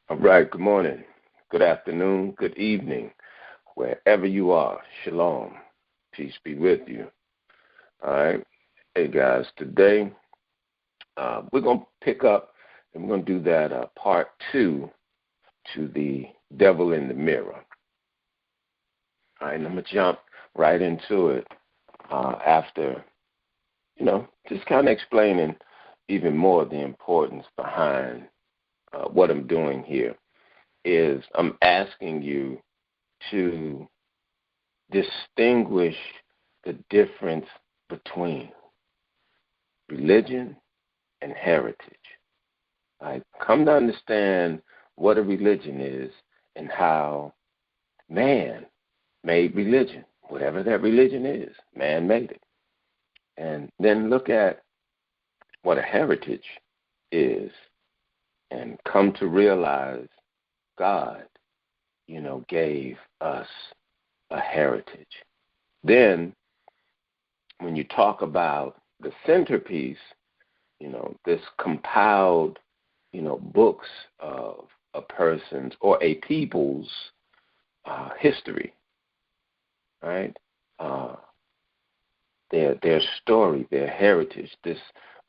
All right, good morning, good afternoon, good evening, wherever you are. Shalom. Peace be with you. All right. Hey, guys, today we're going to pick up and we're going to do that part 2 to the devil in the mirror. All right, and I'm going to jump right into it after, just kind of explaining even more the importance behind what I'm doing here. Is I'm asking you to distinguish the difference between religion and heritage. I come to understand what a religion is and how man made religion, whatever that religion is, man made it. And then look at what a heritage is and come to realize God, gave us a heritage. Then when you talk about the centerpiece, this compiled, books of a person's or a people's history, right? Their story, their heritage, this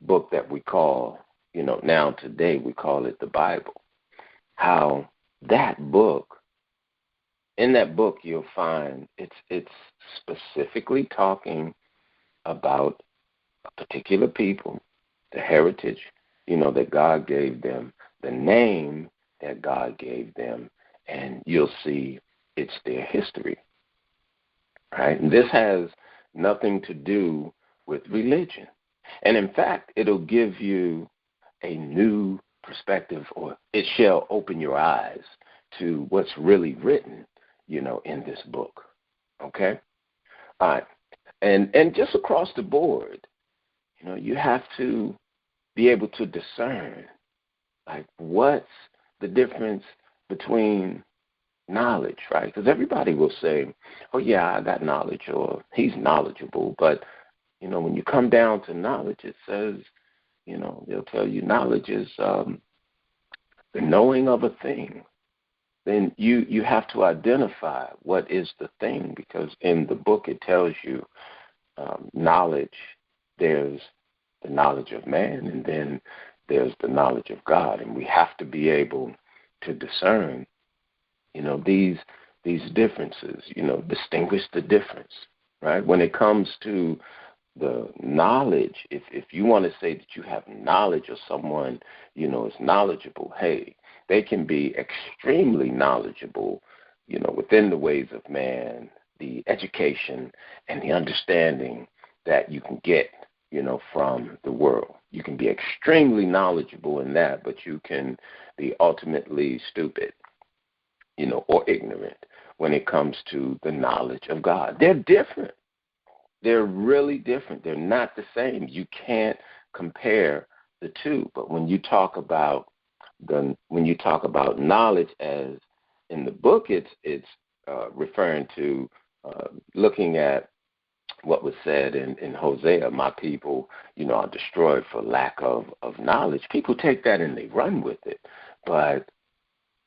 book that we call, now today we call it the Bible. How that book, in that book you'll find it's specifically talking about a particular people, the heritage, that God gave them, the name that God gave them, and you'll see it's their history, right? And this has nothing to do with religion. And in fact, it'll give you a new perspective, or it shall open your eyes to what's really written, in this book. Okay? All right. And just across the board, you have to be able to discern, like, what's the difference between knowledge, right? Because everybody will say, oh, yeah, I got knowledge, or he's knowledgeable. But, when you come down to knowledge, it says, they'll tell you knowledge is the knowing of a thing. Then you have to identify what is the thing, because in the book it tells you knowledge. There's the knowledge of man, and then there's the knowledge of God, and we have to be able to discern, these differences, distinguish the difference, right? When it comes to the knowledge, if you want to say that you have knowledge or someone, is knowledgeable, hey, they can be extremely knowledgeable, within the ways of man, the education and the understanding that you can get, from the world. You can be extremely knowledgeable in that, but you can be ultimately stupid, or ignorant when it comes to the knowledge of God. They're different. They're really different. They're not the same. You can't compare the two. But when you talk about knowledge, as in the book, it's referring to looking at what was said in Hosea, my people, are destroyed for lack of knowledge. People take that and they run with it. But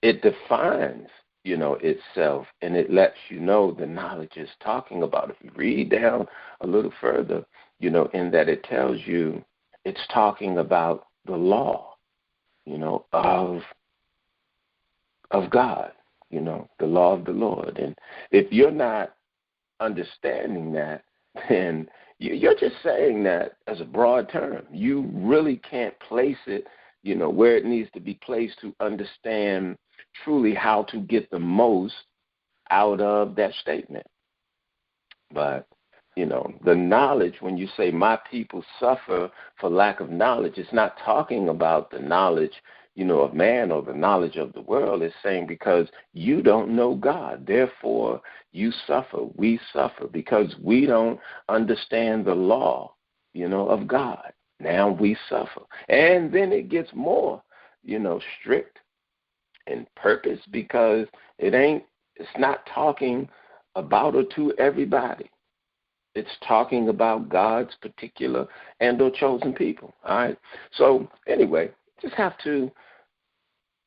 it defines, itself, and it lets you know the knowledge is talking about. If you read down a little further, in that it tells you it's talking about the law, of God, the law of the Lord. And if you're not understanding that, then you're just saying that as a broad term. You really can't place it, where it needs to be placed to understand truly how to get the most out of that statement. But, the knowledge, when you say my people suffer for lack of knowledge, it's not talking about the knowledge, of man or the knowledge of the world. It's saying because you don't know God, therefore you suffer. We suffer because we don't understand the law, of God. Now we suffer. And then it gets more, strict in purpose, because it's not talking about or to everybody. It's talking about God's particular and or chosen people. All right. So anyway, just have to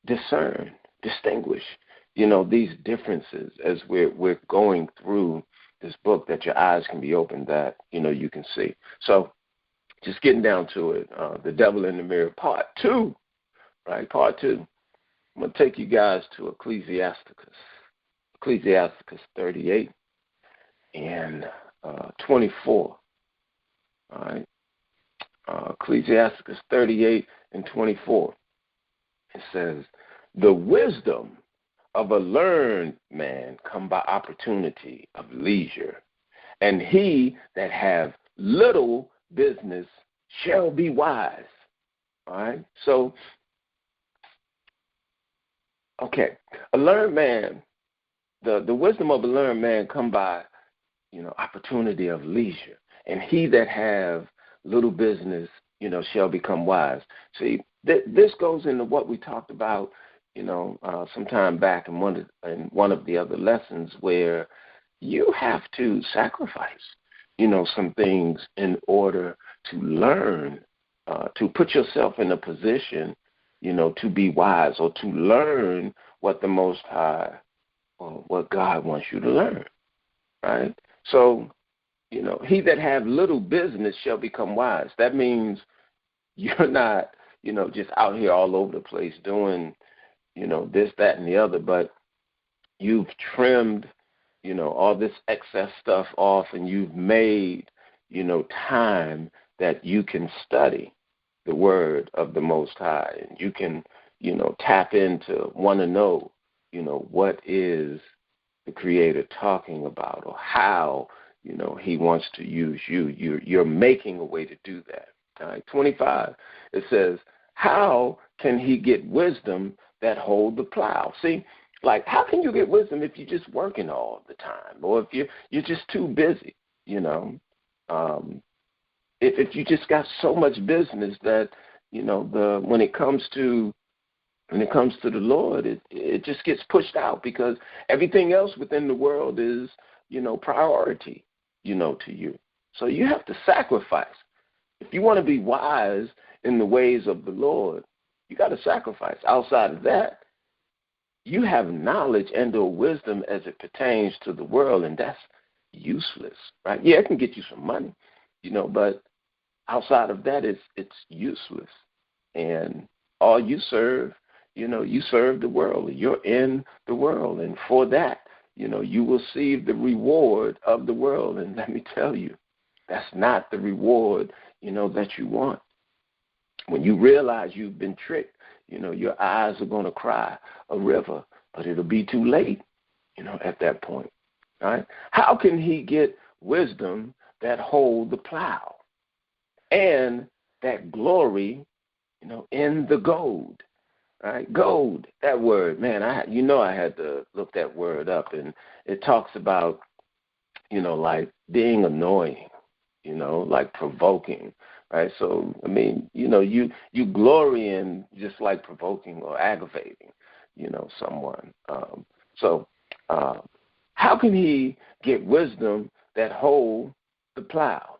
discern, distinguish, these differences as we're going through this book, that your eyes can be opened, that, you can see. So just getting down to it, The Devil in the Mirror, Part 2, right? Part 2. I'm going to take you guys to Ecclesiasticus 38 and 24. All right. Ecclesiasticus 38 and 24. It says, the wisdom of a learned man come by opportunity of leisure, and he that have little business shall be wise. All right. So, okay, a learned man, the wisdom of a learned man come by, opportunity of leisure, and he that have little business, shall become wise. See, this goes into what we talked about, some time back in one of the other lessons, where you have to sacrifice, some things in order to learn, to put yourself in a position, to be wise, or to learn what the Most High, or what God wants you to learn, right? So, he that have little business shall become wise. That means you're not, just out here all over the place doing, this, that, and the other, but you've trimmed, all this excess stuff off, and you've made, time that you can study the word of the Most High, and you can, tap into, want to know, what is the Creator talking about, or how, he wants to use you. You're making a way to do that. All right, 25, it says, how can he get wisdom that hold the plow? See, like, how can you get wisdom if you're just working all the time, or if you're just too busy, if you just got so much business that, when it comes to the Lord, it just gets pushed out, because everything else within the world is, priority, to you. So you have to sacrifice. If you want to be wise in the ways of the Lord, you got to sacrifice. Outside of that, you have knowledge and or wisdom as it pertains to the world, and that's useless, right? Yeah, it can get you some money, but outside of that, it's useless. And all you serve, you serve the world. You're in the world, and for that, you will see the reward of the world. And let me tell you, that's not the reward, that you want. When you realize you've been tricked, your eyes are going to cry a river, but it'll be too late, at that point. All right? How can he get wisdom that hold the plow and that glory, in the gold? All right, gold, that word, man, I had to look that word up, and it talks about, like being annoying, like provoking, right? So, I mean, you glory in just like provoking or aggravating, someone. How can he get wisdom that hold the plow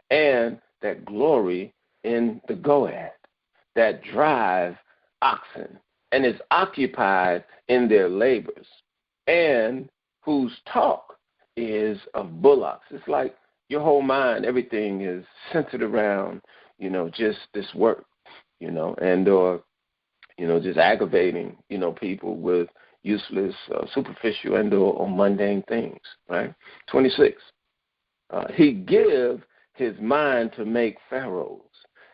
and that glory in the goad, that drive oxen and is occupied in their labors, and whose talk is of bullocks? It's like your whole mind, everything is centered around, just this work, and or, just aggravating, people with useless, superficial, and or mundane things, right? 26, he give his mind to make pharaohs,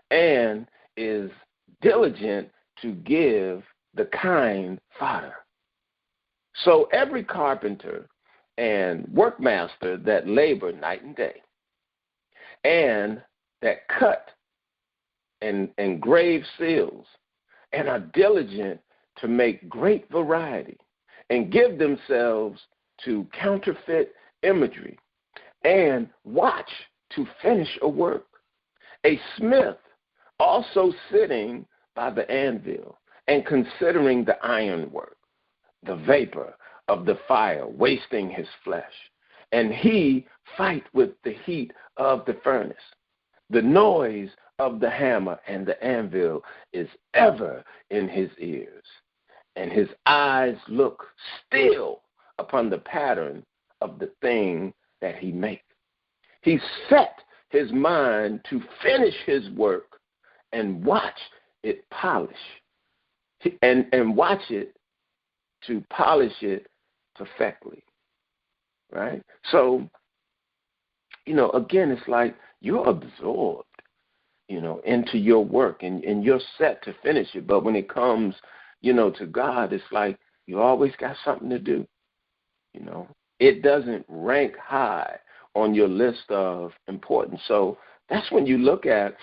and is diligent to give the kind fodder. So every carpenter and workmaster that labor night and day, and that cut and engrave seals, and are diligent to make great variety, and give themselves to counterfeit imagery, and watch to finish a work. A smith also sitting by the anvil, and considering the ironwork, the vapor of the fire wasting his flesh, and he fight with the heat of the furnace. The noise of the hammer and the anvil is ever in his ears, and his eyes look still upon the pattern of the thing that he makes. He set his mind to finish his work and watch it polish, and watch it to polish it perfectly, right? So, again, it's like you're absorbed, into your work, and you're set to finish it. But when it comes, to God, it's like you always got something to do. It doesn't rank high on your list of importance. So that's when you look at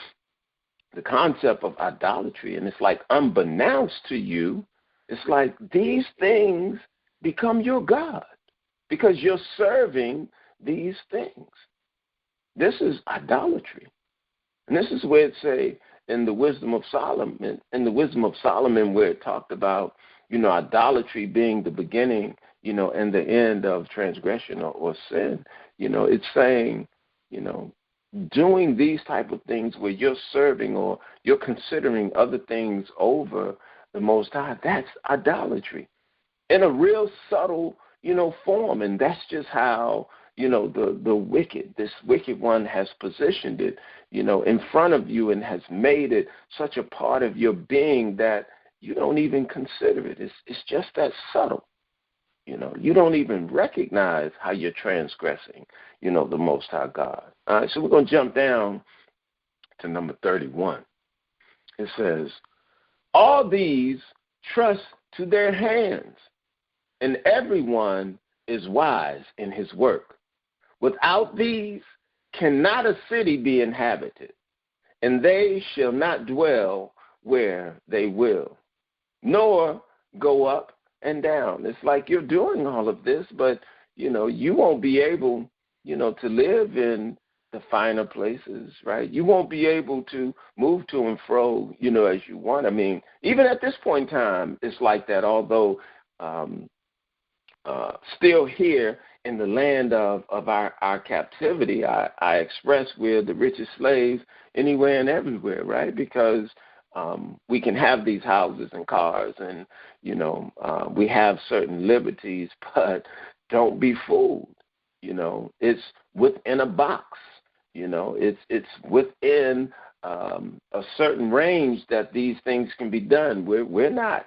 the concept of idolatry, and it's like unbeknownst to you, it's like these things become your God because you're serving these things. This is idolatry. And this is where it say in the Wisdom of Solomon, where it talked about, idolatry being the beginning, and the end of transgression or sin. It's saying, doing these type of things where you're serving or you're considering other things over the Most High, that's idolatry in a real subtle, form. And that's just how, this wicked one has positioned it, in front of you and has made it such a part of your being that you don't even consider it. It's just that subtle. You don't even recognize how you're transgressing, the Most High God. All right, so we're going to jump down to number 31. It says, all these trust to their hands, and everyone is wise in his work. Without these cannot a city be inhabited, and they shall not dwell where they will, nor go up and down. It's like you're doing all of this, but, you won't be able, to live in the finer places, right? You won't be able to move to and fro, as you want. I mean, even at this point in time, it's like that, although still here in the land of our captivity, I express we're the richest slaves anywhere and everywhere, right? Because we can have these houses and cars and, we have certain liberties, but don't be fooled. It's within a box. It's within a certain range that these things can be done. We're not,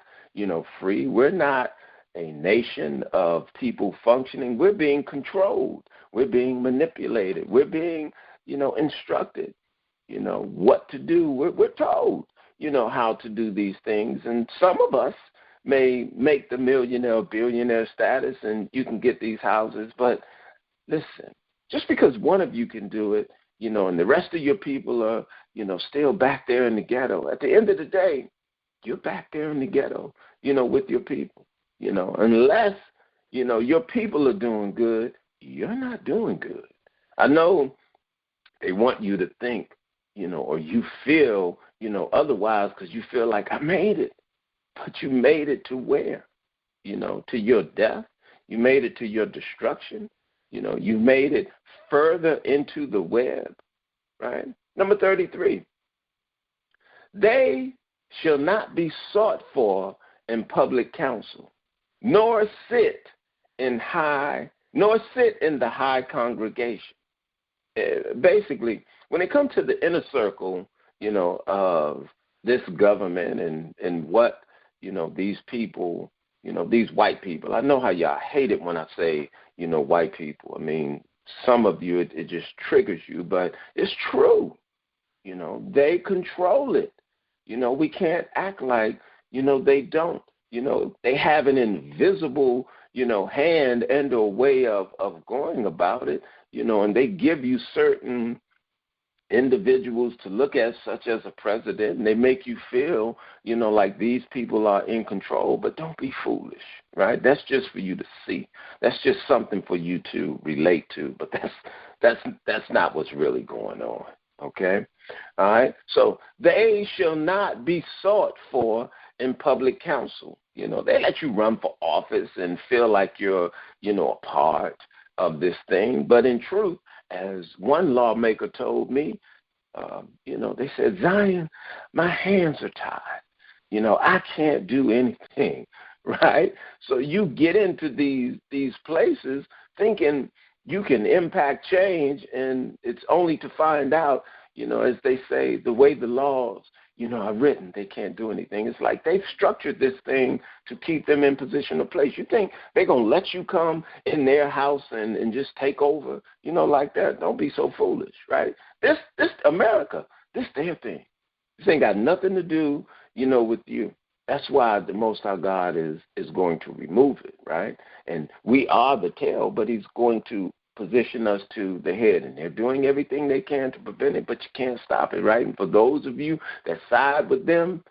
free. We're not a nation of people functioning. We're being controlled. We're being manipulated. We're being, instructed, what to do. We're told, how to do these things. And some of us may make the millionaire or billionaire status and you can get these houses. But listen, just because one of you can do it, and the rest of your people are, still back there in the ghetto, at the end of the day, you're back there in the ghetto, with your people. Unless, your people are doing good, you're not doing good. I know they want you to think, or you feel, otherwise because you feel like I made it. But you made it to where? To your death. You made it to your destruction. You made it further into the web, right? Number 33. They shall not be sought for in public council, nor sit in the high congregation. Basically, when it comes to the inner circle, of this government and what, these people, these white people, I know how y'all hate it when I say, white people. I mean, some of you, it just triggers you, but it's true. They control it. We can't act like, they don't. They have an invisible, hand and or way of going about it, and they give you certain individuals to look at, such as a president, and they make you feel, like these people are in control. But don't be foolish, right? That's just for you to see. That's just something for you to relate to. But that's not what's really going on. Okay? All right? So they shall not be sought for in public council. They let you run for office and feel like you're, a part of this thing. But in truth, as one lawmaker told me, they said, Zion, my hands are tied. I can't do anything, right? So you get into these places thinking you can impact change, and it's only to find out, as they say, the way the laws, are written, they can't do anything. It's like they've structured this thing to keep them in position of place. You think they're going to let you come in their house and just take over, like that? Don't be so foolish, right? This America, this their thing. This ain't got nothing to do, with you. That's why the Most High God is going to remove it, right? And we are the tail, but he's going to position us to the head, and they're doing everything they can to prevent it, but you can't stop it, right? And for those of you that side with them,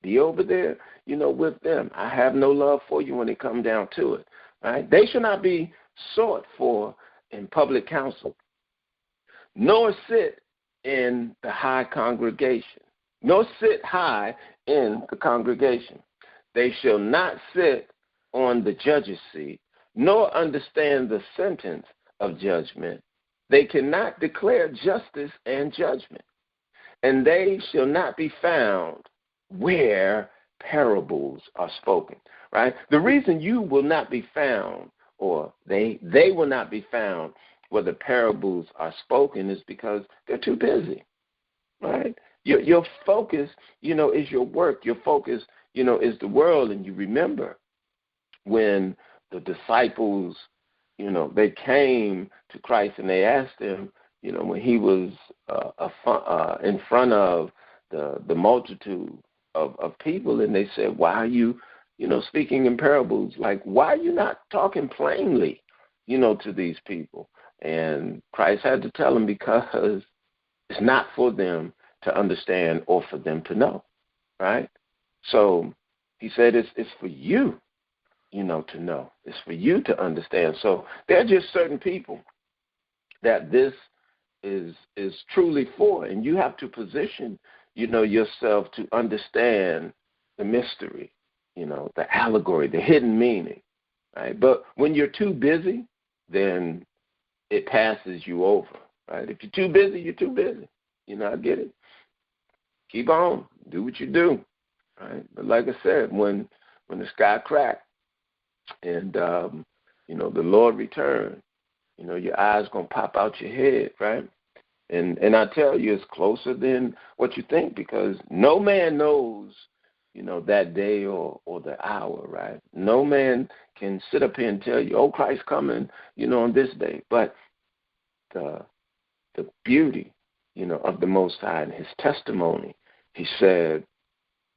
be over there, with them. I have no love for you when it comes down to it, right? They should not be sought for in public council, nor sit in the high congregation, nor sit high in the congregation. They shall not sit on the judge's seat, nor understand the sentence of judgment. They cannot declare justice and judgment, and they shall not be found where parables are spoken, right? The reason you will not be found, or they will not be found where the parables are spoken, is because they're too busy, right? Your focus, is your work. Your focus, is the world. And you remember when the disciples, they came to Christ and they asked him, when he was in front of the multitude of people, and they said, why are you, speaking in parables? Like, why are you not talking plainly, to these people? And Christ had to tell them, because it's not for them to understand or for them to know, right? So he said it's for you, to know. It's for you to understand. So there are just certain people that this is truly for, and you have to position, yourself to understand the mystery, the allegory, the hidden meaning, right? But when you're too busy, then it passes you over, right? If you're too busy, you're too busy. I get it. Keep on. Do what you do, right? But like I said, when the sky cracked and, the Lord returned, your eyes going to pop out your head, right? And I tell you, it's closer than what you think, because no man knows, that day or the hour, right? No man can sit up here and tell you, oh, Christ's coming, on this day. But the beauty, of the Most High and his testimony, he said,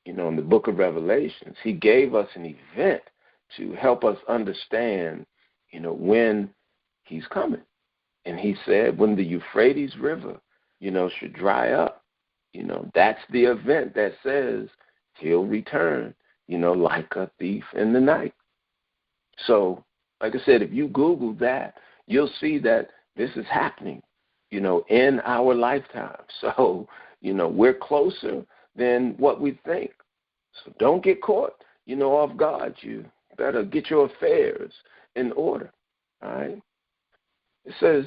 in the book of Revelations, he gave us an event to help us understand, when he's coming. And he said, when the Euphrates River, should dry up, that's the event that says he'll return, like a thief in the night. So, like I said, if you Google that, you'll see that this is happening, in our lifetime. So, we're closer than what we think. So don't get caught, off guard. You better get your affairs in order, all right? It says,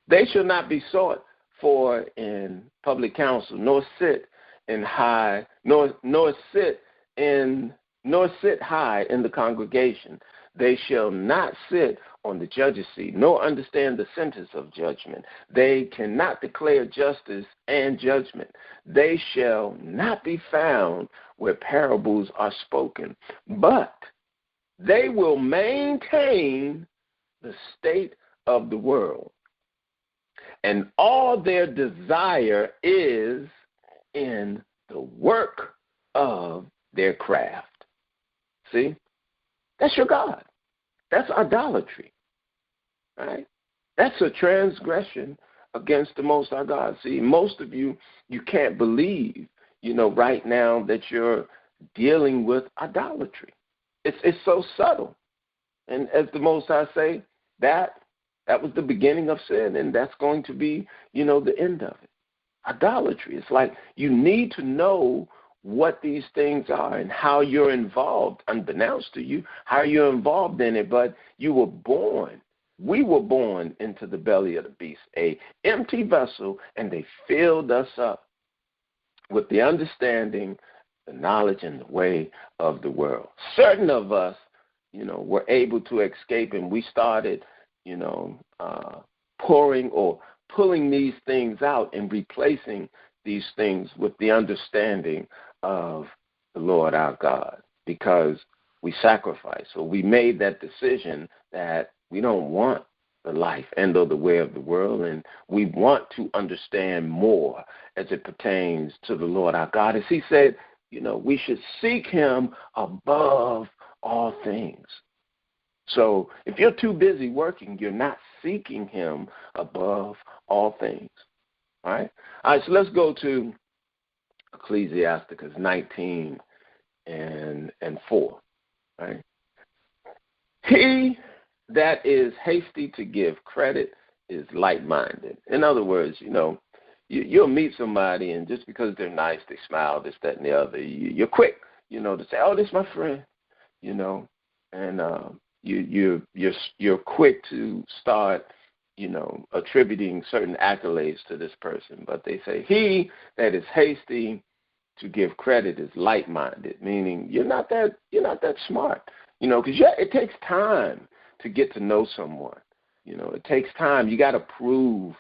they shall not be sought for in public council, nor sit in high, nor sit high in the congregation. They shall not sit on the judge's seat, nor understand the sentence of judgment. They cannot declare justice and judgment. They shall not be found where parables are spoken, but they will maintain the state of the world, and all their desire is in the work of their craft. See? That's your God. That's idolatry, right? That's a transgression against the Most High God. See, most of you can't believe, right now that you're dealing with idolatry. It's so subtle. And as the Most High say, that was the beginning of sin, and that's going to be, the end of it. Idolatry. It's like you need to know what these things are and how you're involved, unbeknownst to you, how you're involved in it. But we were born into the belly of the beast, a empty vessel, and they filled us up with the understanding the knowledge and the way of the world. Certain of us, were able to escape, and we started, pouring or pulling these things out and replacing these things with the understanding of the Lord our God, because we sacrificed. So we made that decision that we don't want the life and or the way of the world, and we want to understand more as it pertains to the Lord our God. As he said, we should seek him above all things. So if you're too busy working, you're not seeking him above all things. All right? All right, so let's go to Ecclesiasticus 19 and 4. Right? He that is hasty to give credit is light-minded. In other words, you'll meet somebody, and just because they're nice, they smile, this, that, and the other. You're quick, to say, "Oh, this is my friend," and you're quick to start, attributing certain accolades to this person. But they say, he that is hasty to give credit is light-minded, meaning you're not that smart, because it takes time to get to know someone. It takes time. You got to prove,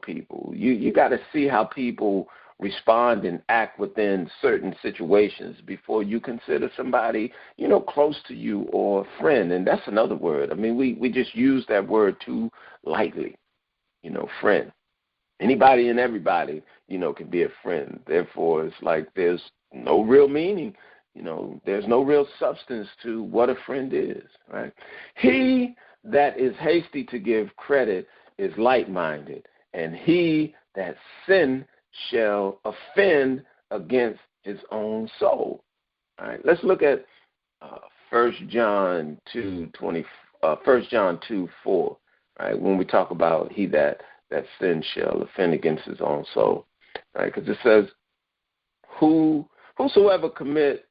people. You got to see how people respond and act within certain situations before you consider somebody, close to you or a friend. And that's another word. I mean, we just use that word too lightly, friend. Anybody and everybody, can be a friend. Therefore, it's like there's no real meaning. There's no real substance to what a friend is, right? He that is hasty to give credit is light-minded, and he that sin shall offend against his own soul. All right, let's look at 1 John 2:4. Right, when we talk about he that sin shall offend against his own soul, right? Because it says, whosoever commit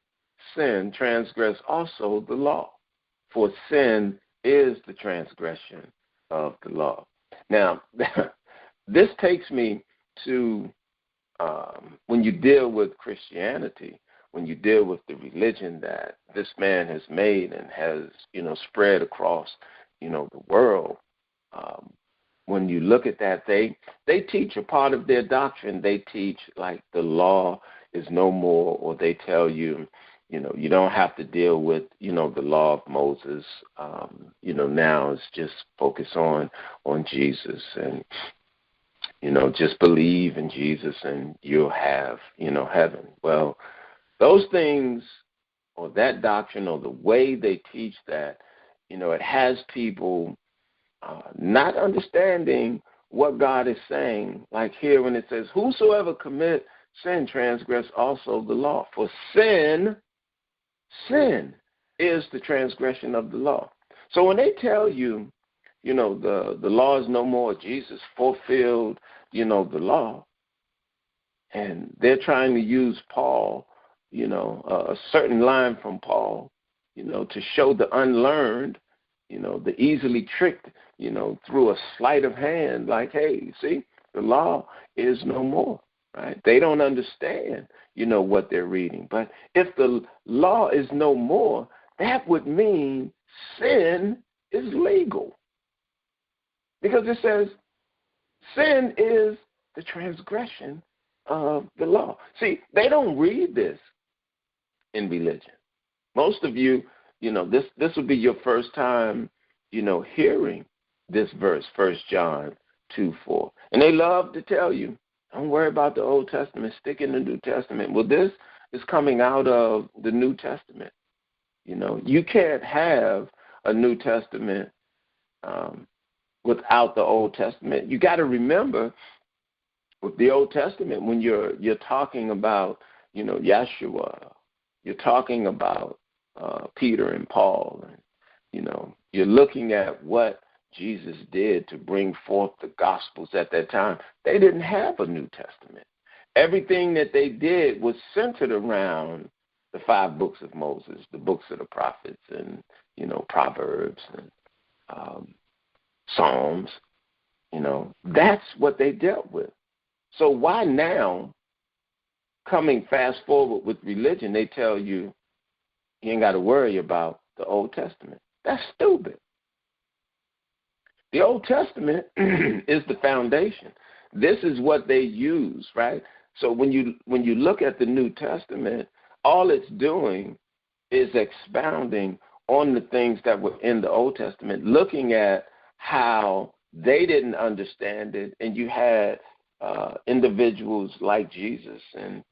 sin transgress also the law, for sin is the transgression of the law. Now, this takes me to when you deal with Christianity, when you deal with the religion that this man has made and has, spread across, the world. When you look at that, they teach a part of their doctrine. They teach like the law is no more, or they tell you, you don't have to deal with, the law of Moses. Now it's just focus on Jesus and, just believe in Jesus and you'll have, heaven. Well, those things or that doctrine or the way they teach that, it has people not understanding what God is saying. Like here when it says, whosoever commit sin transgress also the law. For sin is the transgression of the law. So when they tell you, the law is no more, Jesus fulfilled, the law, and they're trying to use Paul, a certain line from Paul, to show the unlearned, the easily tricked, through a sleight of hand, like, hey, see, the law is no more, right? They don't understand, what they're reading. But if the law is no more, that would mean sin is legal. Because it says sin is the transgression of the law. See, they don't read this in religion. Most of you, this will be your first time, hearing this verse, 1 John 2:4. And they love to tell you, don't worry about the Old Testament, stick in the New Testament. Well, this is coming out of the New Testament. You can't have a New Testament without the Old Testament. You got to remember, with the Old Testament, when you're talking about, Yeshua, you're talking about Peter and Paul, and you're looking at what Jesus did to bring forth the Gospels at that time. They didn't have a New Testament. Everything that they did was centered around the 5 books of Moses, the books of the prophets, and Proverbs and Psalms. That's what they dealt with. So why now coming fast forward with religion, they tell you you ain't got to worry about the Old Testament. That's stupid. The Old Testament is the foundation. This is what they use, right? So when you look at the New Testament, all it's doing is expounding on the things that were in the Old Testament, looking at how they didn't understand it, and you had individuals like Jesus and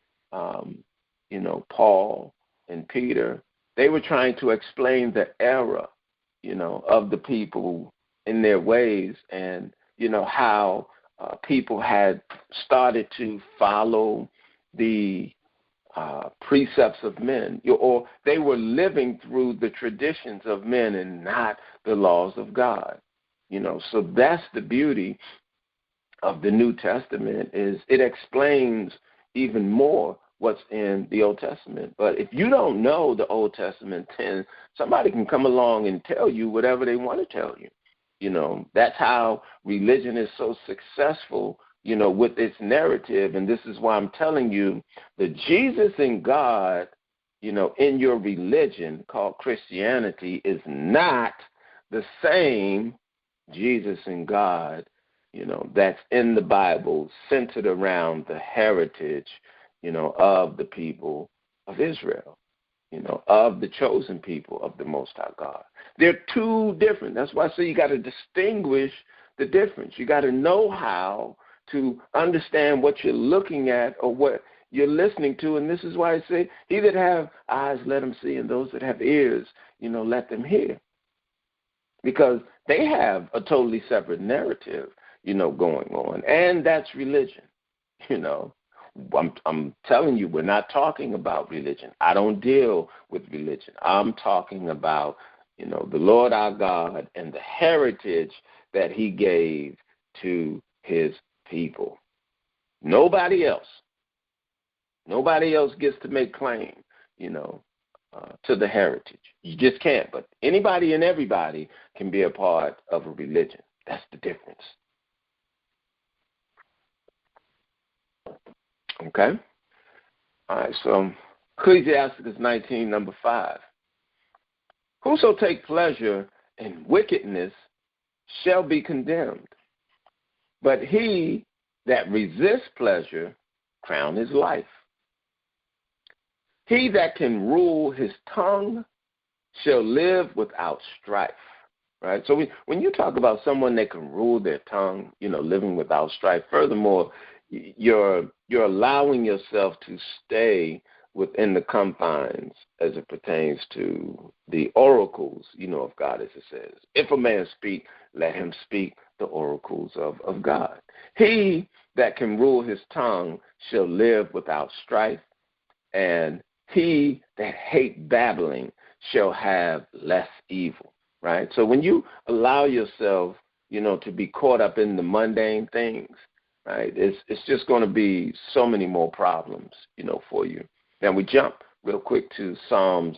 Paul and Peter. They were trying to explain the error, of the people in their ways, and how people had started to follow the precepts of men, or they were living through the traditions of men and not the laws of God. So that's the beauty of the New Testament, is it explains even more what's in the Old Testament. But if you don't know the Old Testament, then somebody can come along and tell you whatever they want to tell you. That's how religion is so successful, with its narrative. And this is why I'm telling you that Jesus and God, in your religion called Christianity, is not the same Jesus and God, that's in the Bible, centered around the heritage, of the people of Israel, of the chosen people of the Most High God. They're two different. That's why I say you got to distinguish the difference. You got to know how to understand what you're looking at or what you're listening to. And this is why I say, he that have eyes, let him see, and those that have ears, let them hear. Because they have a totally separate narrative, going on. And that's religion, I'm telling you, we're not talking about religion. I don't deal with religion. I'm talking about, the Lord our God and the heritage that he gave to his people. Nobody else gets to make claim, to the heritage. You just can't. But anybody and everybody can be a part of a religion. That's the difference. Okay? All right, so Ecclesiastes 19, number 5. Whoso take pleasure in wickedness shall be condemned, but he that resists pleasure crown his life. He that can rule his tongue shall live without strife. Right? So when you talk about someone that can rule their tongue, living without strife, furthermore, you're allowing yourself to stay within the confines as it pertains to the oracles, of God, as it says. If a man speak, let him speak the oracles of God. He that can rule his tongue shall live without strife, and he that hate babbling shall have less evil. Right? So when you allow yourself, to be caught up in the mundane things, right, it's just going to be so many more problems, for you. Now we jump real quick to Psalms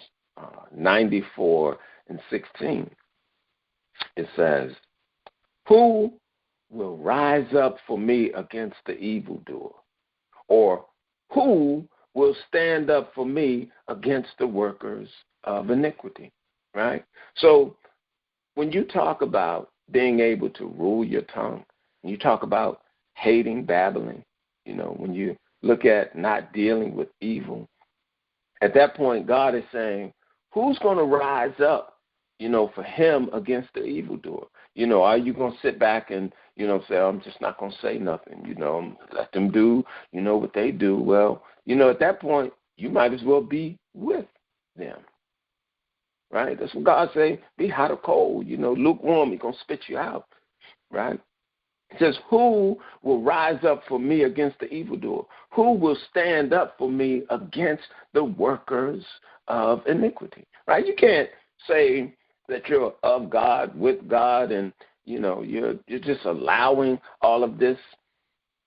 94 and 16. It says, who will rise up for me against the evildoer? Or who will stand up for me against the workers of iniquity? Right? So when you talk about being able to rule your tongue, when you talk about hating babbling, when you look at not dealing with evil, at that point, God is saying, who's going to rise up, for him against the evildoer? Are you going to sit back and, say, I'm just not going to say nothing, let them do, what they do? Well, at that point, you might as well be with them. Right? That's what God say, be hot or cold, lukewarm, he's going to spit you out. Right? It says, who will rise up for me against the evildoer? Who will stand up for me against the workers of iniquity? Right? You can't say that you're of God, with God, and, you're just allowing all of this,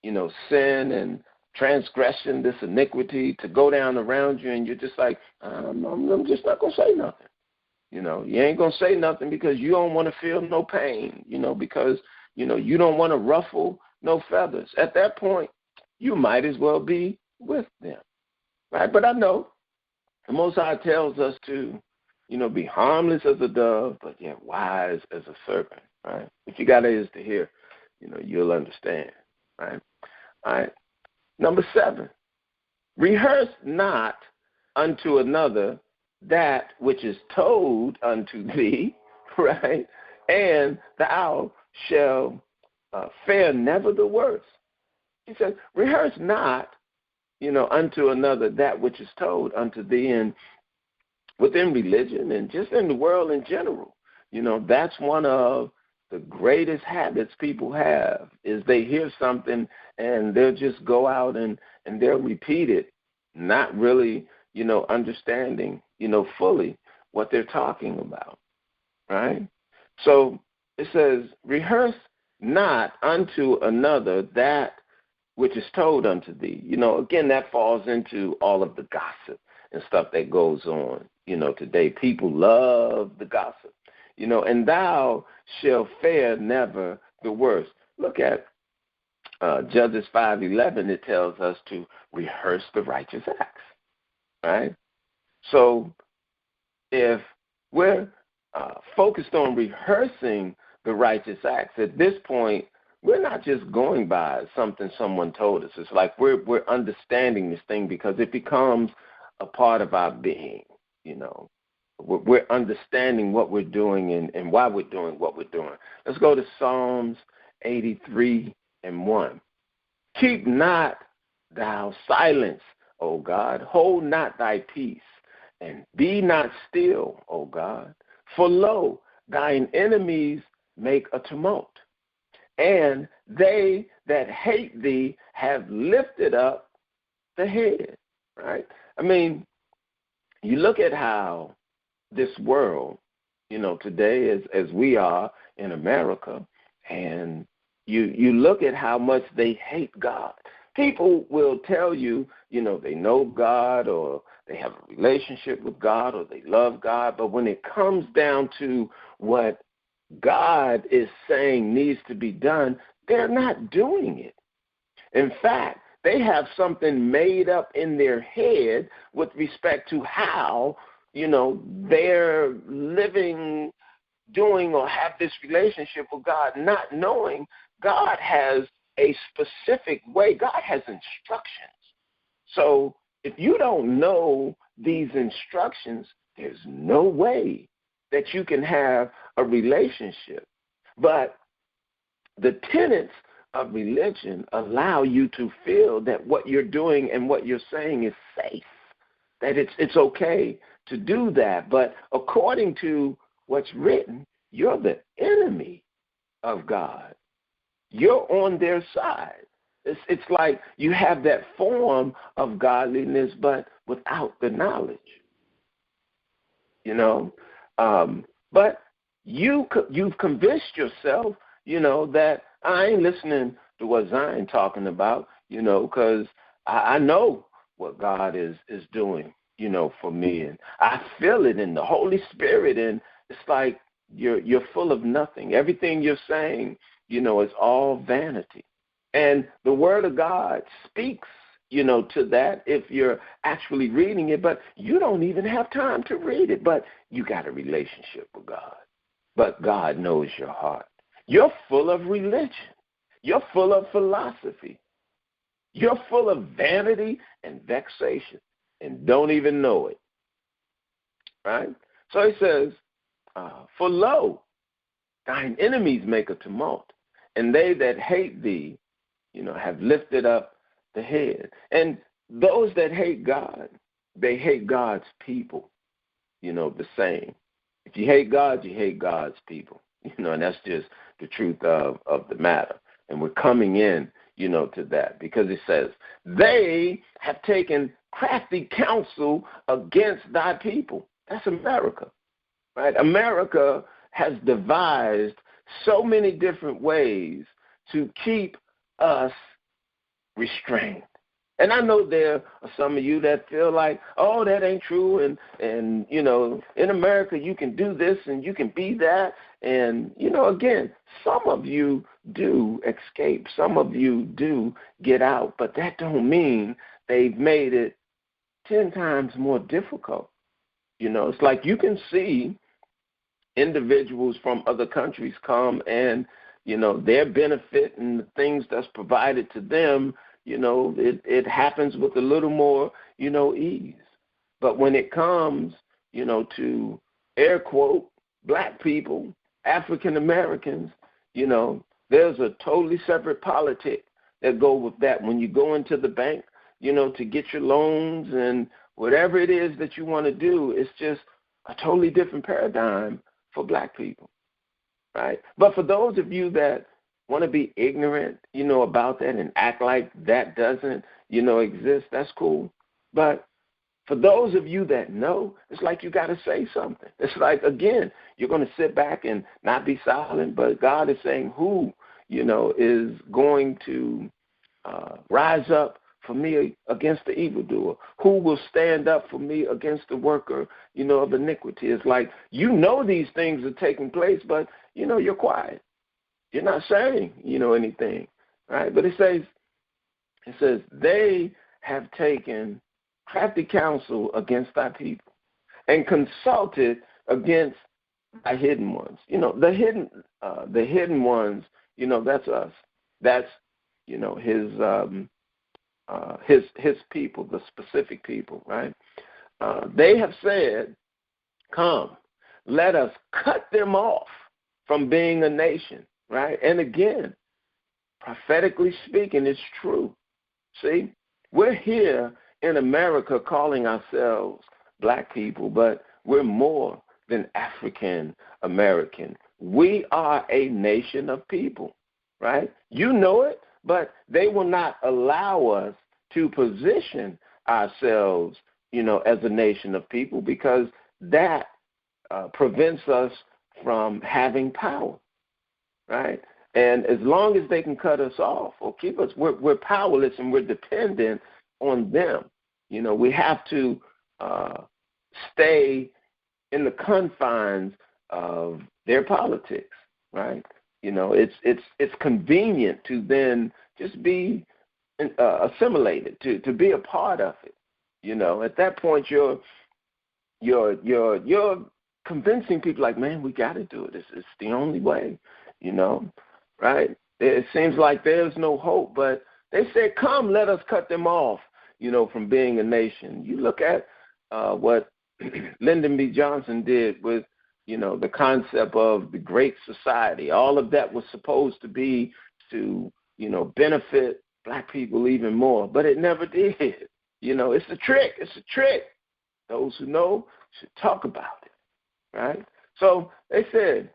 sin and transgression, this iniquity to go down around you, and you're just like, I'm just not going to say nothing. You ain't going to say nothing because you don't want to feel no pain, because, you don't want to ruffle no feathers. At that point, you might as well be with them. right? But I know the Most High tells us to, be harmless as a dove, but yet wise as a serpent, right? If you got ears to hear, you'll understand, right? All right. Number 7, rehearse not unto another that which is told unto thee, right? And thou shalt fare never the worse. He said, rehearse not, unto another that which is told unto thee. And within religion and just in the world in general, that's one of the greatest habits people have is they hear something and they'll just go out and they'll repeat it, not really, understanding, fully what they're talking about, right? So it says, rehearse not unto another that which is told unto thee. Again, that falls into all of the gossip and stuff that goes on, today. People love the gossip, and thou shalt fare never the worse. Look at Judges 5:11. It tells us to rehearse the righteous acts, right? So if we're focused on rehearsing the righteous acts, at this point, we're not just going by something someone told us. It's like we're understanding this thing because it becomes a part of our being, We're understanding what we're doing and why we're doing what we're doing. Let's go to Psalms 83:1. Keep not thou silence, O God. Hold not thy peace, and be not still, O God. For lo, thine enemies make a tumult, and they that hate thee have lifted up the head, right? I mean, you look at how this world, today as we are in America, and you look at how much they hate God. People will tell you, they know God or they have a relationship with God or they love God, but when it comes down to what God is saying needs to be done, they're not doing it. In fact, they have something made up in their head with respect to how, they're living, doing, or have this relationship with God, not knowing God has a specific way. God has instructions. So if you don't know these instructions, there's no way that you can have a relationship. But the tenets of religion allow you to feel that what you're doing and what you're saying is safe, that it's okay to do that. But according to what's written, you're the enemy of God. You're on their side. It's like you have that form of godliness, but without the knowledge. But you've convinced yourself, that I ain't listening to what Zion talking about, because I know what God is doing, for me, and I feel it in the Holy Spirit, and it's like you're full of nothing. Everything you're saying, is all vanity. And the Word of God speaks, to that if you're actually reading it, but you don't even have time to read it. But you got a relationship with God. But God knows your heart. You're full of religion. You're full of philosophy. You're full of vanity and vexation and don't even know it. Right? So he says, for lo, thine enemies make a tumult, and they that hate thee, have lifted up the head. And those that hate God, they hate God's people, the same. If you hate God, you hate God's people, and that's just the truth of the matter. And we're coming in, to that, because it says, they have taken crafty counsel against thy people. That's America, right? America has devised so many different ways to keep us restrained. And I know there are some of you that feel like, oh, that ain't true, and in America you can do this and you can be that. And, again, some of you do escape. Some of you do get out, but that don't mean they've made it 10 times more difficult. It's like you can see individuals from other countries come and, their benefit and the things that's provided to them, it happens with a little more, ease. But when it comes, to air quote, black people, African Americans, there's a totally separate politic that go with that. When you go into the bank, to get your loans and whatever it is that you want to do, it's just a totally different paradigm for black people, right? But for those of you that want to be ignorant, about that and act like that doesn't, exist, that's cool. But for those of you that know, it's like you got to say something. It's like, again, you're going to sit back and not be silent, but God is saying who, is going to rise up for me against the evildoer? Who will stand up for me against the worker, of iniquity? It's like, these things are taking place, but, you're quiet. You're not saying, anything, right? But it says, they have taken crafty counsel against thy people and consulted against thy hidden ones. The hidden ones, that's us. That's, his people, the specific people, right? They have said, come, let us cut them off from being a nation, right? And again, prophetically speaking, it's true. See, we're here in America calling ourselves black people, but we're more than African American. We are a nation of people, right? You know it, but they will not allow us to position ourselves, as a nation of people, because that prevents us from having power, right? And as long as they can cut us off or keep us, we're powerless and we're dependent on them. We have to stay in the confines of their politics, right? It's convenient to then just be assimilated, to be a part of it. At that point, you're convincing people like, man, we got to do it. It's the only way, right? It seems like there's no hope, but they said, come, let us cut them off, from being a nation. You look at what Lyndon B. Johnson did with, the concept of the Great Society. All of that was supposed to be to, benefit black people even more, but it never did. It's a trick. It's a trick. Those who know should talk about it, right? So they said,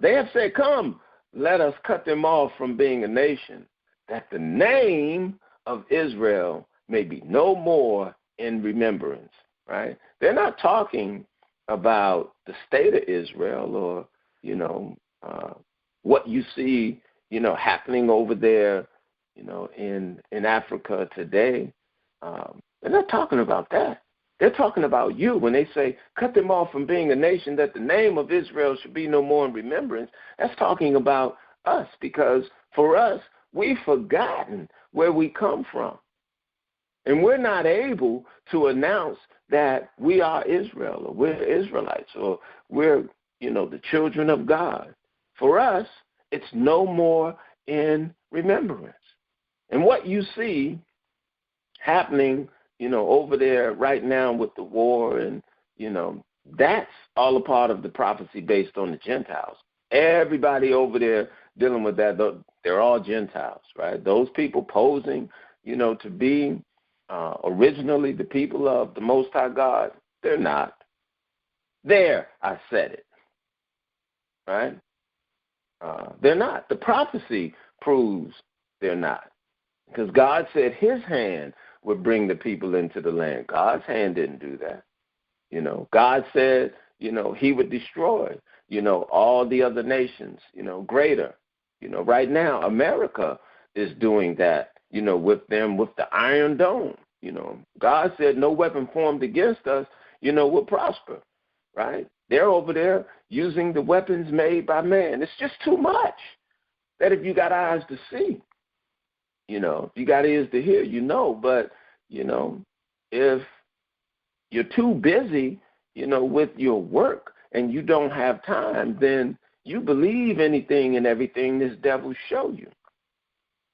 they have said, come, let us cut them off from being a nation, that the name of Israel may be no more in remembrance, right? They're not talking about the state of Israel or, what you see, happening over there, in Africa today. They're not talking about that. They're talking about you when they say, cut them off from being a nation, that the name of Israel should be no more in remembrance. That's talking about us, because for us, we've forgotten where we come from. And we're not able to announce that we are Israel, or we're Israelites, or we're, the children of God. For us, it's no more in remembrance. And what you see happening, over there right now with the war, and, that's all a part of the prophecy based on the Gentiles. Everybody over there dealing with that, they're all Gentiles, right? Those people posing, to be originally the people of the Most High God, they're not. There, I said it, right? They're not. The prophecy proves they're not, because God said his hand would bring the people into the land. God's hand didn't do that. God said, he would destroy, all the other nations, greater. Right now, America is doing that, with them, with the Iron Dome. God said no weapon formed against us, will prosper, right? They're over there using the weapons made by man. It's just too much that if you got eyes to see, if you got ears to hear, but, if you're too busy, with your work and you don't have time, then you believe anything and everything this devil show you.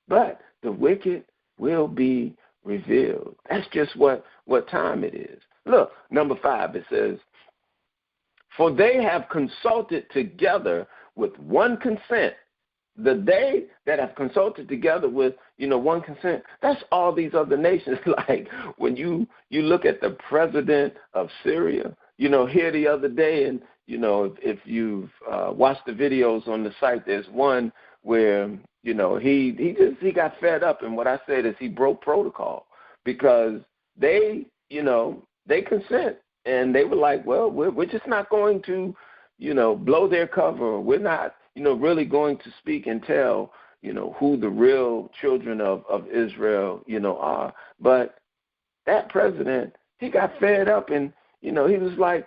But the wicked will be revealed. That's just what time it is. Look, number 5, it says, for they have consulted together with one consent. The they that have consulted together with, one consent, that's all these other nations. Like when you look at the president of Syria, here the other day, and, if you've watched the videos on the site, there's one where, he got fed up. And what I said is he broke protocol because they consent. And they were like, well, we're just not going to, blow their cover. We're not, really going to speak and tell, who the real children of Israel, are. But that president, he got fed up, and, he was like,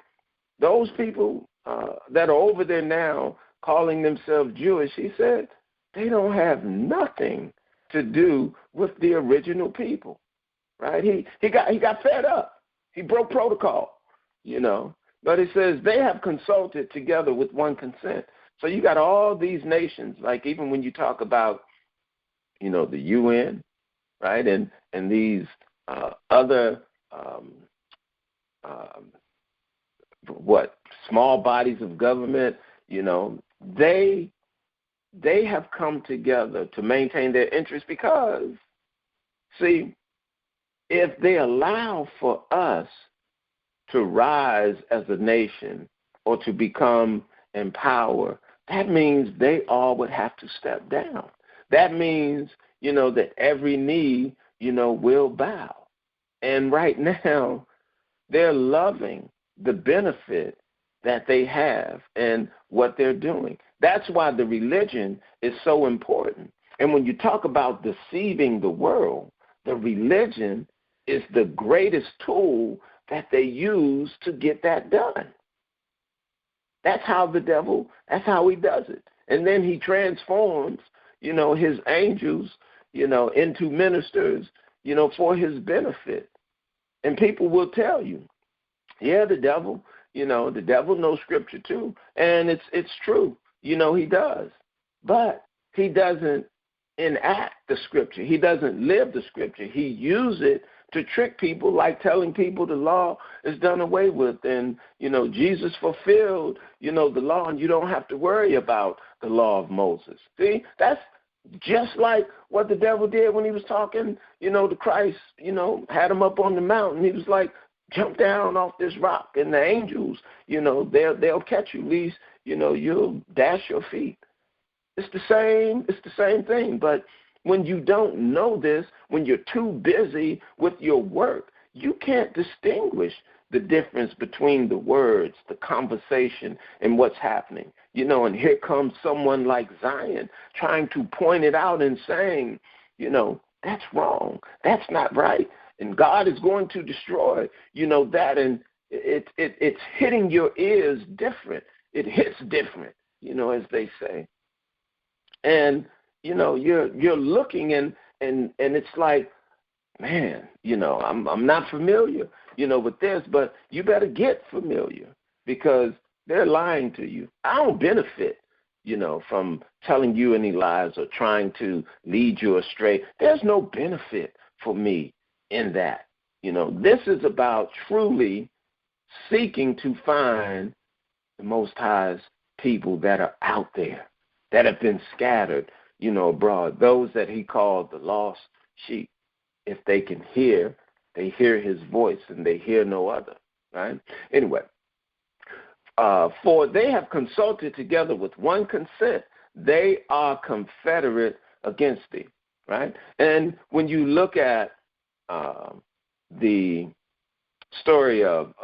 those people that are over there now calling themselves Jewish, he said, they don't have nothing to do with the original people, right? He got fed up. He broke protocol. But it says they have consulted together with one consent. So you got all these nations, like even when you talk about, the UN, right, and these other small bodies of government, they have come together to maintain their interests because, see, if they allow for us to rise as a nation or to become empowered, that means they all would have to step down. That means, that every knee, will bow. And right now, they're loving the benefit that they have and what they're doing. That's why the religion is so important. And when you talk about deceiving the world, the religion is the greatest tool that they use to get that done. That's how the devil, that's how he does it. And then he transforms, his angels, into ministers, for his benefit. And people will tell you, yeah, the devil knows scripture too. And it's true, he does. But he doesn't enact the scripture. He doesn't live the scripture. He uses it to trick people, like telling people the law is done away with. And, Jesus fulfilled, the law, and you don't have to worry about the law of Moses. See, that's just like what the devil did when he was talking, to Christ, had him up on the mountain. He was like, jump down off this rock, and the angels, they'll catch you. At least, you'll dash your feet. It's the same thing. But when you don't know this, when you're too busy with your work, you can't distinguish the difference between the words, the conversation, and what's happening. And here comes someone like Zion trying to point it out and saying, that's wrong. That's not right. And God is going to destroy, that. And it's hitting your ears different. It hits different, as they say. And you're looking and it's like, man, I'm not familiar, with this, but you better get familiar because they're lying to you. I don't benefit, from telling you any lies or trying to lead you astray. There's no benefit for me in that. This is about truly seeking to find the Most High's people that are out there, that have been scattered, abroad, those that he called the lost sheep. If they can hear, they hear his voice, and they hear no other, right? Anyway, for they have consulted together with one consent, they are confederate against thee, right? And when you look at the story of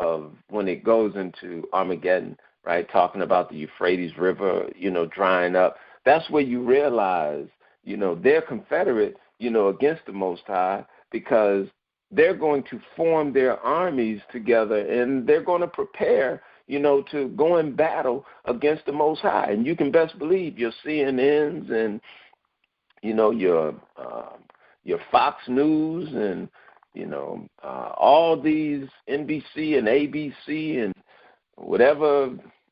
when it goes into Armageddon, right, talking about the Euphrates River, drying up, that's where you realize, they're confederate, against the Most High because they're going to form their armies together and they're going to prepare, to go in battle against the Most High. And you can best believe your CNNs and, your Fox News and, all these NBC and ABC and whatever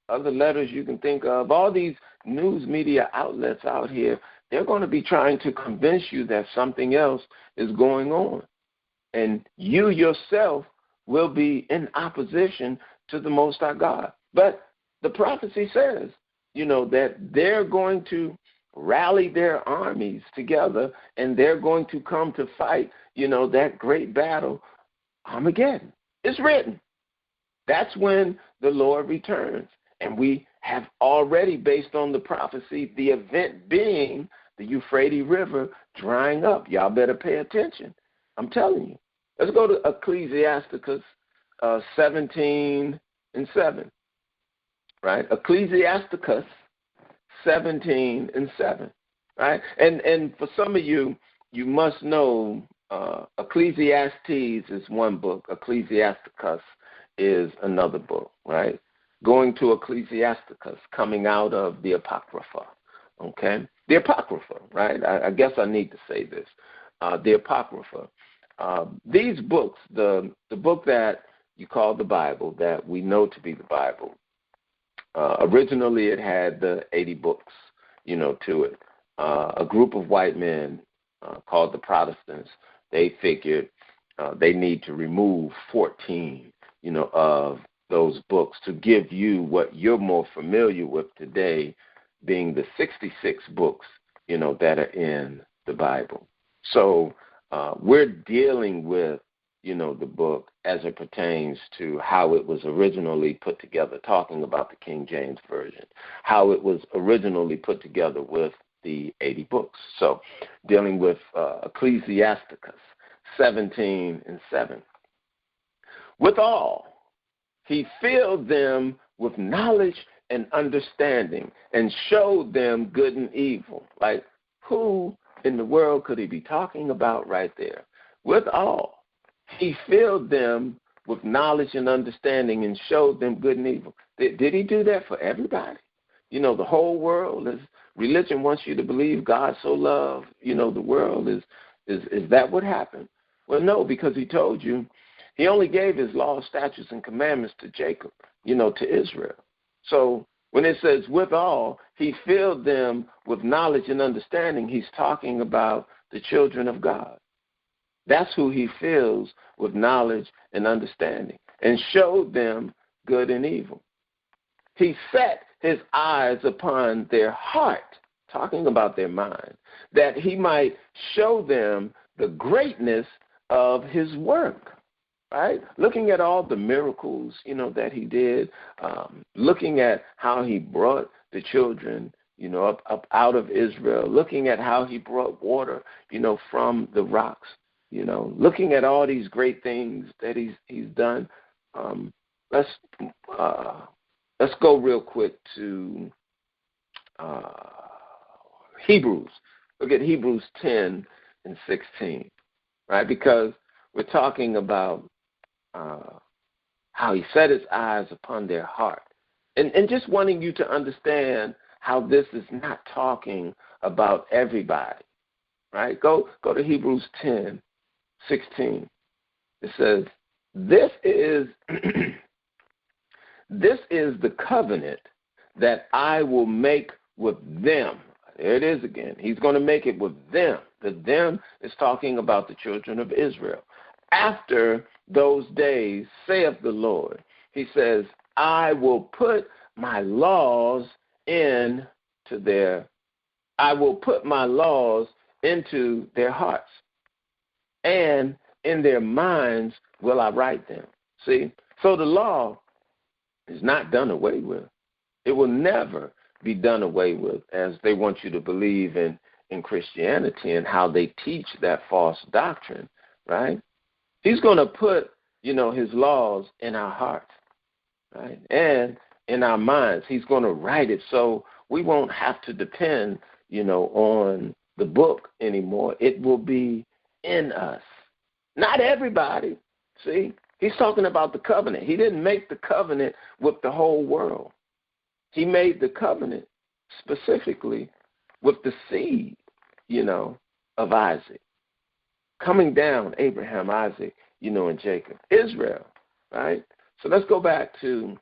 other letters you can think of, all these news media outlets out here, they're going to be trying to convince you that something else is going on. And you yourself will be in opposition to the Most High God. But the prophecy says, that they're going to rally their armies together and they're going to come to fight, that great battle, Armageddon. It's written. That's when the Lord returns. And we have already, based on the prophecy, the event being the Euphrates River drying up. Y'all better pay attention. I'm telling you. Let's go to Ecclesiasticus 17:7. Right? Ecclesiasticus 17:7. Right? And for some of you, you must know Ecclesiastes is one book. Ecclesiasticus is another book, right? Going to Ecclesiasticus, coming out of the Apocrypha, okay? The Apocrypha, right? I guess I need to say this. The Apocrypha. These books, the book that you call the Bible, that we know to be the Bible, originally it had the 80 books, to it. A group of white men called the Protestants, they figured they need to remove 14, of those books to give you what you're more familiar with today, being the 66 books, that are in the Bible. So we're dealing with, the book as it pertains to how it was originally put together, talking about the King James Version, how it was originally put together with the 80 books. So dealing with Ecclesiasticus 17:7. Withal, he filled them with knowledge and understanding and showed them good and evil. Like, who in the world could he be talking about right there? Withal, he filled them with knowledge and understanding and showed them good and evil. Did he do that for everybody? The whole world is, religion wants you to believe God so loved, the world. Is that what happened? Well, no, because he told you he only gave his laws, statutes, and commandments to Jacob, to Israel. So when it says withal, he filled them with knowledge and understanding, he's talking about the children of God. That's who he fills with knowledge and understanding and showed them good and evil. He set his eyes upon their heart, talking about their mind, that he might show them the greatness of his work. Right? Looking at all the miracles, that he did, looking at how he brought the children, up out of Israel, looking at how he brought water, from the rocks, looking at all these great things that he's done. Let's go real quick to Hebrews. Look at Hebrews 10:16, right? Because we're talking about how he set his eyes upon their heart. And just wanting you to understand how this is not talking about everybody, right? Go to Hebrews 10:16. It says, this is the covenant that I will make with them. There it is again. He's going to make it with them. The them is talking about the children of Israel. After those days, saith the Lord, he says, I will put my laws into their hearts, and in their minds will I write them. See, so the law is not done away with. It will never be done away with, as they want you to believe in Christianity and how they teach that false doctrine, right? He's going to put, his laws in our hearts, right? And in our minds. He's going to write it so we won't have to depend, on the book anymore. It will be in us. Not everybody. See, he's talking about the covenant. He didn't make the covenant with the whole world. He made the covenant specifically with the seed, of Isaac. coming down, Abraham, Isaac, and Jacob. Israel, right? So let's go back to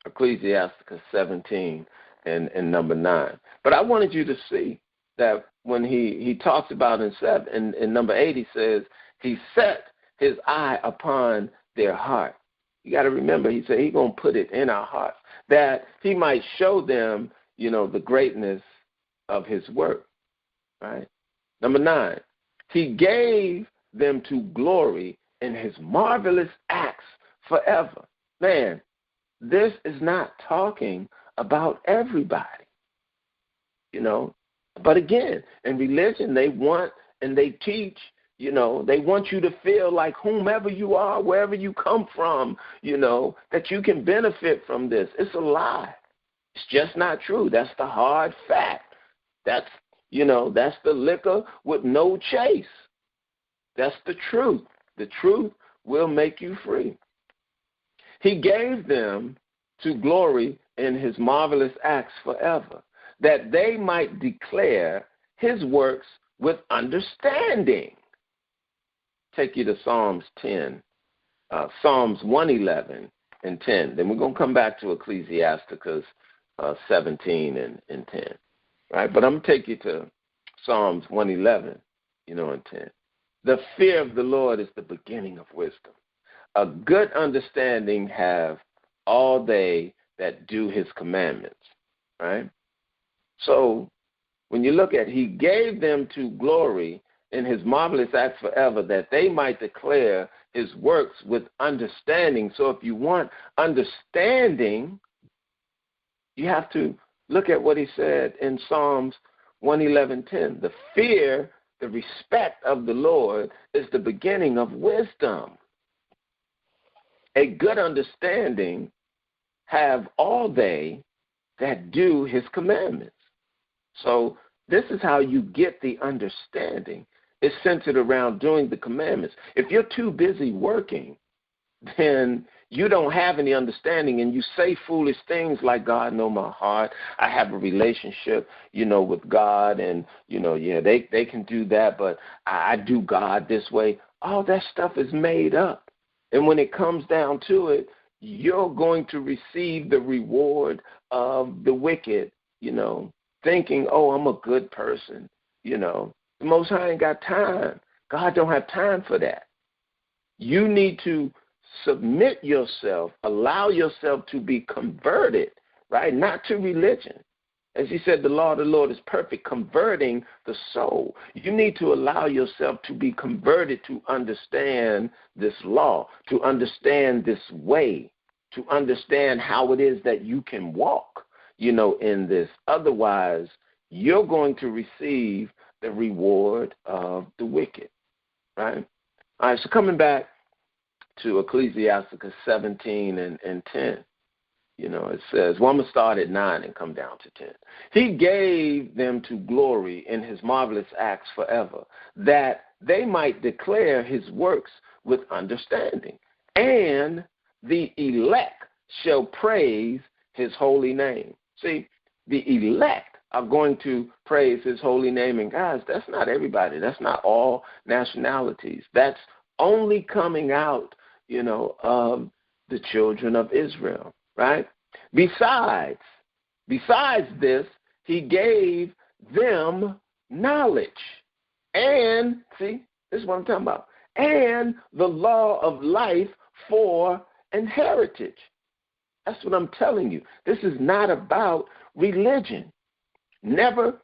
Ecclesiasticus 17 and number 9. But I wanted you to see that when he talks about in number 8, he says, he set his eye upon their heart. You got to remember, he said he's going to put it in our hearts, that he might show them, the greatness of his work, right? Number 9, he gave them to glory in his marvelous acts forever. Man, this is not talking about everybody, But again, in religion, they want and they teach, they want you to feel like whomever you are, wherever you come from, that you can benefit from this. It's a lie. It's just not true. That's the hard fact. That's the liquor with no chase. That's the truth. The truth will make you free. He gave them to glory in his marvelous acts forever, that they might declare his works with understanding. Take you to Psalms 111 and 10. Then we're going to come back to Ecclesiasticus 17 and 10. Right? But I'm going to take you to Psalms 111, and 10. The fear of the Lord is the beginning of wisdom. A good understanding have all they that do his commandments, right? So when you look at, he gave them to glory in his marvelous acts forever, that they might declare his works with understanding. So if you want understanding, you have to look at what he said in Psalms 111:10. The fear, the respect of the Lord is the beginning of wisdom. A good understanding have all they that do his commandments. So this is how you get the understanding. It's centered around doing the commandments. If you're too busy working, then you don't have any understanding, and you say foolish things like, God know my heart. I have a relationship, with God, and, they can do that, but I do God this way. All that stuff is made up. And when it comes down to it, you're going to receive the reward of the wicked, thinking, oh, I'm a good person. The Most High ain't got time. God don't have time for that. You need to submit yourself, allow yourself to be converted, right? Not to religion. As he said, the law of the Lord is perfect, converting the soul. You need to allow yourself to be converted to understand this law, to understand this way, to understand how it is that you can walk, in this. Otherwise, you're going to receive the reward of the wicked, right? All right, so coming back to Ecclesiasticus 17 and 10. It says, well, I'm going to start at 9 and come down to 10. He gave them to glory in his marvelous acts forever, that they might declare his works with understanding. And the elect shall praise his holy name. See, the elect are going to praise his holy name. And guys, that's not everybody. That's not all nationalities. That's only coming out, of the children of Israel. Right? Besides this, he gave them knowledge. And, see, this is what I'm talking about. And the law of life for an heritage. That's what I'm telling you. This is not about religion. Never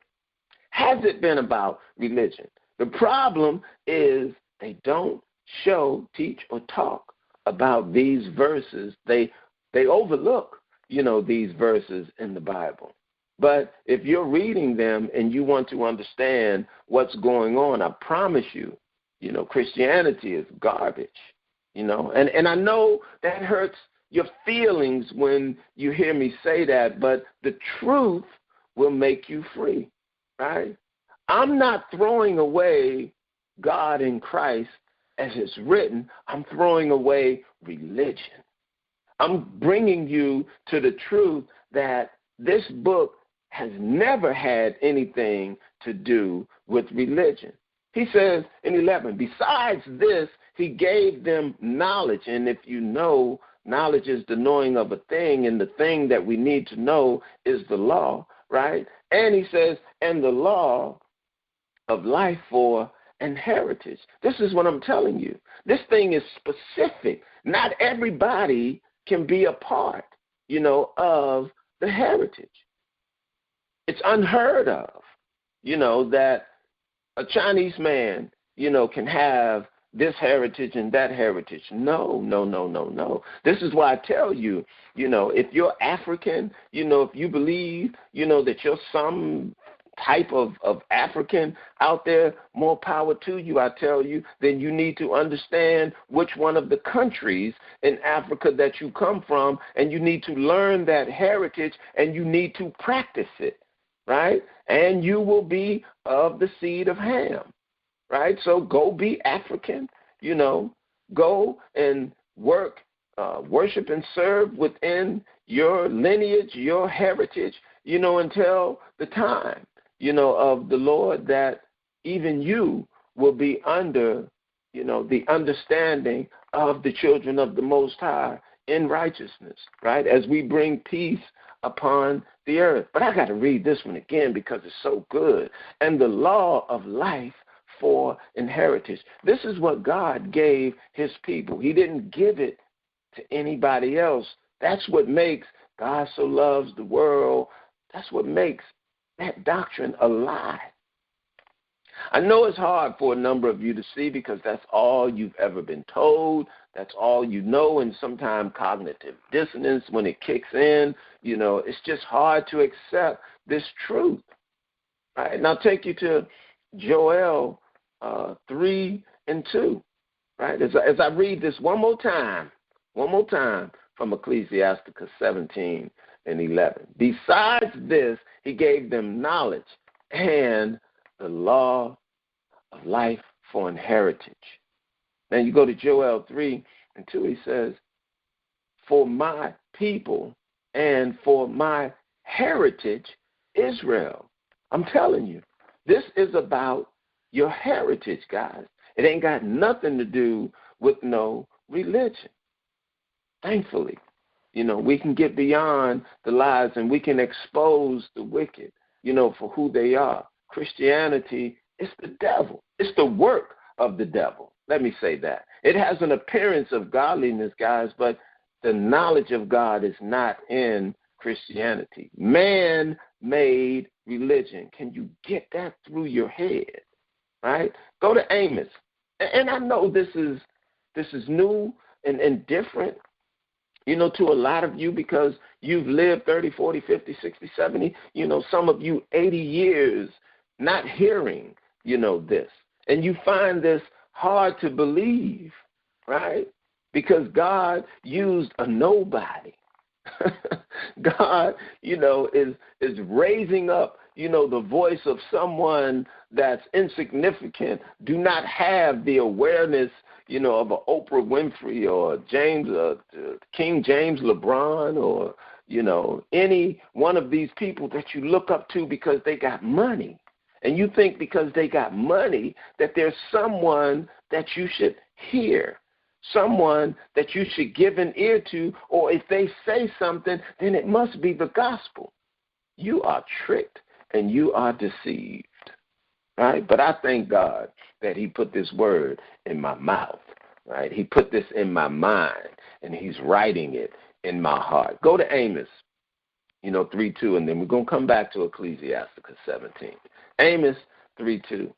has it been about religion. The problem is they don't show, teach, or talk about these verses. They overlook, these verses in the Bible. But if you're reading them and you want to understand what's going on, I promise you, Christianity is garbage, and I know that hurts your feelings when you hear me say that, but the truth will make you free, right? I'm not throwing away God in Christ as it's written. I'm throwing away religion. I'm bringing you to the truth that this book has never had anything to do with religion. He says in 11, besides this, he gave them knowledge. And if you know, knowledge is the knowing of a thing, and the thing that we need to know is the law, right? And he says, and the law of life for an heritage. This is what I'm telling you. This thing is specific. Not everybody can be a part, of the heritage. It's unheard of, that a Chinese man, can have this heritage and that heritage. No. This is why I tell you, if you're African, if you believe, that you're some type of African out there, more power to you, I tell you, then you need to understand which one of the countries in Africa that you come from, and you need to learn that heritage, and you need to practice it, right? And you will be of the seed of Ham, right? So go be African, go and work, worship and serve within your lineage, your heritage, until the time, of the Lord, that even you will be under, the understanding of the children of the Most High in righteousness, right? As we bring peace upon the earth. But I got to read this one again because it's so good. And the law of life for inheritance. This is what God gave his people. He didn't give it to anybody else. That's what makes God so loves the world. That's what makes that doctrine alive. I know it's hard for a number of you to see because that's all you've ever been told. That's all you know, and sometimes cognitive dissonance, when it kicks in, it's just hard to accept this truth. Right? And I'll take you to Joel 3:2. Right? As I read this one more time from Ecclesiasticus 17:11. Besides this, he gave them knowledge and the law of life for an heritage. Now you go to Joel 3:2, he says, for my people and for my heritage, Israel. I'm telling you, this is about your heritage, guys. It ain't got nothing to do with no religion. Thankfully, we can get beyond the lies and we can expose the wicked, for who they are. Christianity is the devil. It's the work of the devil. Let me say that. It has an appearance of godliness, guys, but the knowledge of God is not in Christianity. Man-made religion. Can you get that through your head? Right? Go to Amos. And I know this is new and different, to a lot of you because you've lived 30, 40, 50, 60, 70, some of you 80 years not hearing, this. And you find this hard to believe, right? Because God used a nobody. God, is raising up, the voice of someone that's insignificant, do not have the awareness, of an Oprah Winfrey or King James LeBron or, any one of these people that you look up to because they got money. And you think because they got money that there's someone that you should hear, someone that you should give an ear to, or if they say something, then it must be the gospel. You are tricked and you are deceived, right? But I thank God that he put this word in my mouth, right? He put this in my mind, and he's writing it in my heart. Go to Amos, 3:2, and then we're going to come back to Ecclesiasticus 17. Amos 3:2,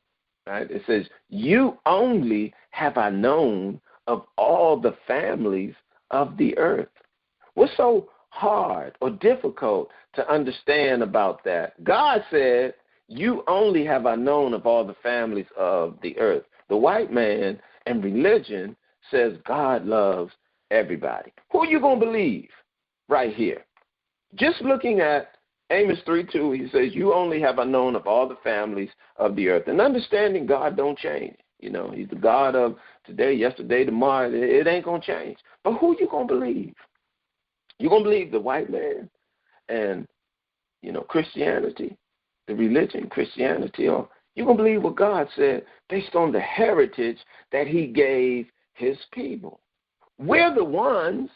right? It says, you only have I known of all the families of the earth. What's so hard or difficult to understand about that? God said, you only have I known of all the families of the earth. The white man and religion says God loves everybody. Who are you going to believe right here? Just looking at Amos 3:2, he says, you only have I known of all the families of the earth. And understanding God don't change. He's the God of today, yesterday, tomorrow. It ain't going to change. But who you going to believe? You going to believe the white man and, Christianity, the religion, Christianity, or You're going to believe what God said based on the heritage that he gave his people. We're the ones,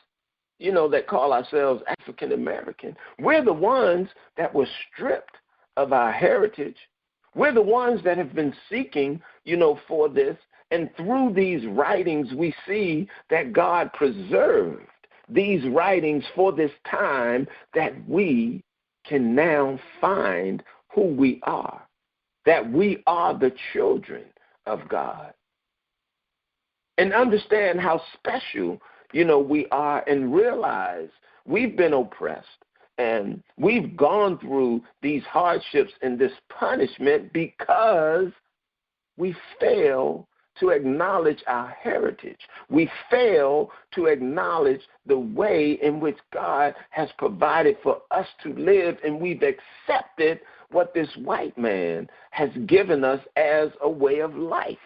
that call ourselves African American. We're the ones that were stripped of our heritage. We're the ones that have been seeking, for this. And through these writings, we see that God preserved these writings for this time, that we can now find who we are, that we are the children of God, and understand how special, we are, and realize we've been oppressed and we've gone through these hardships and this punishment because we fail to acknowledge our heritage. We fail to acknowledge the way in which God has provided for us to live, and we've accepted what this white man has given us as a way of life.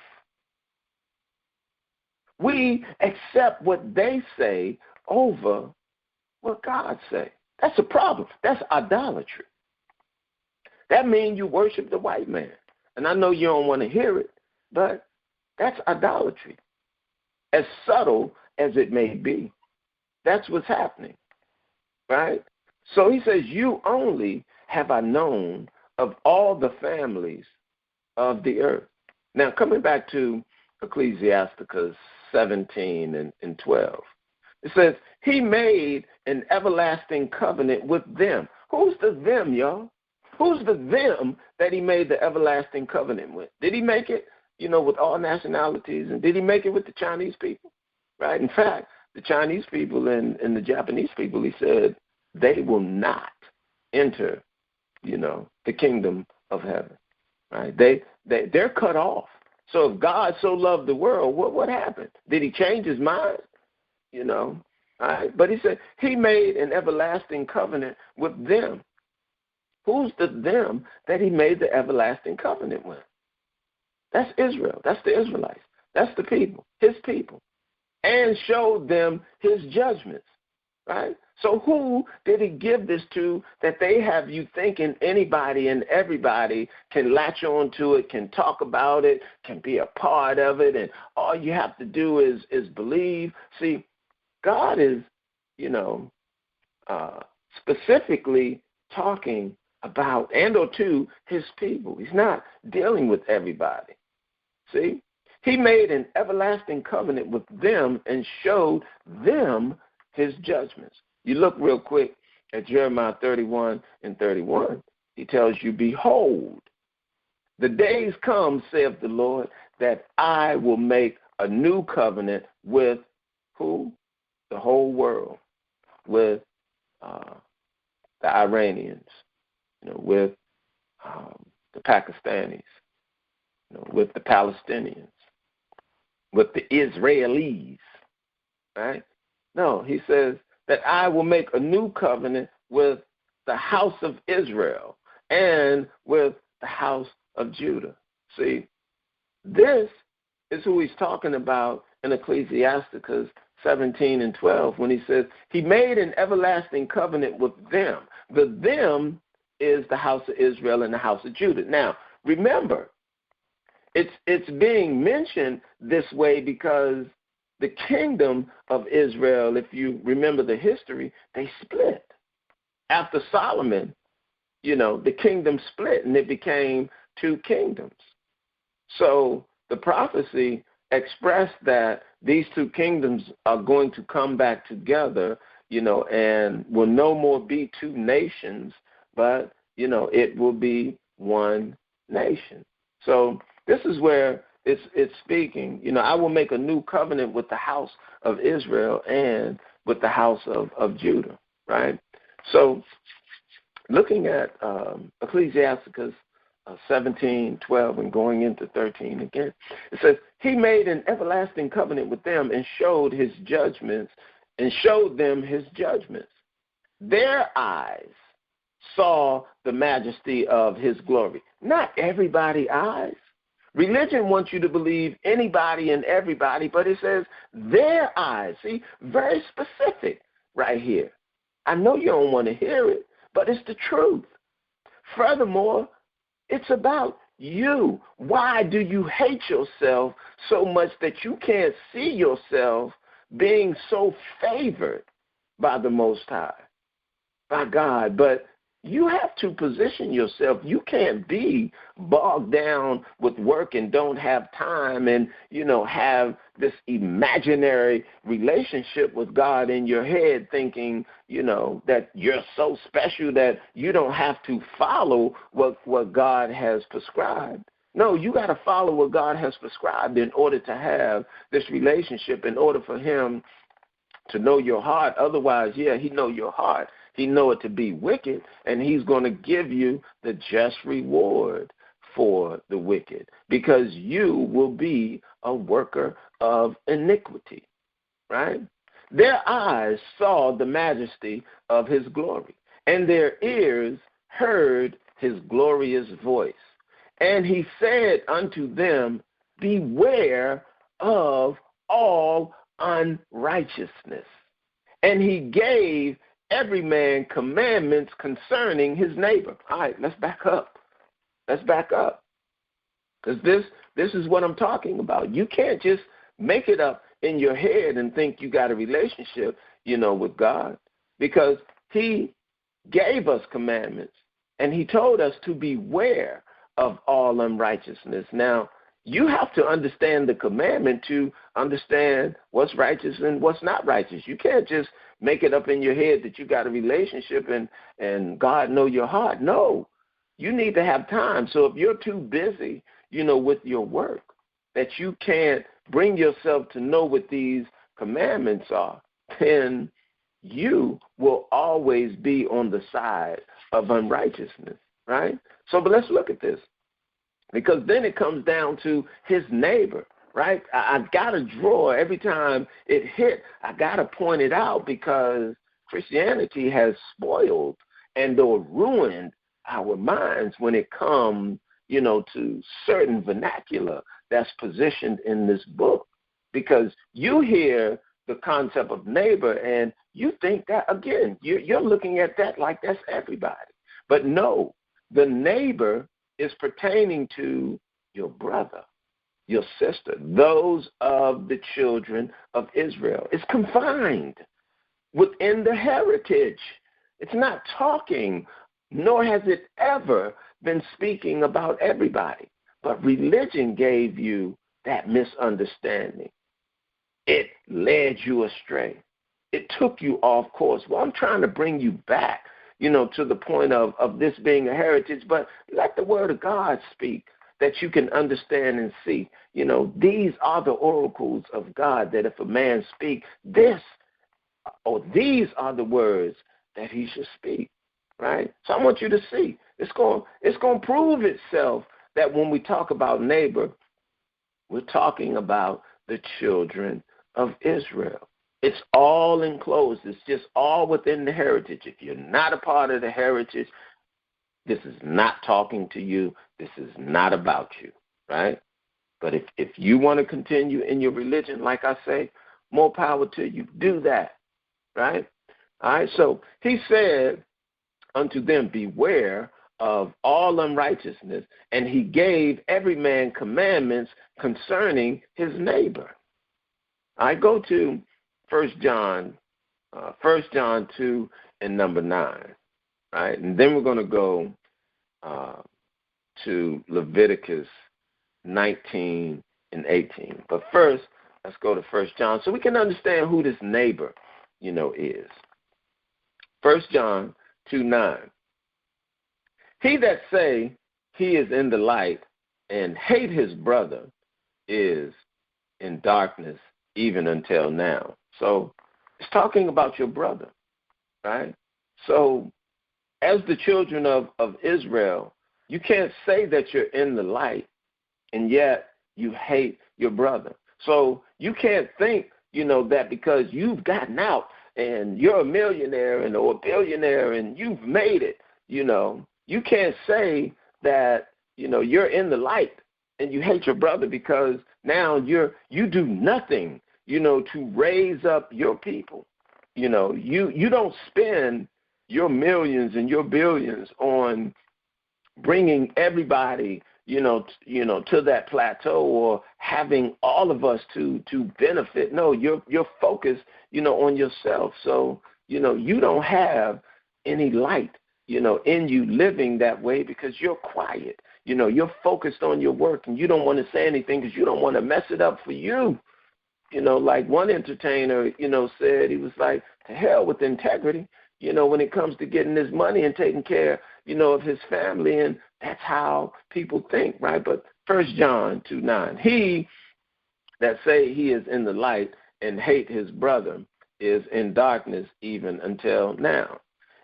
We accept what they say over what God says. That's a problem. That's idolatry. That means you worship the white man. And I know you don't want to hear it, but that's idolatry, as subtle as it may be. That's what's happening, right? So he says, you only have I known of all the families of the earth. Now, coming back to Ecclesiasticus 17 and 12, it says, he made an everlasting covenant with them. Who's the them, y'all? Who's the them that he made the everlasting covenant with? Did he make it, with all nationalities? And did he make it with the Chinese people? Right? In fact, the Chinese people and the Japanese people, he said, they will not enter, the kingdom of heaven. Right? They're cut off. So if God so loved the world, what happened? Did he change his mind? All right? But he said he made an everlasting covenant with them. Who's the them that he made the everlasting covenant with? That's Israel. That's the Israelites. That's the people, his people. And showed them his judgments, right? So who did he give this to that they have you thinking anybody and everybody can latch on to it, can talk about it, can be a part of it, and all you have to do is believe? See, God is, specifically talking about and or to his people. He's not dealing with everybody. See? He made an everlasting covenant with them and showed them his judgments. You look real quick at Jeremiah 31 and 31. He tells you, behold, the days come, saith the Lord, that I will make a new covenant with who? The whole world. With the Iranians, with the Pakistanis, with the Palestinians, with the Israelis, right? No, he says that I will make a new covenant with the house of Israel and with the house of Judah. See, this is who he's talking about in Ecclesiasticus 17 and 12 when he says he made an everlasting covenant with them. The them is the house of Israel and the house of Judah. Now, remember, it's being mentioned this way because the kingdom of Israel, if you remember the history, they split. After Solomon, the kingdom split and it became two kingdoms. So the prophecy expressed that these two kingdoms are going to come back together, and will no more be two nations, but, it will be one nation. So this is where it's speaking. I will make a new covenant with the house of Israel and with the house of Judah, right? So looking at Ecclesiasticus 17, 12, and going into 13 again, it says, he made an everlasting covenant with them and showed his judgments and showed them his judgments. Their eyes saw the majesty of his glory. Not everybody's eyes. Religion wants you to believe anybody and everybody, but it says their eyes. See, very specific right here. I know you don't want to hear it, but it's the truth. Furthermore, it's about you. Why do you hate yourself so much that you can't see yourself being so favored by the Most High, by God? But you have to position yourself. You can't be bogged down with work and don't have time and, have this imaginary relationship with God in your head thinking, that you're so special that you don't have to follow what God has prescribed. No, you got to follow what God has prescribed in order to have this relationship, in order for him to know your heart. Otherwise, he know your heart. He know it to be wicked, and he's going to give you the just reward for the wicked, because you will be a worker of iniquity, right? Their eyes saw the majesty of his glory, and their ears heard his glorious voice. And he said unto them, beware of all unrighteousness. And he gave every man commandments concerning his neighbor. All right, let's back up. Because this is what I'm talking about. You can't just make it up in your head and think you got a relationship, with God, because he gave us commandments, and he told us to beware of all unrighteousness. Now, you have to understand the commandment to understand what's righteous and what's not righteous. You can't just make it up in your head that you got a relationship and God know your heart. No, you need to have time. So if you're too busy, with your work, that you can't bring yourself to know what these commandments are, then you will always be on the side of unrighteousness, right? So, but let's look at this. Because then it comes down to his neighbor, right? I got to draw every time it hit. I got to point it out, because Christianity has spoiled and or ruined our minds when it comes, to certain vernacular that's positioned in this book. Because you hear the concept of neighbor and you think that, again, you're looking at that like that's everybody. But no, the neighbor is pertaining to your brother, your sister, those of the children of Israel. It's confined within the heritage. It's not talking, nor has it ever been speaking about everybody. But religion gave you that misunderstanding. It led you astray. It took you off course. Well, I'm trying to bring you back, to the point of this being a heritage, but let the word of God speak, that you can understand and see. These are the oracles of God, that if a man speak this, or these are the words that he should speak, right? So I want you to see. It's going to prove itself that when we talk about neighbor, we're talking about the children of Israel. It's all enclosed. It's just all within the heritage. If you're not a part of the heritage, this is not talking to you. This is not about you, right? But if you want to continue in your religion, like I say, more power to you. Do that, right? All right, so he said unto them, beware of all unrighteousness, and he gave every man commandments concerning his neighbor. I go to 1 John 2 and number 9, right? And then we're going to go to Leviticus 19 and 18. But first, let's go to 1 John so we can understand who this neighbor, is. 1 John 2:9. He that say he is in the light and hate his brother is in darkness even until now. So it's talking about your brother, right? So as the children of Israel, you can't say that you're in the light and yet you hate your brother. So you can't think, that because you've gotten out and you're a millionaire or a billionaire and you've made it, you can't say that, you're in the light and you hate your brother because now you do nothing, to raise up your people. You don't spend your millions and your billions on bringing everybody, to that plateau, or having all of us to benefit. No, you're focused, on yourself. So, you don't have any light, in you living that way because you're quiet. You're focused on your work, and you don't want to say anything because you don't want to mess it up for you. Like one entertainer, said, he was like, to hell with integrity, when it comes to getting his money and taking care, of his family. And that's how people think, right? But 1 John 2:9, he that say he is in the light and hate his brother is in darkness even until now.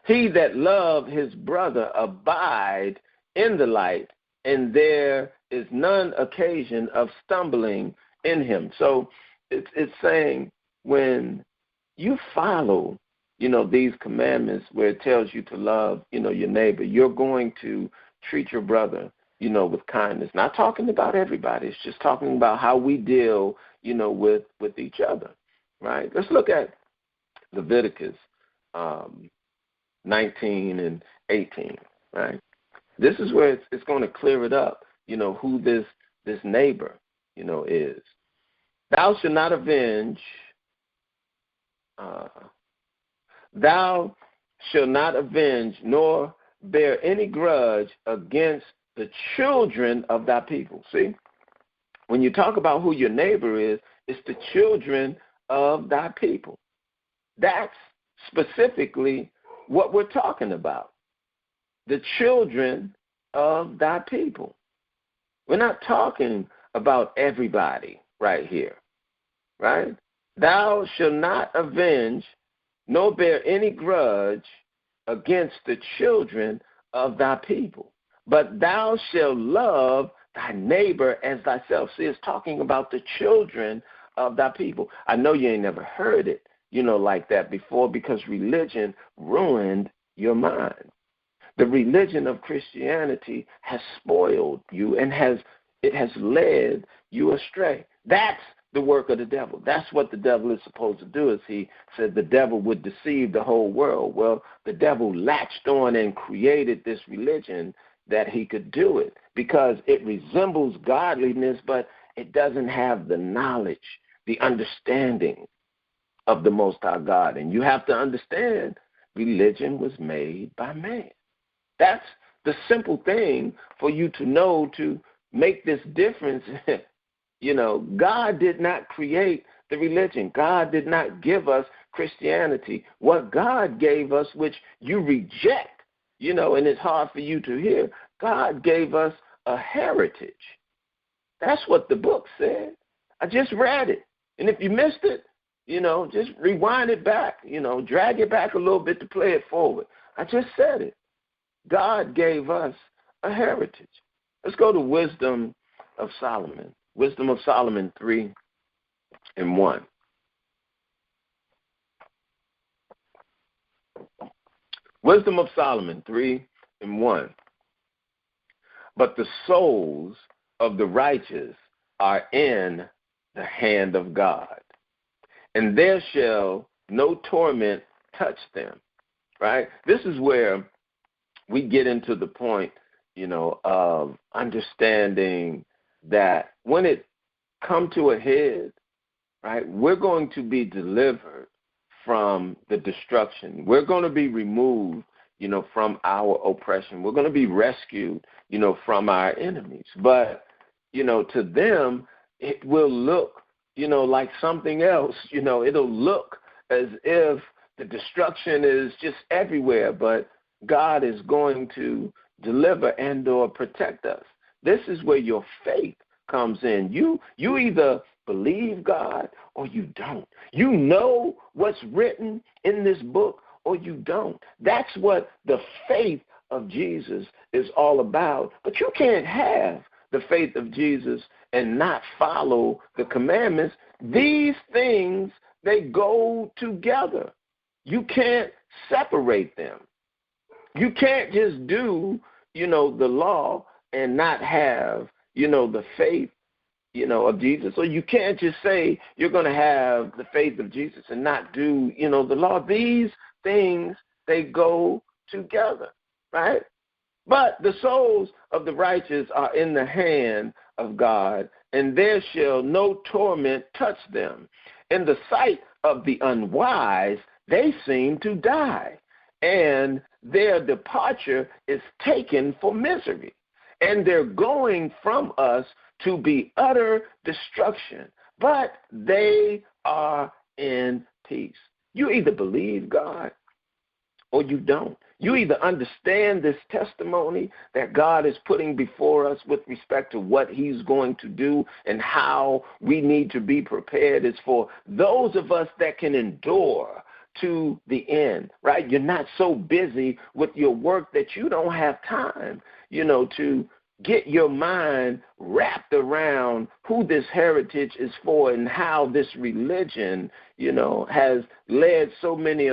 He that love his brother abide in the light, and there is none occasion of stumbling in him. So it's saying when you follow, these commandments where it tells you to love, your neighbor, you're going to treat your brother, with kindness. Not talking about everybody. It's just talking about how we deal, with each other, right? Let's look at Leviticus 19 and 18, right? This is where it's going to clear it up, who this neighbor, is. Thou shalt not avenge, nor bear any grudge against the children of thy people. See, when you talk about who your neighbor is, it's the children of thy people. That's specifically what we're talking about. The children of thy people. We're not talking about everybody right here, right? Thou shalt not avenge, nor bear any grudge against the children of thy people, but thou shalt love thy neighbor as thyself. See, it's talking about the children of thy people. I know you ain't never heard it, like that before, because religion ruined your mind. The religion of Christianity has spoiled you and it has led you astray. That's the work of the devil. That's what the devil is supposed to do. As he said, the devil would deceive the whole world. Well, the devil latched on and created this religion that he could do it because it resembles godliness, but it doesn't have the knowledge, the understanding of the Most High God. And you have to understand, religion was made by man. That's the simple thing for you to know to make this difference. God did not create the religion. God did not give us Christianity. What God gave us, which you reject, and it's hard for you to hear, God gave us a heritage. That's what the book said. I just read it. And if you missed it, just rewind it back, drag it back a little bit to play it forward. I just said it. God gave us a heritage. Let's go to Wisdom of Solomon. Wisdom of Solomon 3:1. Wisdom of Solomon 3:1. But the souls of the righteous are in the hand of God, and there shall no torment touch them. Right? This is where we get into the point, of understanding that when it come to a head, right, we're going to be delivered from the destruction. We're going to be removed, from our oppression. We're going to be rescued, from our enemies. But, to them, it will look, like something else. It'll look as if the destruction is just everywhere, but God is going to deliver and or protect us. This is where your faith comes in. You either believe God or you don't. You know what's written in this book or you don't. That's what the faith of Jesus is all about. But you can't have the faith of Jesus and not follow the commandments. These things, they go together. You can't separate them. You can't just do, the law and not have, the faith, of Jesus. So you can't just say you're going to have the faith of Jesus and not do, the law. These things, they go together, right? But the souls of the righteous are in the hand of God, and there shall no torment touch them. In the sight of the unwise, they seem to die, and their departure is taken for misery, and their going from us to be utter destruction. But they are in peace. You either believe God or you don't. You either understand this testimony that God is putting before us with respect to what he's going to do and how we need to be prepared. It's for those of us that can endure to the end, right? You're not so busy with your work that you don't have time, to get your mind wrapped around who this heritage is for and how this religion, has led so many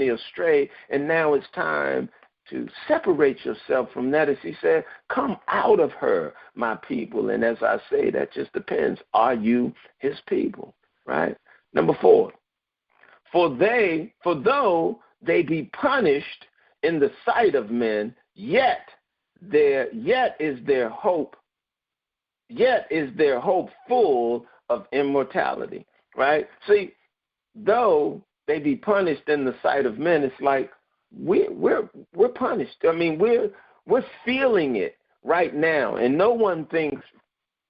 astray. And now it's time to separate yourself from that. As he said, come out of her, my people. And as I say, that just depends. Are you his people, right? Number 4, for though they be punished in the sight of men, yet is their hope full of immortality, right? See, though they be punished in the sight of men, it's like we're punished. I mean, we're feeling it right now, and no one thinks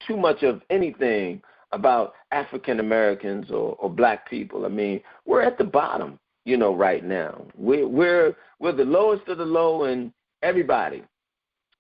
too much of anything about African Americans or black people. I mean, we're at the bottom, right now. We're the lowest of the low, and everybody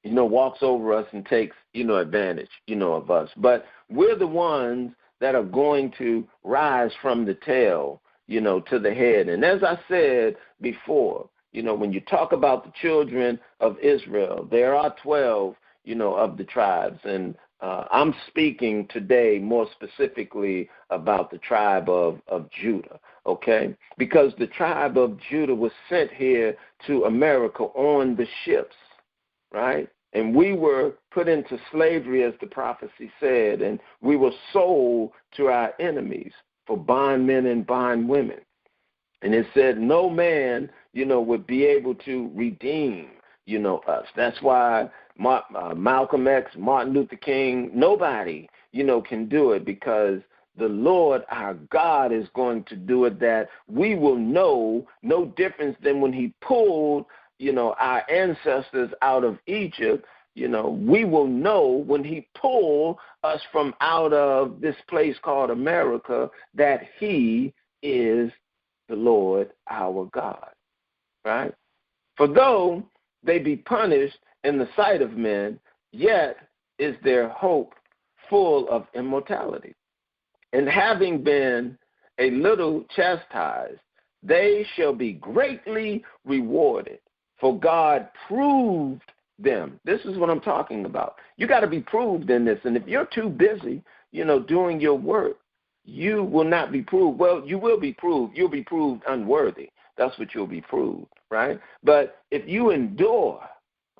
walks over us and takes, advantage, of us. But we're the ones that are going to rise from the tail, to the head. And as I said before, when you talk about the children of Israel, there are 12, of the tribes. And I'm speaking today more specifically about the tribe of Judah, okay? Because the tribe of Judah was sent here to America on the ships, right? And we were put into slavery, as the prophecy said, and we were sold to our enemies for bondmen and bondwomen. And it said no man, would be able to redeem, us. That's why Malcolm X, Martin Luther King, nobody, can do it, because the Lord our God is going to do it, that we will know no difference than when he pulled our ancestors out of Egypt. We will know when he pulled us from out of this place called America that he is the Lord our God, right? For though they be punished in the sight of men, yet is their hope full of immortality. And having been a little chastised, they shall be greatly rewarded. For God proved them. This is what I'm talking about. You got to be proved in this. And if you're too busy, doing your work, you will not be proved. Well, you will be proved. You'll be proved unworthy. That's what you'll be proved, right? But if you endure,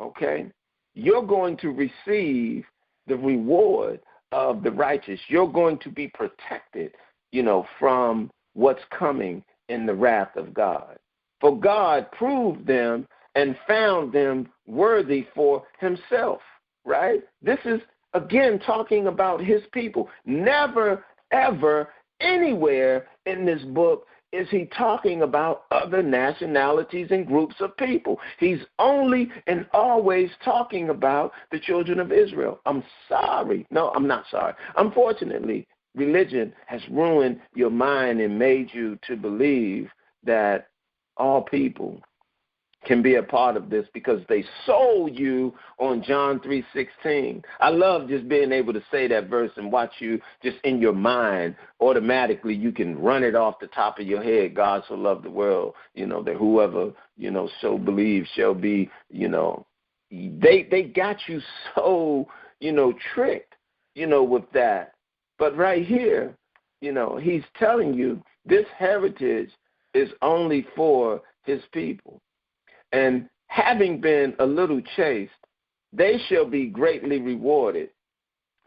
okay, you're going to receive the reward of the righteous. You're going to be protected, from what's coming in the wrath of God. For God proved them and found them worthy for himself, right? This is, again, talking about his people. Never, ever, anywhere in this book is he talking about other nationalities and groups of people. He's only and always talking about the children of Israel. I'm sorry. No, I'm not sorry. Unfortunately, religion has ruined your mind and made you to believe that all people can be a part of this, because they sold you on John 3:16. I love just being able to say that verse and watch you just in your mind, automatically you can run it off the top of your head. God so loved the world, that whoever, so believes shall be, they got you so, tricked, with that. But right here, he's telling you this heritage is only for his people. And having been a little chaste, they shall be greatly rewarded.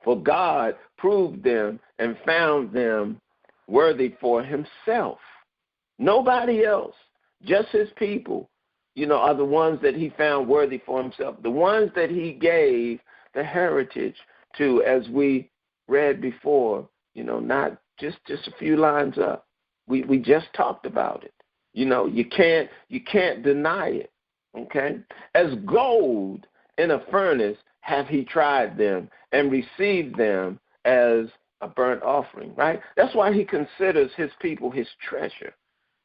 For God proved them and found them worthy for himself. Nobody else, just his people, are the ones that he found worthy for himself, the ones that he gave the heritage to, as we read before, not just a few lines up. We just talked about it. You can't deny it. Okay? As gold in a furnace have he tried them and received them as a burnt offering, right? That's why he considers his people his treasure,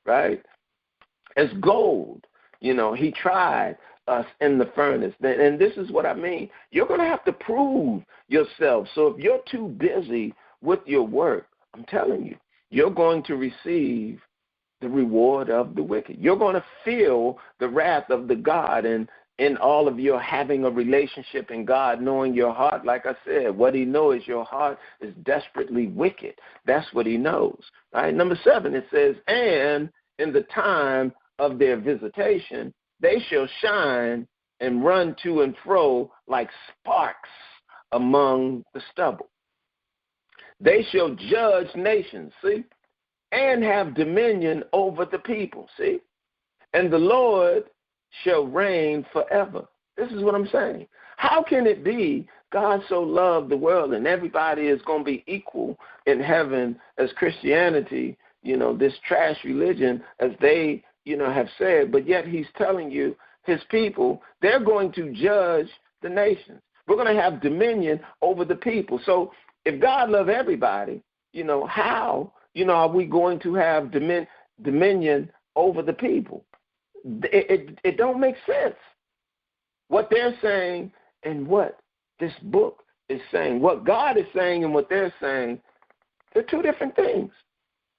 right? As gold, he tried us in the furnace. And this is what I mean. You're going to have to prove yourself. So if you're too busy with your work, I'm telling you, you're going to receive the reward of the wicked. You're going to feel the wrath of the God, and in all of your having a relationship in God, knowing your heart, like I said, what he knows your heart is desperately wicked. That's what he knows, right? Number 7, it says, and in the time of their visitation, they shall shine and run to and fro like sparks among the stubble. They shall judge nations, see, and have dominion over the people, see, and the Lord shall reign forever. This is what I'm saying. How can it be God so loved the world and everybody is going to be equal in heaven as Christianity, this trash religion, as they, have said, but yet he's telling you his people, they're going to judge the nations. We're going to have dominion over the people. So if God loves everybody, how, are we going to have dominion over the people? It don't make sense. What they're saying and what this book is saying, what God is saying and what they're saying, they're two different things.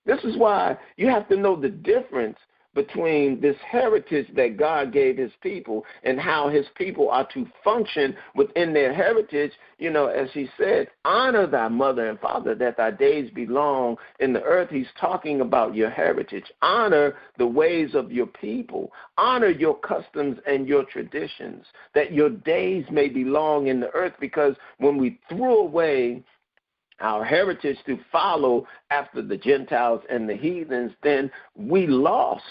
This is why you have to know the difference between this heritage that God gave his people and how his people are to function within their heritage. As he said, honor thy mother and father that thy days be long in the earth. He's talking about your heritage. Honor the ways of your people. Honor your customs and your traditions, that your days may be long in the earth, because when we threw away our heritage to follow after the Gentiles and the heathens, then we lost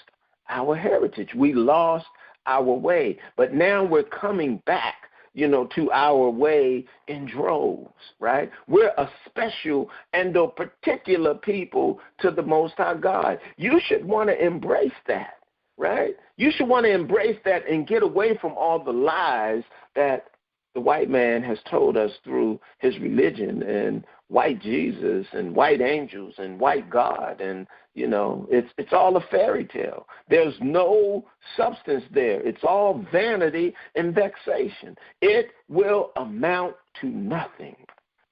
our heritage. We lost our way. But now we're coming back, to our way in droves, right? We're a special and a particular people to the Most High God. You should want to embrace that, right? You should want to embrace that and get away from all the lies that the white man has told us through his religion and white Jesus and white angels and white God. And, it's all a fairy tale. There's no substance there. It's all vanity and vexation. It will amount to nothing.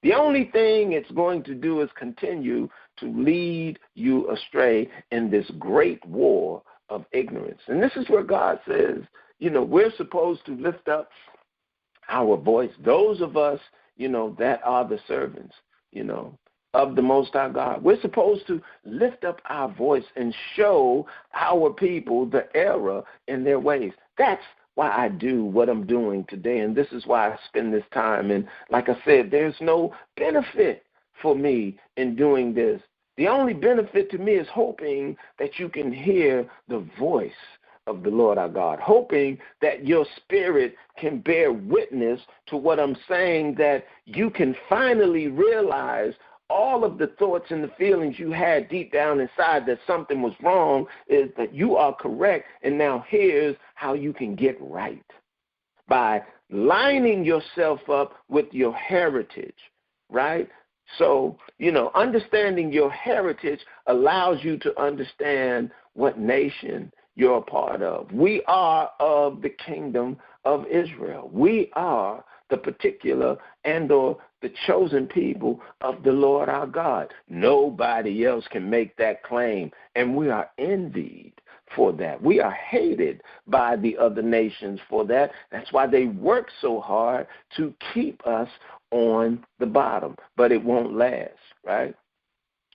The only thing it's going to do is continue to lead you astray in this great war of ignorance. And this is where God says, we're supposed to lift up our voice. Those of us, that are the servants, of the Most High God. We're supposed to lift up our voice and show our people the error in their ways. That's why I do what I'm doing today, and this is why I spend this time. And like I said, there's no benefit for me in doing this. The only benefit to me is hoping that you can hear the voice of the Lord our God, hoping that your spirit can bear witness to what I'm saying, that you can finally realize all of the thoughts and the feelings you had deep down inside that something was wrong, is that you are correct, and now here's how you can get right. By lining yourself up with your heritage, right? So, understanding your heritage allows you to understand what nation you're a part of. We are of the kingdom of Israel. We are the particular and or the chosen people of the Lord our God. Nobody else can make that claim, and we are envied for that. We are hated by the other nations for that. That's why they work so hard to keep us on the bottom, but it won't last, right?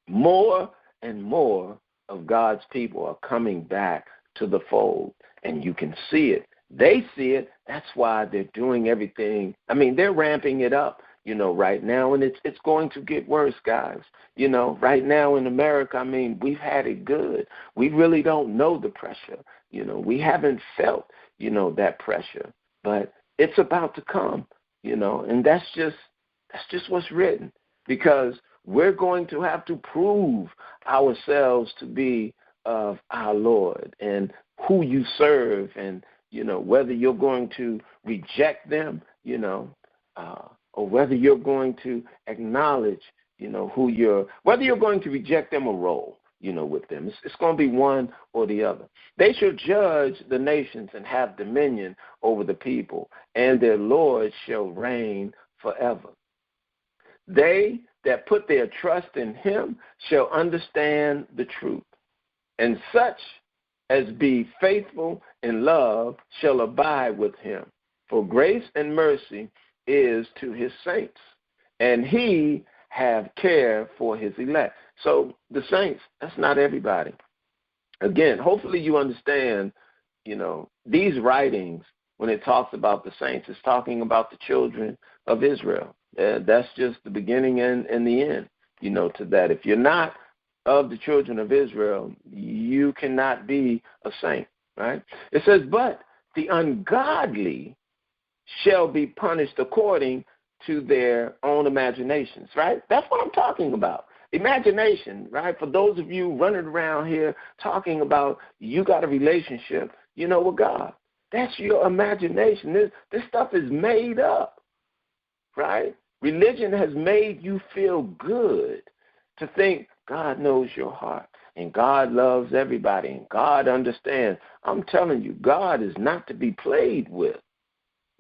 More and more of God's people are coming back to the fold, and you can see it. They see it. That's why they're doing everything. I mean, they're ramping it up, right now, and it's going to get worse, guys. Right now in America, I mean, we've had it good. We really don't know the pressure. We haven't felt, that pressure. But it's about to come, and that's just what's written, because we're going to have to prove ourselves to be of our Lord and who you serve, and whether you're going to reject them, or whether you're going to acknowledge, whether you're going to reject them or roll, with them. It's going to be one or the other. They shall judge the nations and have dominion over the people, and their Lord shall reign forever. They that put their trust in him shall understand the truth, and such as be faithful in love shall abide with him. For grace and mercy is to his saints, and he have care for his elect. So the saints, that's not everybody. Again, hopefully you understand, these writings, when it talks about the saints, it's talking about the children of Israel. That's just the beginning and the end, to that. If you're not of the children of Israel, you cannot be a saint, right? It says, but the ungodly shall be punished according to their own imaginations, right? That's what I'm talking about. Imagination, right? For those of you running around here talking about you got a relationship, with God. That's your imagination. This stuff is made up, right? Religion has made you feel good to think God knows your heart and God loves everybody and God understands. I'm telling you, God is not to be played with,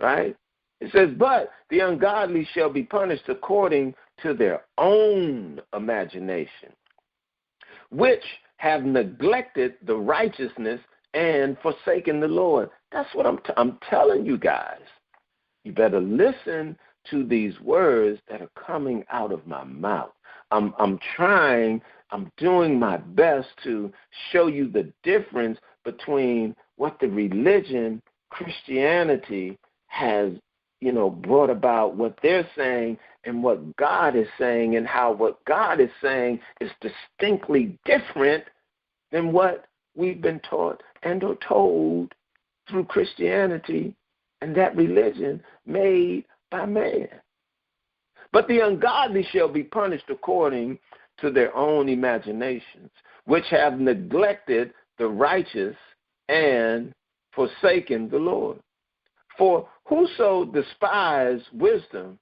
right? It says, but the ungodly shall be punished according to their own imagination, which have neglected the righteousness and forsaken the Lord. That's what I'm telling you guys. You better listen to these words that are coming out of my mouth. I'm doing my best to show you the difference between what the religion, Christianity, has brought about, what they're saying, and what God is saying, and how what God is saying is distinctly different than what we've been taught and are told through Christianity and that religion made by man. But the ungodly shall be punished according to their own imaginations, which have neglected the righteous and forsaken the Lord. For whoso despise wisdom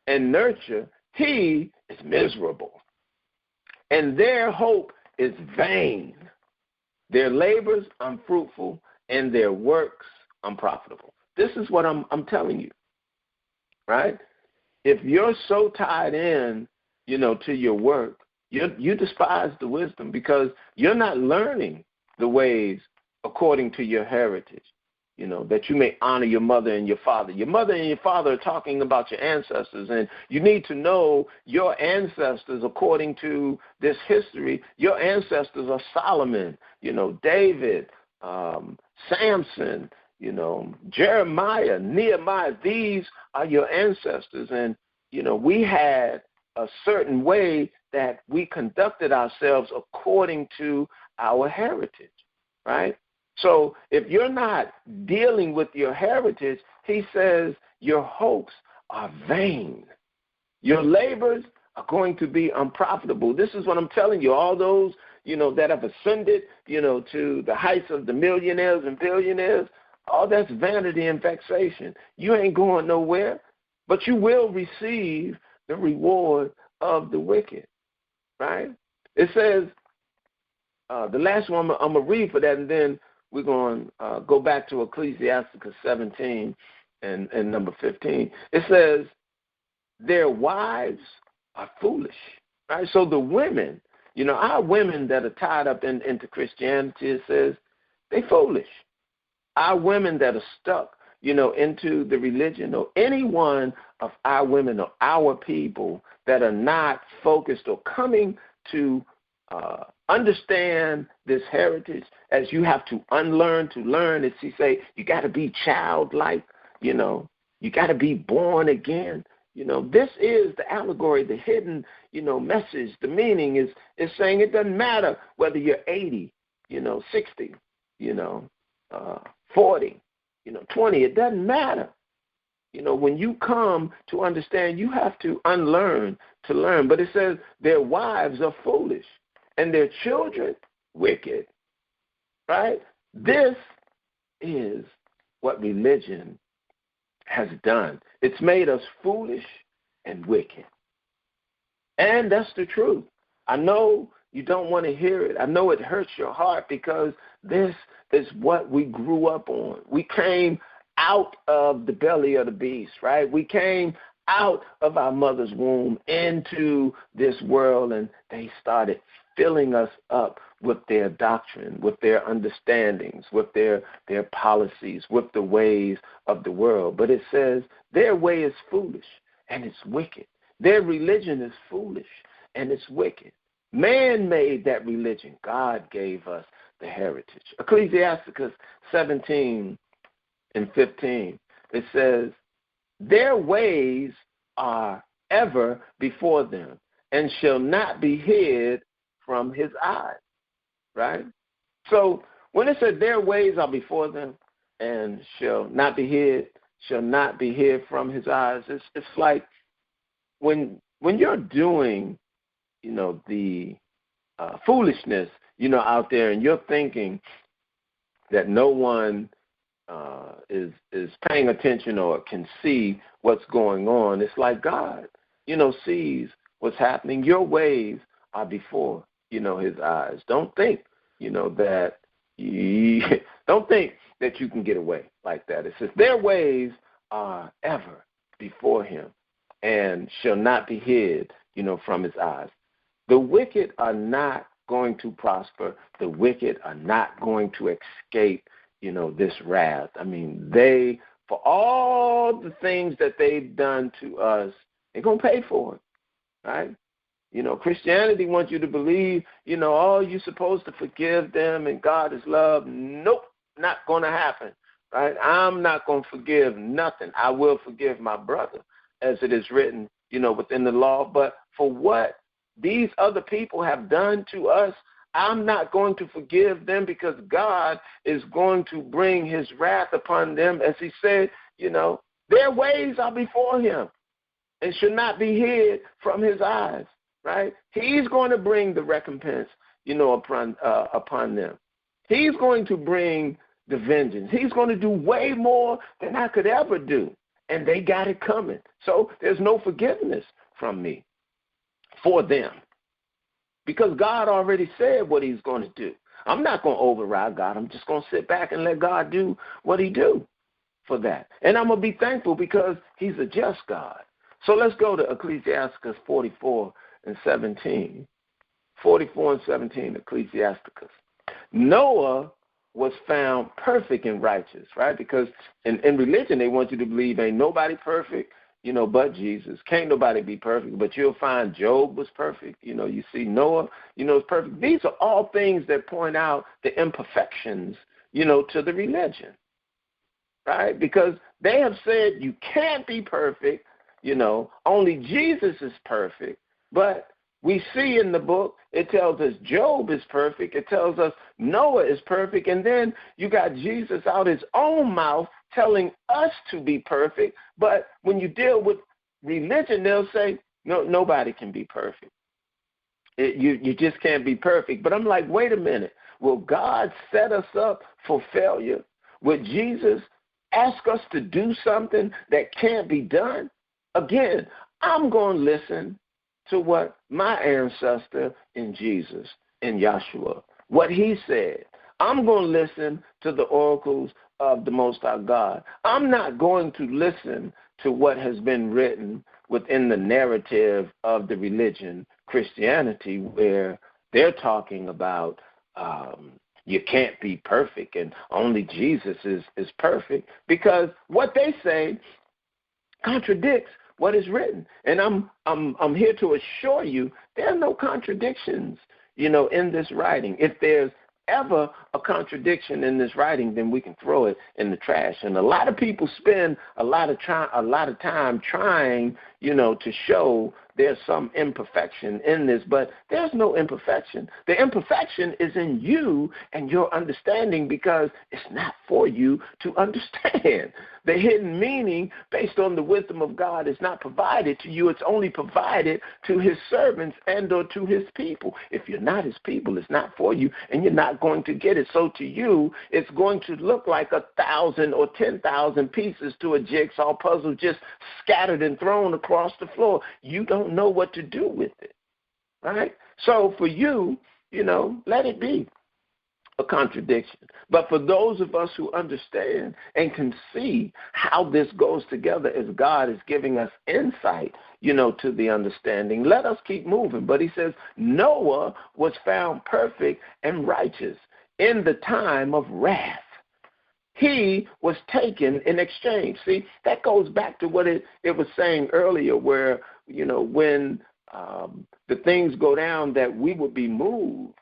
and nurture, he is miserable, and their hope is vain. Their labors unfruitful, and their works unprofitable. This is what I'm telling you, right? If you're so tied in, to your work, you despise the wisdom because you're not learning the ways according to your heritage. That you may honor your mother and your father. Your mother and your father are talking about your ancestors, and you need to know your ancestors according to this history. Your ancestors are Solomon, David, Samson, Jeremiah, Nehemiah. These are your ancestors, and, we had a certain way that we conducted ourselves according to our heritage, right? So if you're not dealing with your heritage, he says your hopes are vain. Your labors are going to be unprofitable. This is what I'm telling you. All those, that have ascended, to the heights of the millionaires and billionaires, all that's vanity and vexation. You ain't going nowhere, but you will receive the reward of the wicked, right? It says, the last one I'm going to read for that, and then we're going to go back to Ecclesiasticus 17 and number 15. It says, their wives are foolish, right? So the women, our women that are tied up into Christianity, it says, they foolish. Our women that are stuck, into the religion, or any one of our women or our people that are not focused or coming to understand this heritage, as you have to unlearn to learn. As he say, you got to be childlike, you got to be born again. This is the allegory, the hidden, message. The meaning is saying it doesn't matter whether you're 80, 60, 40. 20, it doesn't matter. When you come to understand, you have to unlearn to learn. But it says their wives are foolish and their children wicked, right? This is what religion has done. It's made us foolish and wicked. And that's the truth. I know you don't want to hear it. I know it hurts your heart because this is what we grew up on. We came out of the belly of the beast, right? We came out of our mother's womb into this world, and they started filling us up with their doctrine, with their understandings, with their policies, with the ways of the world. But it says their way is foolish and it's wicked. Their religion is foolish and it's wicked. Man made that religion. God gave us the heritage. Ecclesiasticus 17 and 15, it says, their ways are ever before them and shall not be hid from his eyes, right? So when it says their ways are before them and shall not be hid from his eyes, it's like when you're doing, the foolishness, out there, and you're thinking that no one is paying attention or can see what's going on. It's like God, sees what's happening. Your ways are before, his eyes. Don't think, that don't think that you can get away like that. It says their ways are ever before him and shall not be hid, from his eyes. The wicked are not going to prosper. The wicked are not going to escape, this wrath. I mean, they, for all the things that they've done to us, they're going to pay for it, right? Christianity wants you to believe, you're supposed to forgive them and God is love. Nope, not going to happen, right? I'm not going to forgive nothing. I will forgive my brother, as it is written, within the law. But for what these other people have done to us, I'm not going to forgive them because God is going to bring his wrath upon them. As he said, their ways are before him and should not be hid from his eyes, right? He's going to bring the recompense, upon them. He's going to bring the vengeance. He's going to do way more than I could ever do. And they got it coming. So there's no forgiveness from me for them. Because God already said what he's going to do. I'm not going to override God. I'm just going to sit back and let God do what he do for that. And I'm going to be thankful because he's a just God. So let's go to Ecclesiasticus 44 and 17. 44 and 17, Ecclesiasticus. Noah was found perfect and righteous, right? Because in religion, they want you to believe ain't nobody perfect, but Jesus. Can't nobody be perfect, but you'll find Job was perfect. You see Noah, is perfect. These are all things that point out the imperfections, to the religion, right? Because they have said you can't be perfect, only Jesus is perfect. But we see in the book, it tells us Job is perfect. It tells us Noah is perfect. And then you got Jesus out his own mouth telling us to be perfect. But when you deal with religion, they'll say, no, nobody can be perfect. You just can't be perfect. But I'm like, wait a minute. Will God set us up for failure? Will Jesus ask us to do something that can't be done? Again, I'm going to listen to what my ancestor in Jesus, in Yahshua, what he said. I'm going to listen to the oracles of the Most High God. I'm not going to listen to what has been written within the narrative of the religion, Christianity, where they're talking about you can't be perfect and only Jesus is perfect, because what they say contradicts what is written. And I'm here to assure you there are no contradictions, in this writing. If there's ever a contradiction in this writing, then we can throw it in the trash. And a lot of people spend a lot of time trying, to show there's some imperfection in this, but there's no imperfection. The imperfection is in you and your understanding, because it's not for you to understand. The hidden meaning based on the wisdom of God is not provided to you. It's only provided to his servants and or to his people. If you're not his people, it's not for you, and you're not going to get it. So to you, it's going to look like 1,000 or 10,000 pieces to a jigsaw puzzle just scattered and thrown across the floor. You don't know what to do with it, right? So for you, let it be a contradiction. But for those of us who understand and can see how this goes together as God is giving us insight, to the understanding, let us keep moving. But he says Noah was found perfect and righteous in the time of wrath. He was taken in exchange. See, that goes back to what it was saying earlier, where, when the things go down, that we would be moved,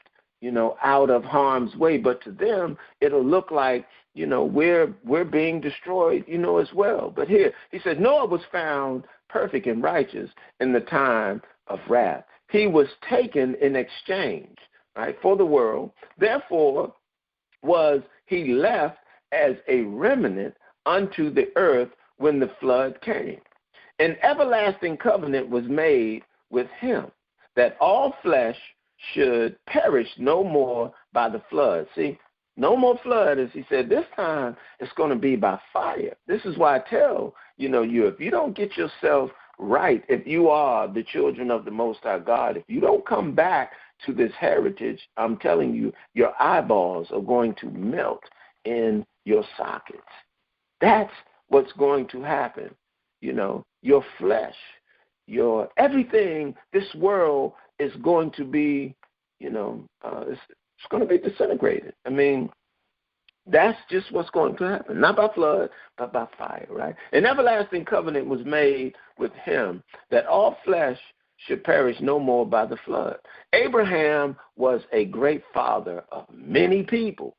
out of harm's way. But to them, it'll look like, we're being destroyed, as well. But here, he said, Noah was found perfect and righteous in the time of wrath. He was taken in exchange, right, for the world. Therefore was he left as a remnant unto the earth when the flood came. An everlasting covenant was made with him, that all flesh should perish no more by the flood. See, no more flood, as he said. This time it's going to be by fire. This is why I tell you, if you don't get yourself right, if you are the children of the Most High God, if you don't come back to this heritage, I'm telling you, your eyeballs are going to melt in your sockets. That's what's going to happen. Your flesh, your everything, this world is going to be, it's going to be disintegrated. I mean, that's just what's going to happen. Not by flood, but by fire, right? An everlasting covenant was made with him, that all flesh should perish no more by the flood. Abraham was a great father of many people.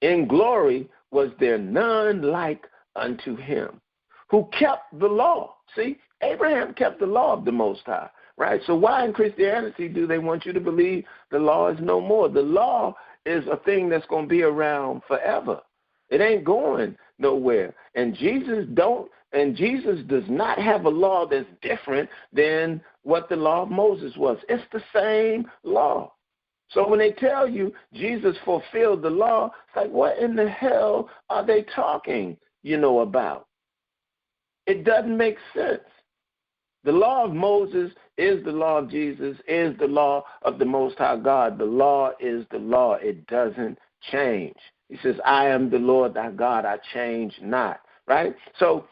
In glory was there none like unto him, who kept the law. See, Abraham kept the law of the Most High, right? So why in Christianity do they want you to believe the law is no more? The law is a thing that's going to be around forever. It ain't going nowhere. And Jesus does not have a law that's different than what the law of Moses was. It's the same law. So when they tell you Jesus fulfilled the law, it's like, what in the hell are they talking, about? It doesn't make sense. The law of Moses is the law of Jesus, is the law of the Most High God. The law is the law. It doesn't change. He says, I am the Lord thy God. I change not, right? So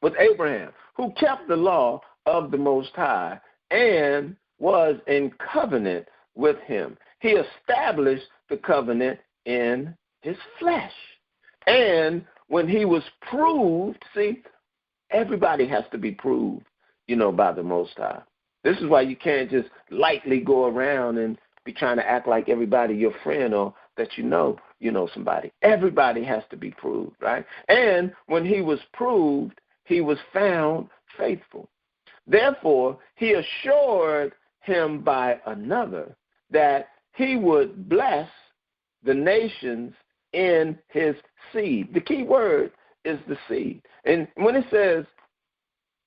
with Abraham, who kept the law of the Most High and was in covenant with him, he established the covenant in his flesh. And when he was proved, see, everybody has to be proved, by the Most High. This is why you can't just lightly go around and be trying to act like everybody your friend or that you know somebody. Everybody has to be proved, right? And when he was proved, he was found faithful. Therefore, he assured him by another that he would bless the nations in his seed. The key word is the seed. And when it says,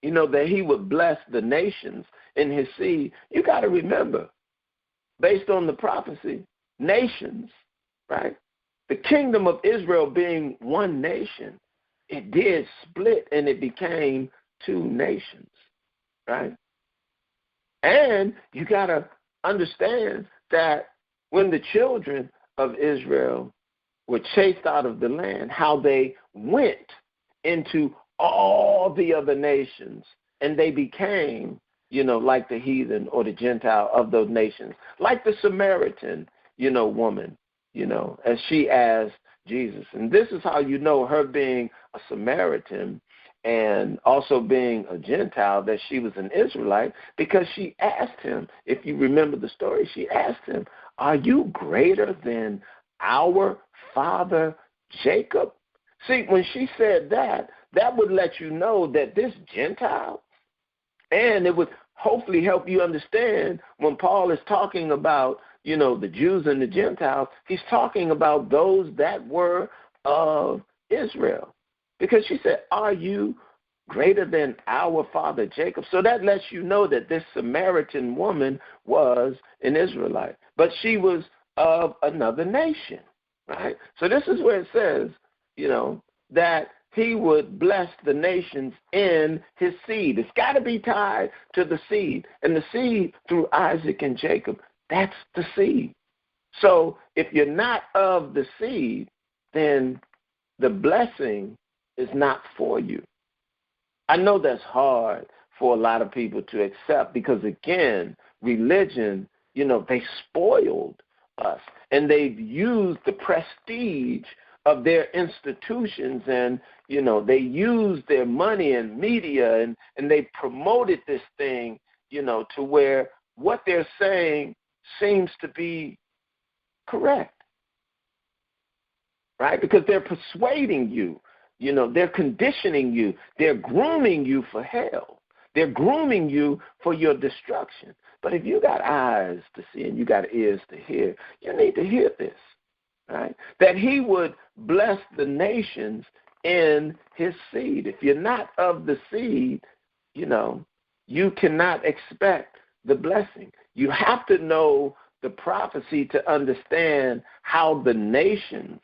that he would bless the nations in his seed, you got to remember, based on the prophecy, nations, right? The kingdom of Israel being one nation, it did split and it became two nations, right? And you got to understand that when the children of Israel were chased out of the land, how they went into all the other nations, and they became, like the heathen or the Gentile of those nations, like the Samaritan, woman, as she asked Jesus. And this is how her being a Samaritan and also being a Gentile, that she was an Israelite, because she asked him, if you remember the story, she asked him, are you greater than our father Jacob? See, when she said that, that would let you know that this Gentile, and it was hopefully help you understand when Paul is talking about, the Jews and the Gentiles, he's talking about those that were of Israel. Because she said, are you greater than our father Jacob? So that lets you know that this Samaritan woman was an Israelite, but she was of another nation, right? So this is where it says, that he would bless the nations in his seed. It's got to be tied to the seed, and the seed through Isaac and Jacob, that's the seed. So if you're not of the seed, then the blessing is not for you. I know that's hard for a lot of people to accept because, again, religion, they spoiled us, and they've used the prestige of their institutions, and, they used their money and media, and they promoted this thing, to where what they're saying seems to be correct, right? Because they're persuading you. They're conditioning you. They're grooming you for hell. They're grooming you for your destruction. But if you got eyes to see and you got ears to hear, you need to hear this, right? That he would bless the nations in his seed. If you're not of the seed, you cannot expect the blessing. You have to know the prophecy to understand how the nations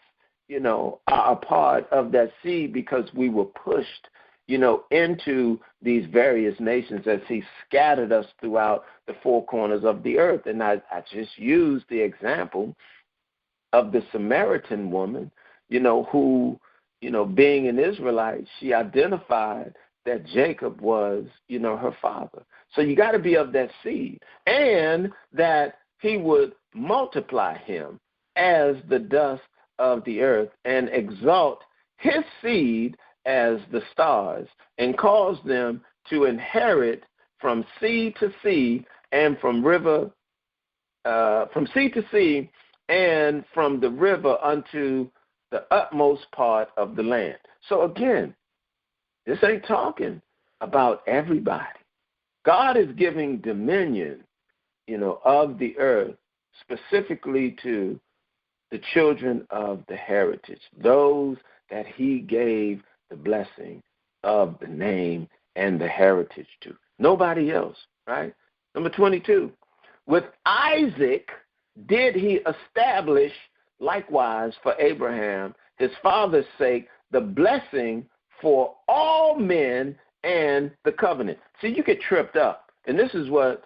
are a part of that seed, because we were pushed, into these various nations as he scattered us throughout the four corners of the earth. And I just used the example of the Samaritan woman, who, being an Israelite, she identified that Jacob was, her father. So you got to be of that seed, and that he would multiply him as the dust of the earth, and exalt his seed as the stars, and cause them to inherit from sea to sea, and from sea to sea, and from the river unto the utmost part of the land. So again, this ain't talking about everybody. God is giving dominion, of the earth specifically to the children of the heritage, those that he gave the blessing of the name and the heritage to. Nobody else, right? Number 22, with Isaac did he establish likewise for Abraham, his father's sake, the blessing for all men and the covenant. See, you get tripped up. And this is what,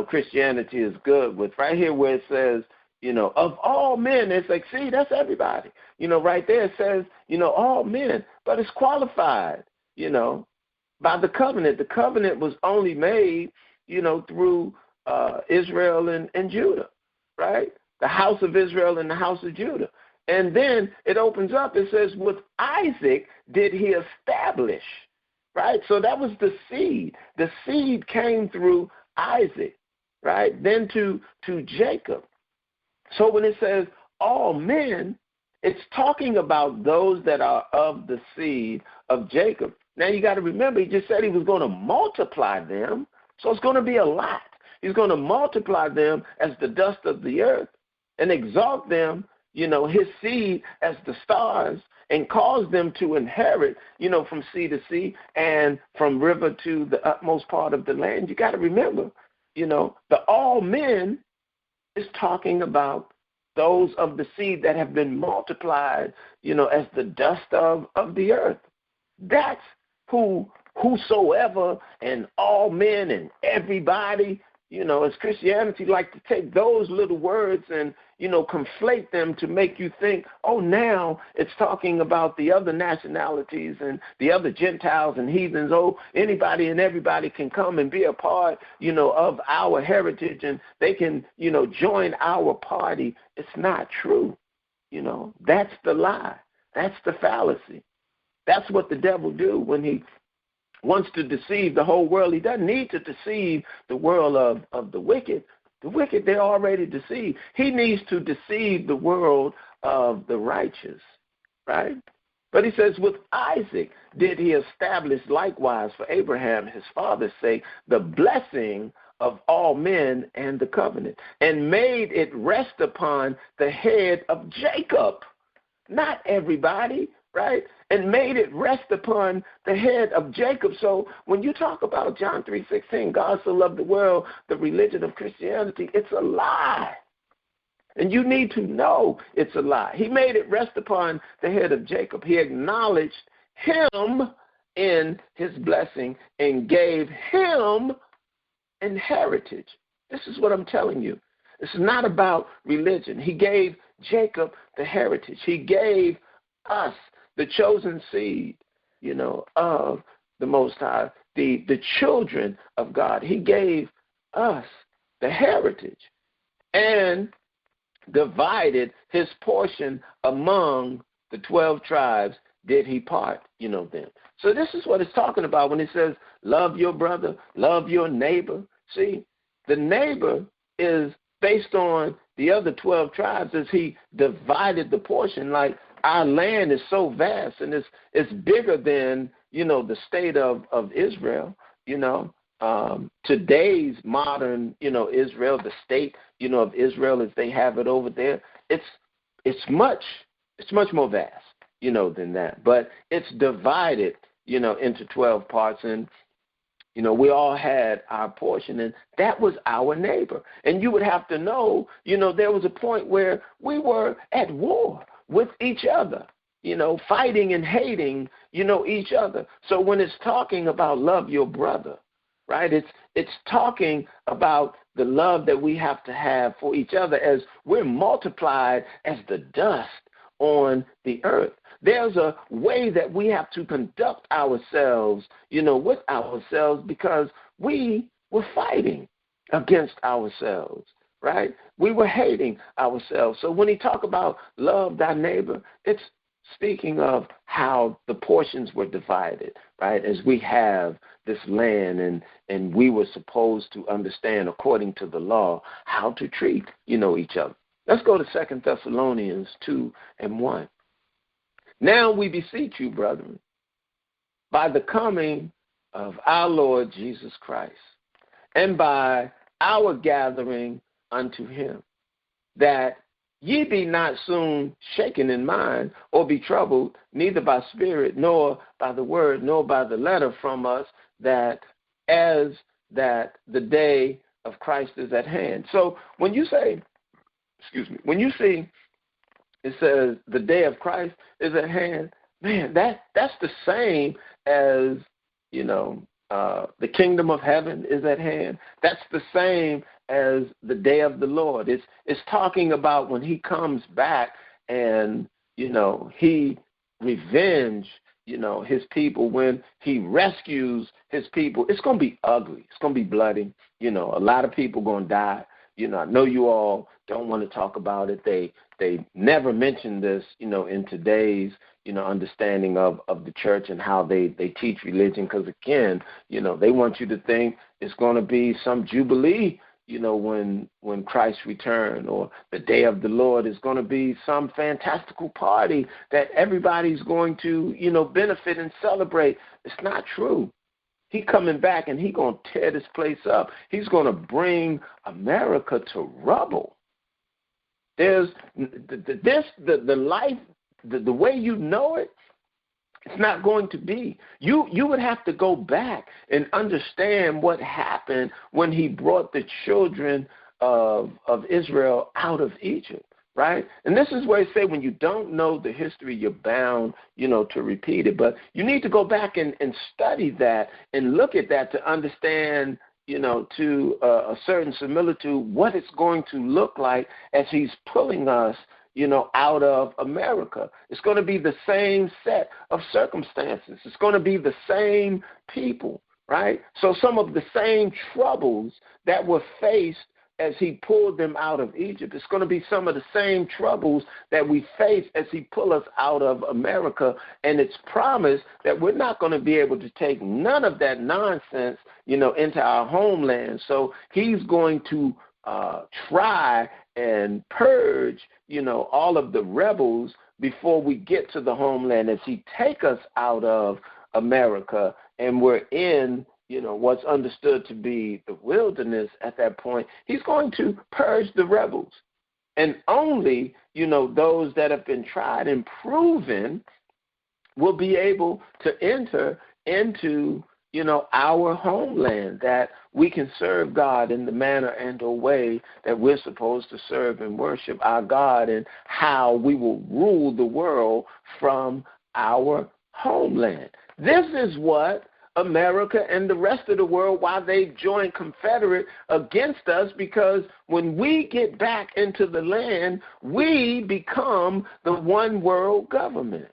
Christianity is good with. Right here where it says, of all men, it's like, see, that's everybody. Right there it says, all men. But it's qualified, by the covenant. The covenant was only made, through Israel and Judah, right? The house of Israel and the house of Judah. And then it opens up, it says, with Isaac did he establish, right? So that was the seed. The seed came through Isaac, right? Then to Jacob. So when it says all men, it's talking about those that are of the seed of Jacob. Now you got to remember, he just said he was going to multiply them, so it's going to be a lot. He's going to multiply them as the dust of the earth and exalt them, his seed as the stars, and cause them to inherit, from sea to sea and from river to the utmost part of the land. You got to remember, the all men is talking about those of the seed that have been multiplied, as the dust of the earth. That's whosoever and all men and everybody, as Christianity like to take those little words and, conflate them to make you think, oh, now it's talking about the other nationalities and the other Gentiles and heathens. Oh, anybody and everybody can come and be a part, of our heritage, and they can, join our party. It's not true. That's the lie. That's the fallacy. That's what the devil do when he wants to deceive the whole world. He doesn't need to deceive the world of the wicked. The wicked, they're already deceived. He needs to deceive the world of the righteous, right? But he says, with Isaac did he establish likewise for Abraham, his father's sake, the blessing of all men and the covenant, and made it rest upon the head of Jacob. Not everybody, right? And made it rest upon the head of Jacob. So when you talk about John 3:16, God so loved the world, the religion of Christianity, it's a lie. And you need to know it's a lie. He made it rest upon the head of Jacob. He acknowledged him in his blessing and gave him an heritage. This is what I'm telling you. It's not about religion. He gave Jacob the heritage. He gave us the chosen seed, of the Most High, the children of God. He gave us the heritage and divided his portion among the 12 tribes did he part, them. So this is what it's talking about when it says, love your brother, love your neighbor. See, the neighbor is based on the other 12 tribes as he divided the portion. Like our land is so vast and it's bigger than, the state of Israel, today's modern, Israel, the state, of Israel as they have it over there, it's much more vast, than that. But it's divided, into 12 parts, and we all had our portion, and that was our neighbor. And you would have to know, there was a point where we were at war with each other, fighting and hating, each other. So when it's talking about love your brother, right, it's talking about the love that we have to have for each other as we're multiplied as the dust on the earth. There's a way that we have to conduct ourselves, with ourselves, because we were fighting against ourselves, right? We were hating ourselves. So when he talk about love thy neighbor, it's speaking of how the portions were divided, right? As we have this land and we were supposed to understand according to the law how to treat, each other. Let's go to 2 Thessalonians 2:1. Now we beseech you, brethren, by the coming of our Lord Jesus Christ, and by our gathering unto him, that ye be not soon shaken in mind, or be troubled, neither by spirit, nor by the word, nor by the letter from us, that the day of Christ is at hand. So when you say, when you see it says the day of Christ is at hand, man, that's the same as, the kingdom of heaven is at hand. That's the same as the day of the Lord. It's talking about when he comes back and, he revenge, his people, when he rescues his people. It's going to be ugly. It's going to be bloody. A lot of people going to die. I know you all don't want to talk about it. They never mention this, in today's, understanding of the church and how they teach religion. Because, again, they want you to think it's going to be some jubilee, when Christ returns, or the day of the Lord is going to be some fantastical party that everybody's going to, benefit and celebrate. It's not true. He coming back and he going to tear this place up. He's going to bring America to rubble. There's the life, the way you know it, it's not going to be. You would have to go back and understand what happened when he brought the children of Israel out of Egypt, right? And this is where I say when you don't know the history, you're bound, to repeat it. But you need to go back and study that and look at that to understand, to a certain similitude, what it's going to look like as he's pulling us, out of America. It's going to be the same set of circumstances. It's going to be the same people, right? So some of the same troubles that were faced as he pulled them out of Egypt, it's going to be some of the same troubles that we face as he pull us out of America. And it's promised that we're not going to be able to take none of that nonsense, into our homeland. So he's going to try and purge, all of the rebels before we get to the homeland, as he take us out of America and we're in, what's understood to be the wilderness at that point, he's going to purge the rebels. And only, those that have been tried and proven will be able to enter into, our homeland, that we can serve God in the manner and the way that we're supposed to serve and worship our God, and how we will rule the world from our homeland. This is what America and the rest of the world, why they've joined Confederate against us, because when we get back into the land, we become the one world government.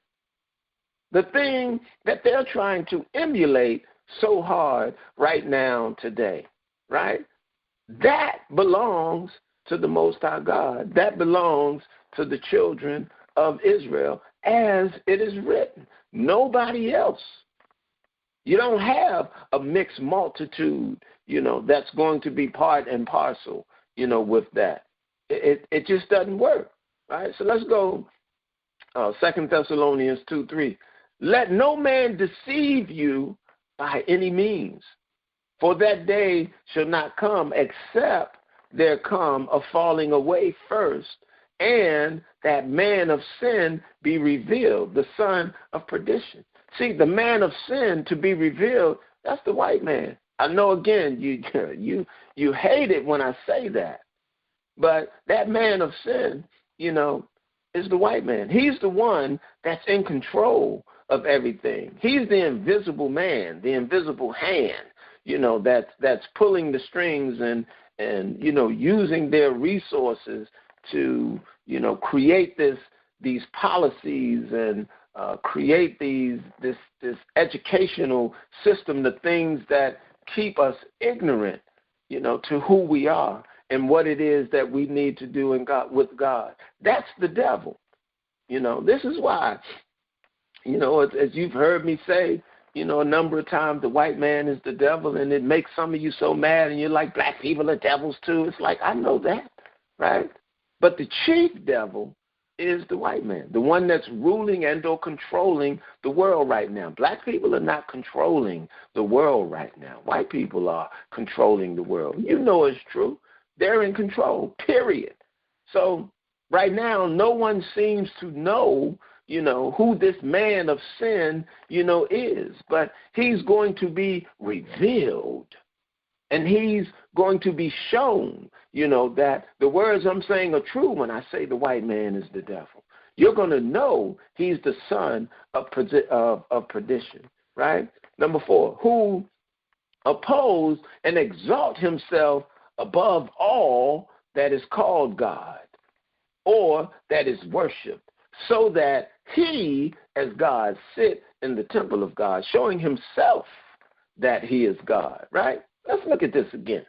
The thing that they're trying to emulate so hard right now today, right? That belongs to the Most High God. That belongs to the children of Israel, as it is written. Nobody else. You don't have a mixed multitude, that's going to be part and parcel, with that. It just doesn't work, right? So let's go 2 Thessalonians 2:3. Let no man deceive you by any means, for that day shall not come except there come a falling away first, and that man of sin be revealed, the son of perdition. See, the man of sin to be revealed, that's the white man. I know, again, you hate it when I say that, but that man of sin, is the white man. He's the one that's in control of everything. He's the invisible man, the invisible hand, that's pulling the strings and using their resources to, create these policies and create this educational system, the things that keep us ignorant, to who we are and what it is that we need to do with God. That's the devil. This is why, as you've heard me say, a number of times, the white man is the devil, and it makes some of you so mad, and you're like, black people are devils too. It's like, I know that, right? But the chief devil is the white man, the one that's ruling and or controlling the world right now. Black people are not controlling the world right now. White people are controlling the world. It's true. They're in control, period. So right now, no one seems to know, who this man of sin, is. But he's going to be revealed. And he's going to be shown, that the words I'm saying are true when I say the white man is the devil. You're going to know he's the son of perdition, right? Number 4, who oppose and exalt himself above all that is called God or that is worshipped, so that he, as God, sit in the temple of God, showing himself that he is God, right? Let's look at this again.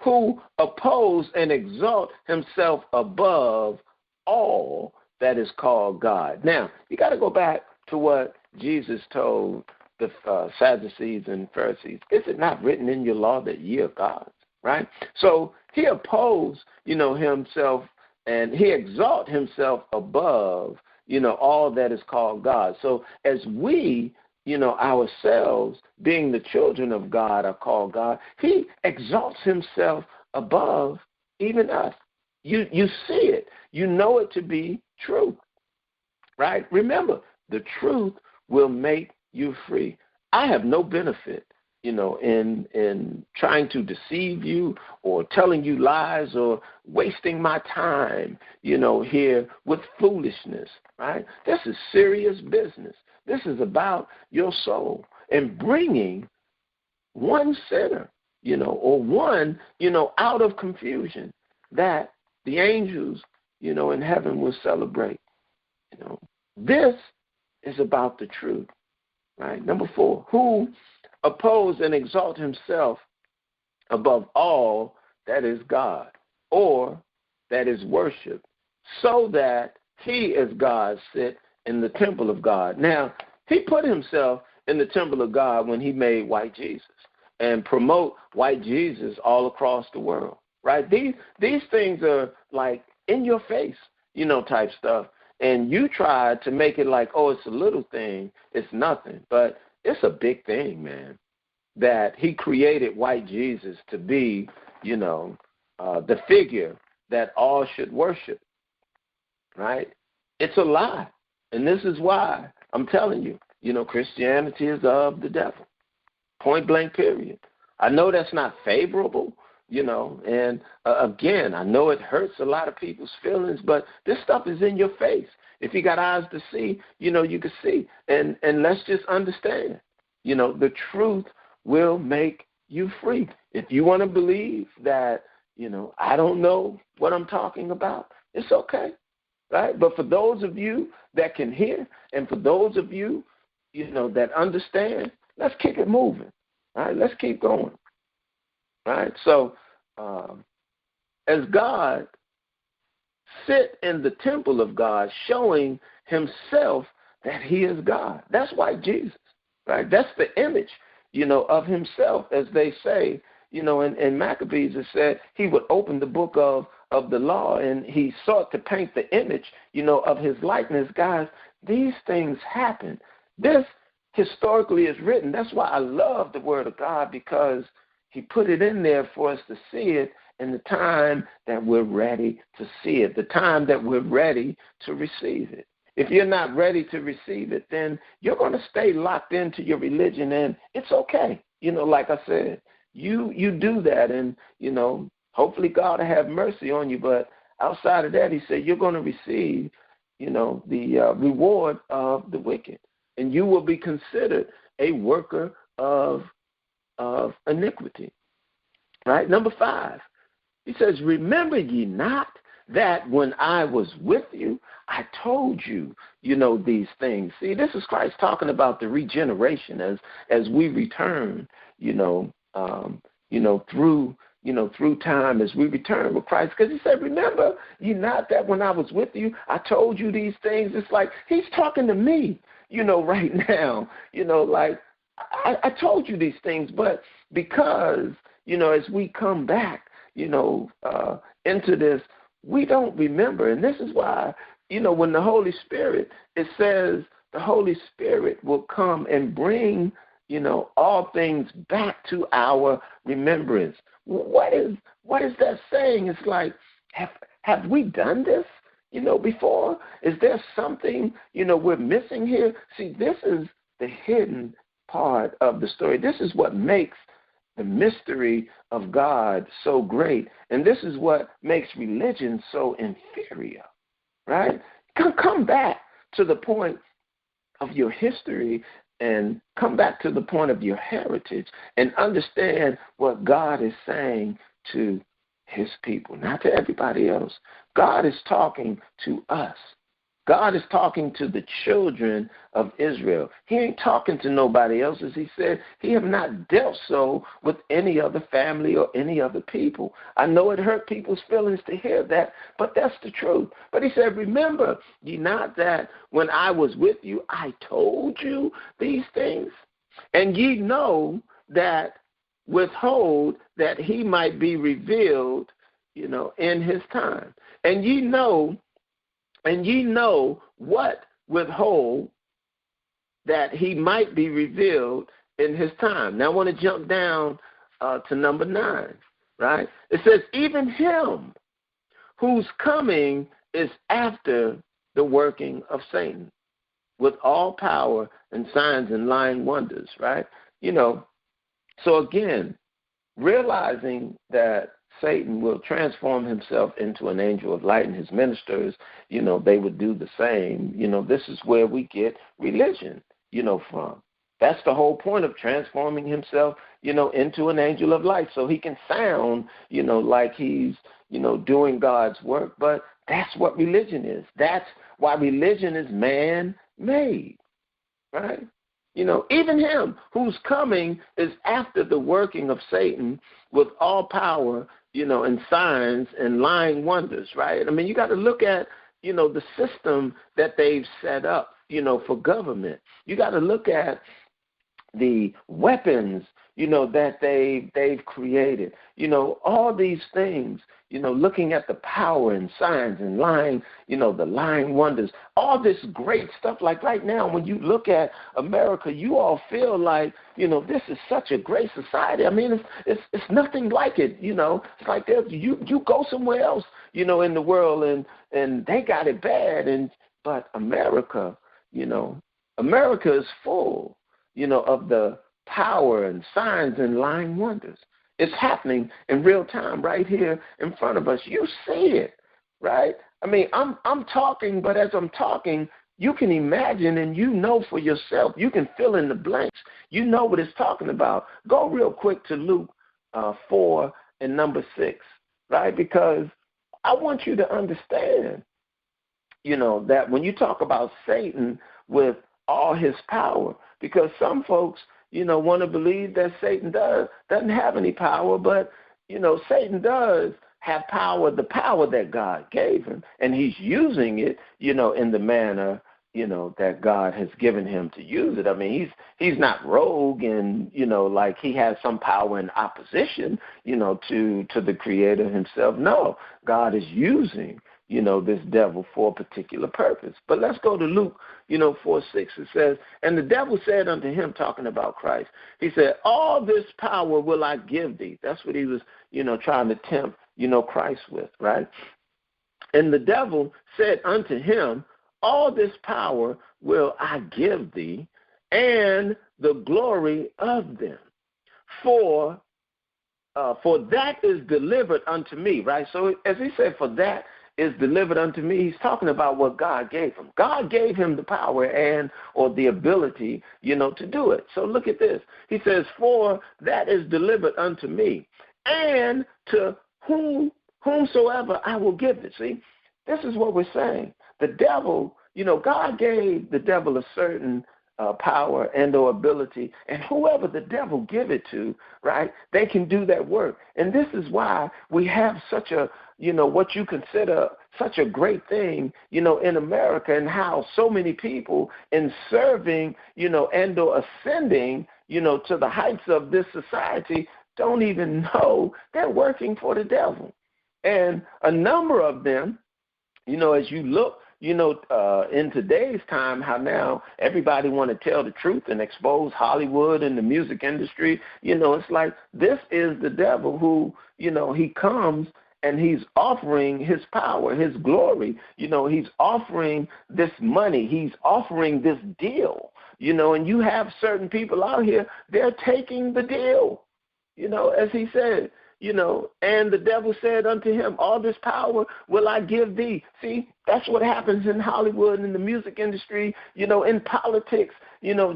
Who oppose and exalt himself above all that is called God. Now, you got to go back to what Jesus told the Sadducees and Pharisees. Is it not written in your law that ye are gods, right? So he opposed, himself, and he exalt himself above, all that is called God. So as we, ourselves, being the children of God, are called God, he exalts himself above even us. You see it. You know it to be true, right? Remember, the truth will make you free. I have no benefit, in trying to deceive you or telling you lies or wasting my time, here with foolishness, right? This is serious business. This is about your soul and bringing one sinner, or one, out of confusion that the angels, in heaven will celebrate. This is about the truth, right? Number 4, who oppose and exalt himself above all that is God or that is worshipped, so that he, as God, sit in the temple of God. Now, he put himself in the temple of God when he made white Jesus and promote white Jesus all across the world, right? These things are like in your face, type stuff. And you try to make it like, oh, it's a little thing, it's nothing. But it's a big thing, man, that he created white Jesus to be, the figure that all should worship, right? It's a lie. And this is why I'm telling you, Christianity is of the devil. Point blank, period. I know that's not favorable, and again, I know it hurts a lot of people's feelings, but this stuff is in your face. If you got eyes to see, you can see. And let's just understand, the truth will make you free. If you want to believe that, I don't know what I'm talking about, it's okay, right? But for those of you that can hear, and for those of you, that understand, let's keep it moving, all right? Let's keep going, right? So as God sit in the temple of God, showing himself that he is God. That's why Jesus, right? That's the image, of himself, as they say, in Maccabees it said he would open the book of the law, and he sought to paint the image, of his likeness. Guys, these things happen. This historically is written. That's why I love the word of God, because he put it in there for us to see it in the time that we're ready to see it, the time that we're ready to receive it. If you're not ready to receive it, then you're going to stay locked into your religion, and it's okay. Like I said, you do that, and, hopefully God will have mercy on you. But outside of that, he said, you're going to receive, the reward of the wicked, and you will be considered a worker of iniquity. Right? Number 5, he says, remember ye not that when I was with you, I told you, these things. See, this is Christ talking about the regeneration as we return, through time, as we return with Christ. Because he said, remember ye not that when I was with you, I told you these things. It's like he's talking to me, right now, like I told you these things. But because, as we come back, into this, we don't remember. And this is why, when the Holy Spirit, it says the Holy Spirit will come and bring, all things back to our remembrance. What is that saying? It's like, have we done this, before? Is there something, we're missing here? See, this is the hidden part of the story. This is what makes the mystery of God so great. And this is what makes religion so inferior, right? Come back to the point of your history, and come back to the point of your heritage, and understand what God is saying to his people, not to everybody else. God is talking to us. God is talking to the children of Israel. He ain't talking to nobody else. As he said, he have not dealt so with any other family or any other people. I know it hurt people's feelings to hear that, but that's the truth. But he said, remember ye not that when I was with you, I told you these things? And ye know that withhold that he might be revealed, in his time. And ye know what withhold that he might be revealed in his time. Now I want to jump down to number 9, right? It says, even him whose coming is after the working of Satan, with all power and signs and lying wonders, right? So again, realizing that Satan will transform himself into an angel of light, and his ministers, they would do the same. This is where we get religion, from. That's the whole point of transforming himself, into an angel of light, so he can sound, like he's, doing God's work. But that's what religion is. That's why religion is man-made, right? Even him whose coming is after the working of Satan, with all power, and signs and lying wonders, right? I mean, you got to look at, the system that they've set up, for government. You got to look at the weapons, that they've created. All these things, looking at the power and signs and lying, the lying wonders, all this great stuff. Like right now, when you look at America, you all feel like, this is such a great society. I mean, it's nothing like it. It's like you go somewhere else, in the world, and they got it bad. But America, America is full, of the power and signs and lying wonders. It's happening in real time right here in front of us. You see it, right? I mean, I'm talking, but as I'm talking, you can imagine and for yourself. You can fill in the blanks. You know what it's talking about. Go real quick to Luke 4 and number 6, right? Because I want you to understand, that when you talk about Satan with all his power, because some folks, want to believe that Satan doesn't have any power, but, Satan does have power, the power that God gave him, and he's using it, in the manner, that God has given him to use it. I mean, he's not rogue and, like he has some power in opposition, to the Creator himself. No, God is using, this devil for a particular purpose. But let's go to Luke, 4:6. It says, and the devil said unto him, talking about Christ, he said, all this power will I give thee. That's what he was, trying to tempt, Christ with, right? And the devil said unto him, all this power will I give thee, and the glory of them. For that is delivered unto me, right? So as he said, for that is delivered unto me, he's talking about what God gave him. God gave him the power or the ability, to do it. So look at this. He says, for that is delivered unto me, and to whomsoever I will give it. See, this is what we're saying. The devil, God gave the devil a certain power and or ability, and whoever the devil give it to, right, they can do that work. And this is why we have such a, what you consider such a great thing, in America, and how so many people in serving, and or ascending, to the heights of this society don't even know they're working for the devil. And a number of them, as you look, in today's time, how now everybody want to tell the truth and expose Hollywood and the music industry. It's like this is the devil who, he comes and he's offering his power, his glory. He's offering this money. He's offering this deal, and you have certain people out here, they're taking the deal, as he said. And the devil said unto him, all this power will I give thee. See, that's what happens in Hollywood, in the music industry, in politics,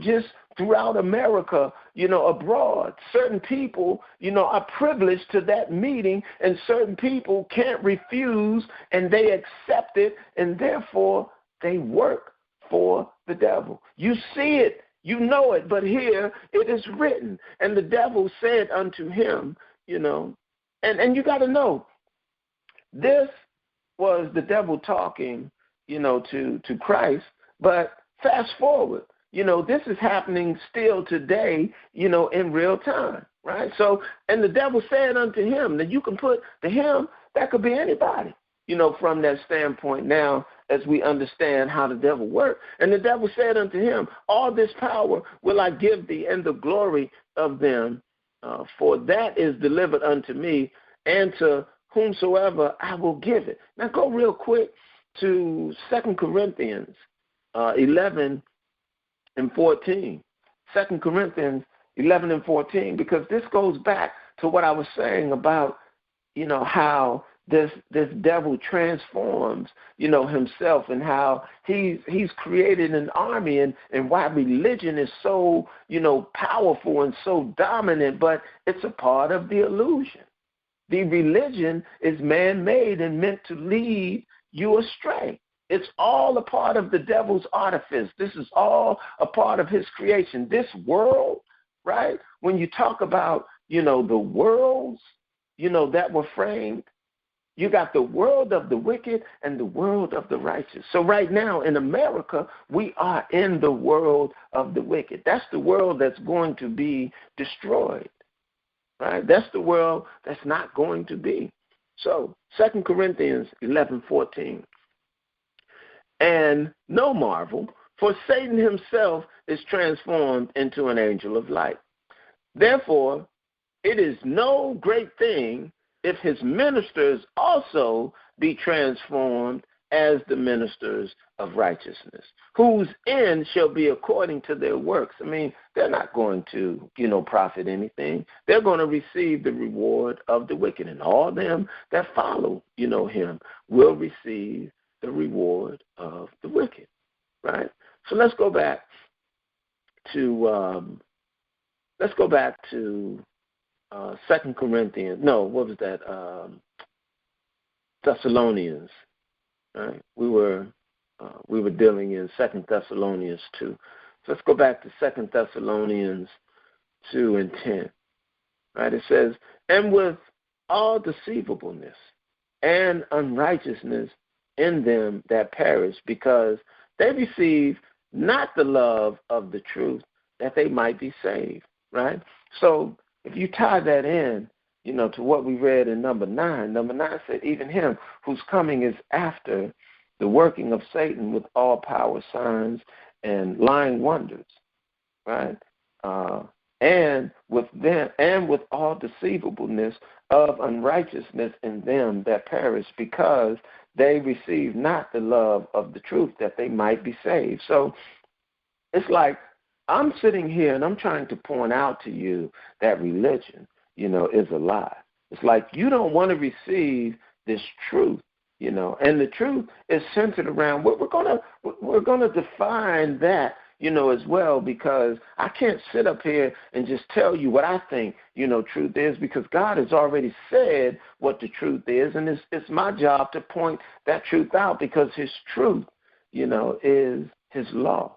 just throughout America, abroad. Certain people, are privileged to that meeting, and certain people can't refuse, and they accept it, and therefore they work for the devil. You see it, you know it, but here it is written. And the devil said unto him, and you got to know, this was the devil talking, to Christ. But fast forward, this is happening still today, in real time, right? So, and the devil said unto him, that you can put the him, that could be anybody, from that standpoint now, as we understand how the devil works. And the devil said unto him, all this power will I give thee, and the glory of them. For that is delivered unto me, and to whomsoever I will give it. Now go real quick to 2 Corinthians 11 and 14. 2 Corinthians 11 and 14, because this goes back to what I was saying about, how this devil transforms, himself, and how he's created an army, and why religion is so, powerful and so dominant, but it's a part of the illusion. The religion is man-made and meant to lead you astray. It's all a part of the devil's artifice. This is all a part of his creation. This world, right? When you talk about, the worlds, that were framed, You got the world of the wicked and the world of the righteous. So right now in America, we are in the world of the wicked. That's the world that's going to be destroyed, right? That's the world that's not going to be. So 2 Corinthians 11:14. And no marvel, for Satan himself is transformed into an angel of light. Therefore, it is no great thing if his ministers also be transformed as the ministers of righteousness, whose end shall be according to their works. I mean, they're not going to, profit anything. They're going to receive the reward of the wicked, and all them that follow, him will receive the reward of the wicked, right? So let's go back to 2 Corinthians. No, what was that? Thessalonians. Right? We were dealing in 2 Thessalonians 2. So let's go back to 2 Thessalonians 2:10. Right? It says, and with all deceivableness and unrighteousness in them that perish, because they receive not the love of the truth, that they might be saved. Right? So if you tie that in, to what we read in number 9 said, even him whose coming is after the working of Satan with all power, signs, and lying wonders, right? And with all deceivableness of unrighteousness in them that perish, because they receive not the love of the truth, that they might be saved. So it's like I'm sitting here and I'm trying to point out to you that religion, is a lie. It's like you don't want to receive this truth, and the truth is centered around what we're gonna define that, as well, because I can't sit up here and just tell you what I think, truth is, because God has already said what the truth is, and it's my job to point that truth out, because his truth, is his law.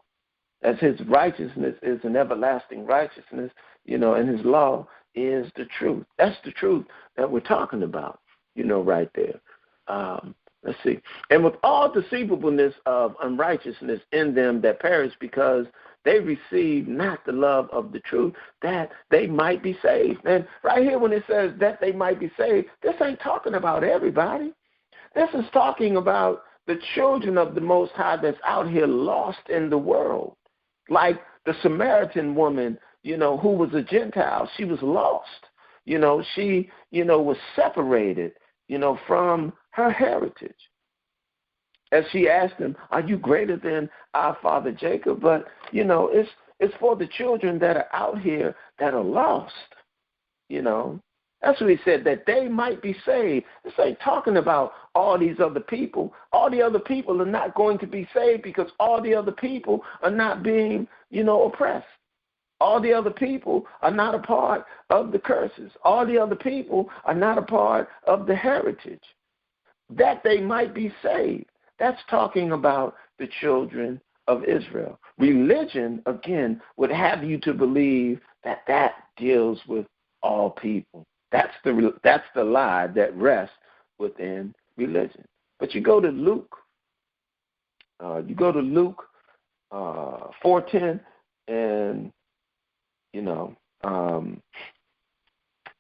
As his righteousness is an everlasting righteousness, and his law is the truth. That's the truth that we're talking about, right there. Let's see. And with all deceivableness of unrighteousness in them that perish, because they receive not the love of the truth, that they might be saved. And right here when it says that they might be saved, this ain't talking about everybody. This is talking about the children of the Most High that's out here lost in the world. Like the Samaritan woman, who was a Gentile, she was lost. She, was separated, from her heritage. As she asked him, are you greater than our father Jacob? But, it's for the children that are out here that are lost, That's what he said, that they might be saved. This ain't talking about all these other people. All the other people are not going to be saved because all the other people are not being, oppressed. All the other people are not a part of the curses. All the other people are not a part of the heritage. That they might be saved. That's talking about the children of Israel. Religion, again, would have you to believe that deals with all people. That's the lie that rests within religion. But you go to Luke. You go to Luke 4:10, and you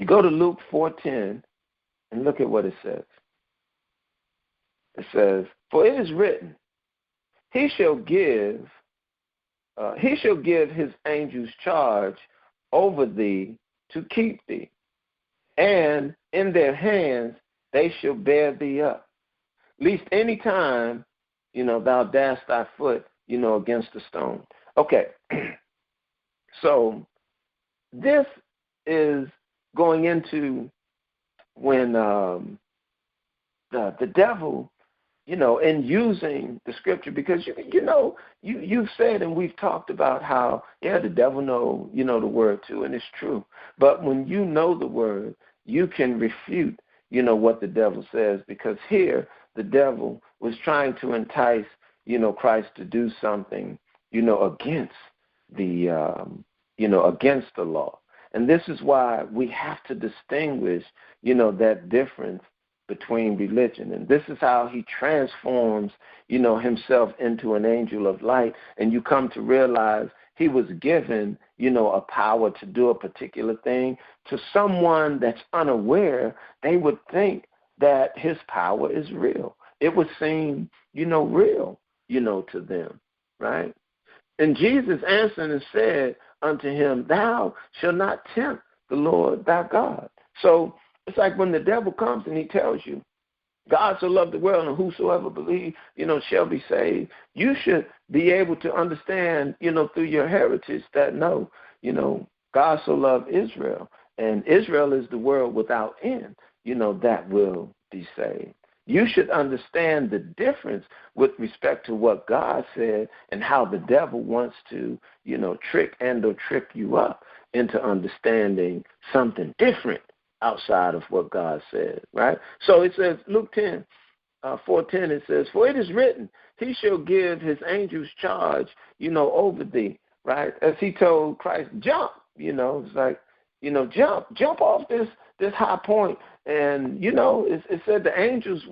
go to Luke 4:10 and look at what it says. It says, "For it is written, he shall give his angels charge over thee to keep thee. And in their hands they shall bear thee up, lest any time, thou dash thy foot, against a stone." Okay, so this is going into when the devil, in using the scripture, because you've said and we've talked about how the devil know the word too, and it's true. But when you know the word, you can refute what the devil says, because here the devil was trying to entice Christ to do something against the against the law. And this is why we have to distinguish that difference between religion. And this is how he transforms, himself into an angel of light. And you come to realize he was given, a power to do a particular thing. To someone that's unaware, they would think that his power is real. It would seem, real, to them, right? And Jesus answered and said unto him, thou shalt not tempt the Lord thy God. So it's like when the devil comes and he tells you, God so loved the world, and whosoever believes, shall be saved. You should be able to understand, through your heritage that no, God so loved Israel, and Israel is the world without end, that will be saved. You should understand the difference with respect to what God said and how the devil wants to, trick or trip you up into understanding something different outside of what God said, right? So it says, Luke 10, 4:10, it says, for it is written, he shall give his angels charge, over thee, right? As he told Christ, jump, it's like, jump off this high point. And, it said the angels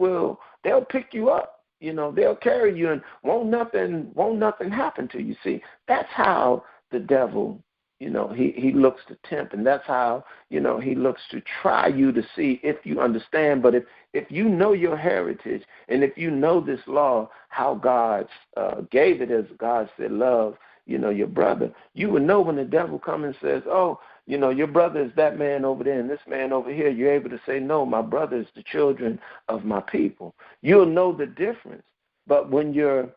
they'll pick you up, they'll carry you, and won't nothing happen to you. See, that's how the devil, he looks to tempt, and that's how, he looks to try you to see if you understand. But if you know your heritage, and if you know this law, how God gave it, as God said, love, your brother, you will know when the devil comes and says, oh, your brother is that man over there and this man over here. You're able to say, no, my brother is the children of my people. You'll know the difference. But when you're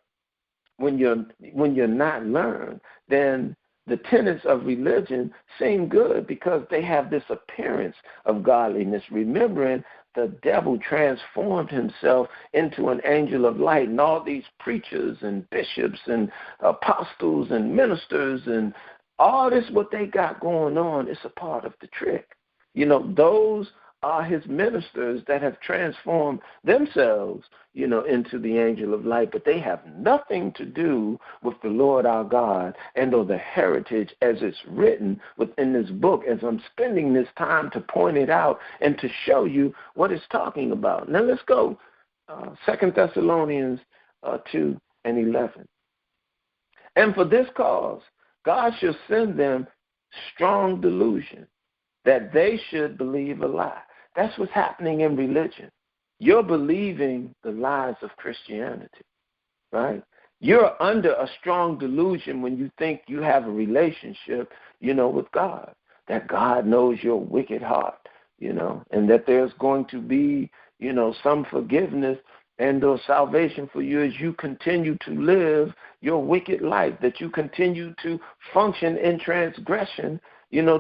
not learned, then the tenets of religion seem good because they have this appearance of godliness, remembering the devil transformed himself into an angel of light, and all these preachers and bishops and apostles and ministers and all this, what they got going on, is a part of the trick. Those are his ministers that have transformed themselves, into the angel of light, but they have nothing to do with the Lord our God and or the heritage as it's written within this book, as I'm spending this time to point it out and to show you what it's talking about. Now let's go 2 Thessalonians 2:11. And for this cause, God shall send them strong delusion, that they should believe a lie. That's what's happening in religion. You're believing the lies of Christianity, right? You're under a strong delusion when you think you have a relationship, with God, that God knows your wicked heart, and that there's going to be, some forgiveness and or salvation for you as you continue to live your wicked life, that you continue to function in transgression,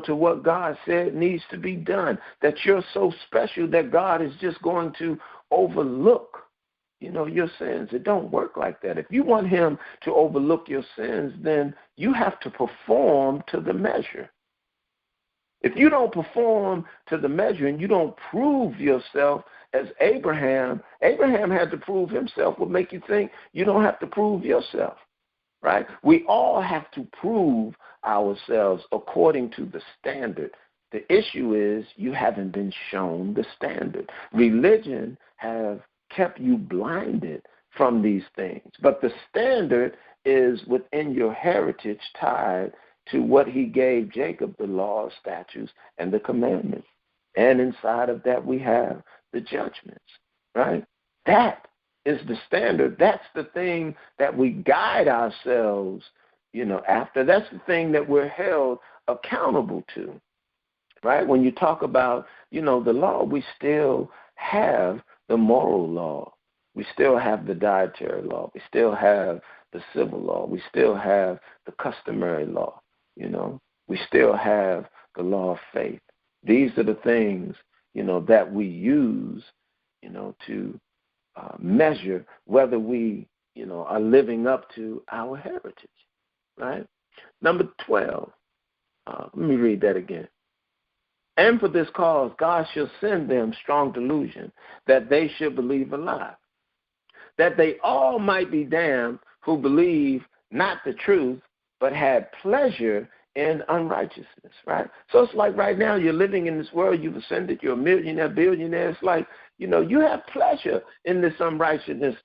to what God said needs to be done, that you're so special that God is just going to overlook, your sins. It don't work like that. If you want him to overlook your sins, then you have to perform to the measure. If you don't perform to the measure and you don't prove yourself as Abraham had to prove himself, will make you think you don't have to prove yourself, right? We all have to prove ourselves according to the standard. The issue is you haven't been shown the standard. Religion have kept you blinded from these things, but the standard is within your heritage, tied to what he gave Jacob, the law, statutes, and the commandments. And inside of that, we have the judgments, right? That is the standard. That's the thing that we guide ourselves, after. That's the thing that we're held accountable to, right? When you talk about, the law, we still have the moral law. We still have the dietary law. We still have the civil law. We still have the customary law. We still have the law of faith. These are the things, that we use, to measure whether we, are living up to our heritage, right? Number 12, let me read that again. And for this cause, God shall send them strong delusion, that they should believe a lie, that they all might be damned who believe not the truth, but had pleasure in unrighteousness, right? So it's like right now you're living in this world, you've ascended, you're a millionaire, billionaire. It's like, you have pleasure in this unrighteousness,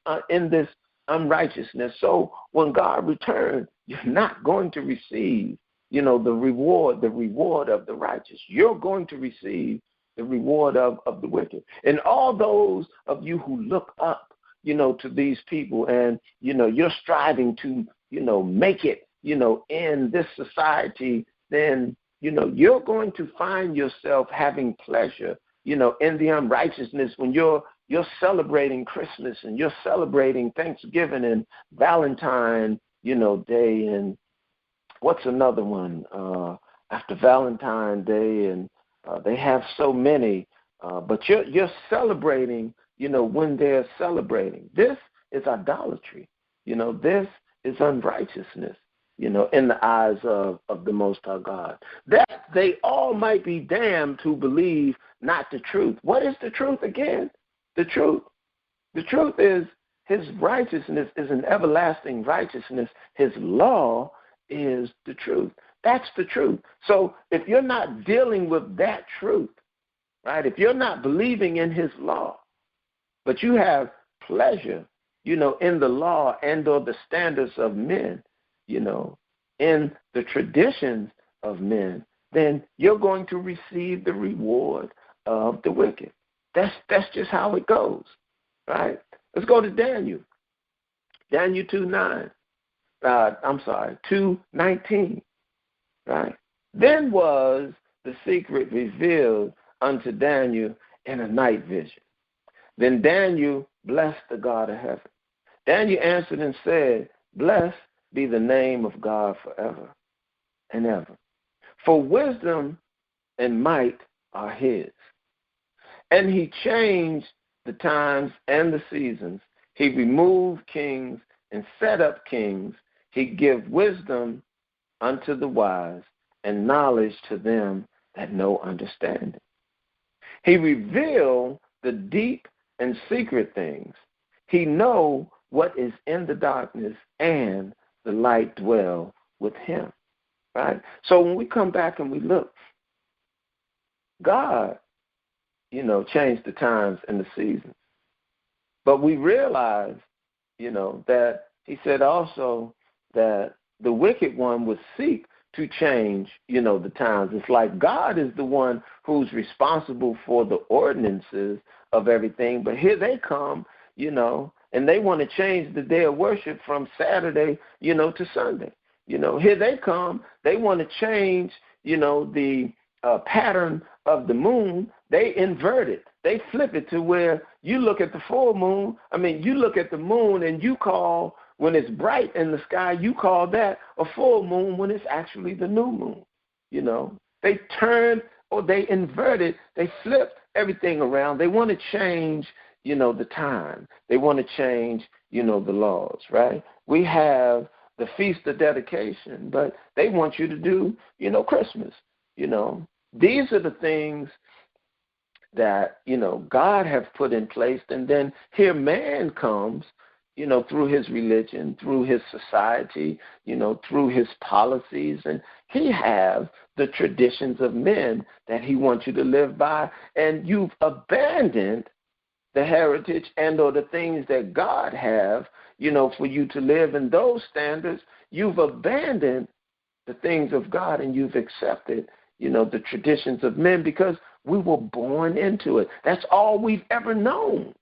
So when God returns, you're not going to receive, the reward of the righteous. You're going to receive the reward of the wicked. And all those of you who look up, to these people and, you're striving to, make it, in this society, then, you're going to find yourself having pleasure, in the unrighteousness when you're celebrating Christmas and you're celebrating Thanksgiving and Valentine, Day, and what's another one after Valentine Day, and they have so many, but you're celebrating, when they're celebrating. This is idolatry. This is unrighteousness, in the eyes of the Most High God. That they all might be damned who believe not the truth. What is the truth again? The truth is his righteousness is an everlasting righteousness. His law is the truth. That's the truth. So if you're not dealing with that truth, right, if you're not believing in his law, but you have pleasure, in the law and or the standards of men, in the traditions of men, then you're going to receive the reward of the wicked. That's just how it goes, right? Let's go to Daniel. Daniel 2:19, right? Then was the secret revealed unto Daniel in a night vision. Then Daniel blessed the God of heaven. Daniel answered and said, Blessed be the name of God forever and ever. For wisdom and might are his. And he changed the times and the seasons. He removed kings and set up kings. He give wisdom unto the wise and knowledge to them that know understanding. He revealed the deep and secret things. He know what is in the darkness, and the light dwell with him. Right? So when we come back and we look, God, changed the times and the seasons. But we realize, that he said also that the wicked one would seek to change, the times. It's like God is the one who's responsible for the ordinances of everything. But here they come, and they want to change the day of worship from Saturday, to Sunday. Here they come, they want to change, the pattern of the moon. They invert it. They flip it to where you look at the full moon. You look at the moon and you call, when it's bright in the sky, you call that a full moon when it's actually the new moon. They turn or they invert it. They flip everything around. They want to change, the time. They want to change, the laws, right? We have the Feast of Dedication, but they want you to do, Christmas. These are the things that, God has put in place. And then here man comes, through his religion, through his society, through his policies. And he have the traditions of men that he wants you to live by. And you've abandoned the heritage and or the things that God have, for you to live in those standards. You've abandoned the things of God and you've accepted, the traditions of men because we were born into it. That's all we've ever known.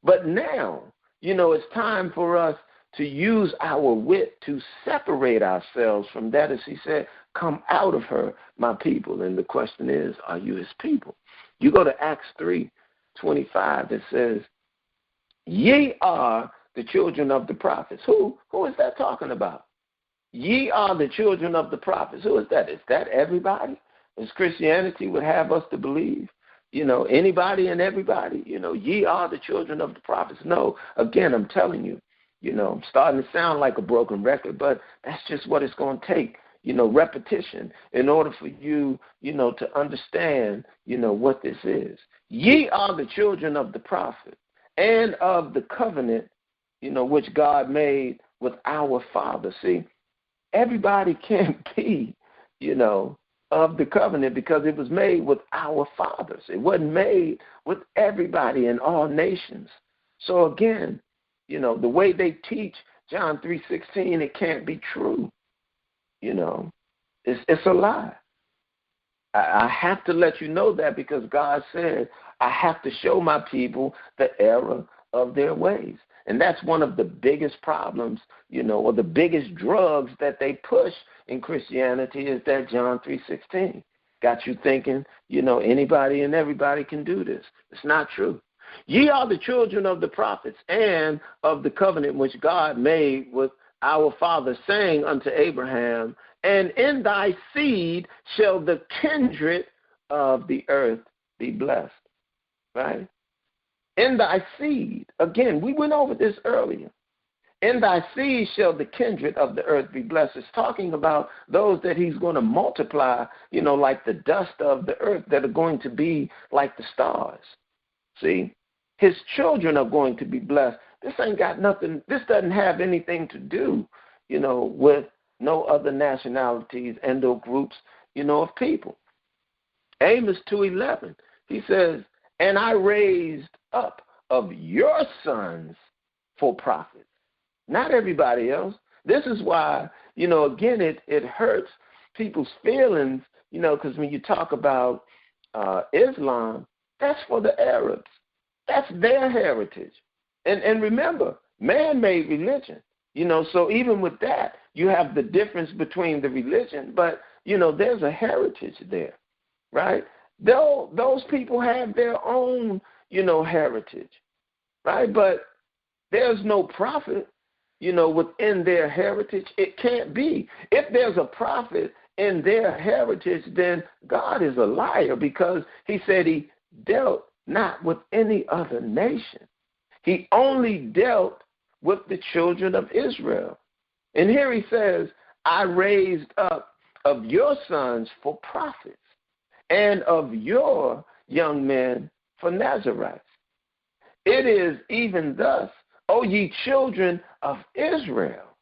But now, it's time for us to use our wit to separate ourselves from that. As he said, come out of her, my people. And the question is, are you his people? You go to Acts 3:25, it says, ye are the children of the prophets. Who is that talking about? Ye are the children of the prophets. Who is that? Is that everybody? As Christianity would have us to believe, anybody and everybody, ye are the children of the prophets. No, again, I'm telling you, I'm starting to sound like a broken record, but that's just what it's going to take, repetition in order for you, to understand, what this is. Ye are the children of the prophet and of the covenant, which God made with our father. See, everybody can't be, you know, of the covenant because it was made with our fathers. It wasn't made with everybody in all nations. So again, you know, the way they teach John 3:16, it can't be true. You know, it's a lie. I have to let you know that because God said I have to show my people the error of their ways. And that's one of the biggest problems, you know, or the biggest drugs that they push in Christianity is that John 3:16. Got you thinking, you know, anybody and everybody can do this. It's not true. Ye are the children of the prophets and of the covenant which God made with our father, saying unto Abraham, and in thy seed shall the kindred of the earth be blessed. Right? In thy seed. Again, we went over this earlier. In thy seed shall the kindred of the earth be blessed. It's talking about those that he's going to multiply, you know, like the dust of the earth that are going to be like the stars. See? His children are going to be blessed. This ain't got nothing, this doesn't have anything to do, you know, with no other nationalities and or groups, you know, of people. Amos 2:11, he says, and I raised up of your sons for prophets. Not everybody else. This is why, you know, again, it hurts people's feelings, you know, because when you talk about Islam, that's for the Arabs. That's their heritage. And remember, man-made religion, you know, so even with that, you have the difference between the religion, but, you know, there's a heritage there, right? Those people have their own, you know, heritage, right? But there's no prophet, you know, within their heritage. It can't be. If there's a prophet in their heritage, then God is a liar because he said he dealt not with any other nation. He only dealt with the children of Israel. And here he says, I raised up of your sons for prophets and of your young men for Nazarites. It is even thus, O ye children of Israel.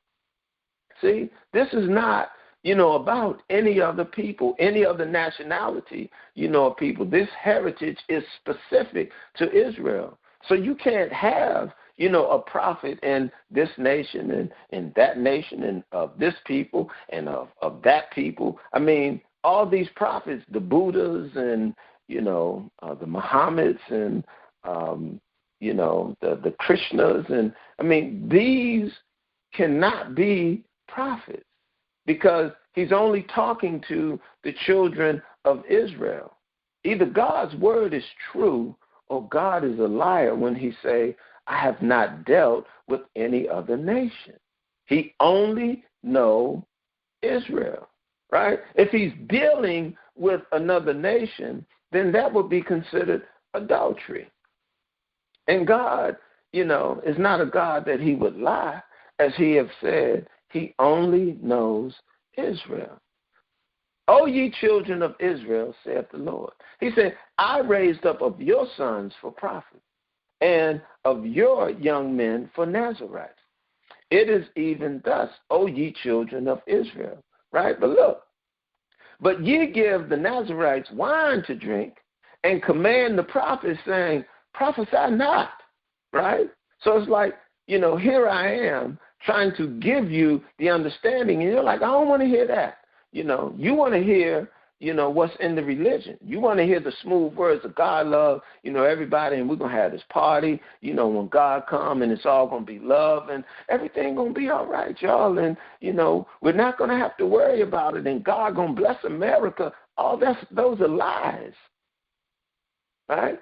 See, this is not, you know, about any other people, any other nationality, you know, of people. This heritage is specific to Israel. So you can't have, you know, a prophet in this nation and in that nation and of this people and of that people. I mean, all these prophets, the Buddhas and, you know, the Muhammad's and, you know, the Krishnas. And, I mean, these cannot be prophets because he's only talking to the children of Israel. Either God's word is true or God is a liar when he say, I have not dealt with any other nation. He only knows Israel, right? If he's dealing with another nation, then that would be considered adultery. And God, you know, is not a God that he would lie. As he have said, he only knows Israel. O ye children of Israel, saith the Lord. He said, I raised up of your sons for prophets, and of your young men for Nazarites. It is even thus, O ye children of Israel. Right? But look, but ye give the Nazarites wine to drink, and command the prophets, saying, prophesy not. Right? So it's like, you know, here I am trying to give you the understanding, and you're like, I don't want to hear that. You know, you want to hear, you know, what's in the religion. You want to hear the smooth words of God love, you know, everybody, and we're going to have this party, you know, when God come, and it's all going to be love, and everything going to be all right, y'all. And, you know, we're not going to have to worry about it, and God going to bless America. All those are lies, right?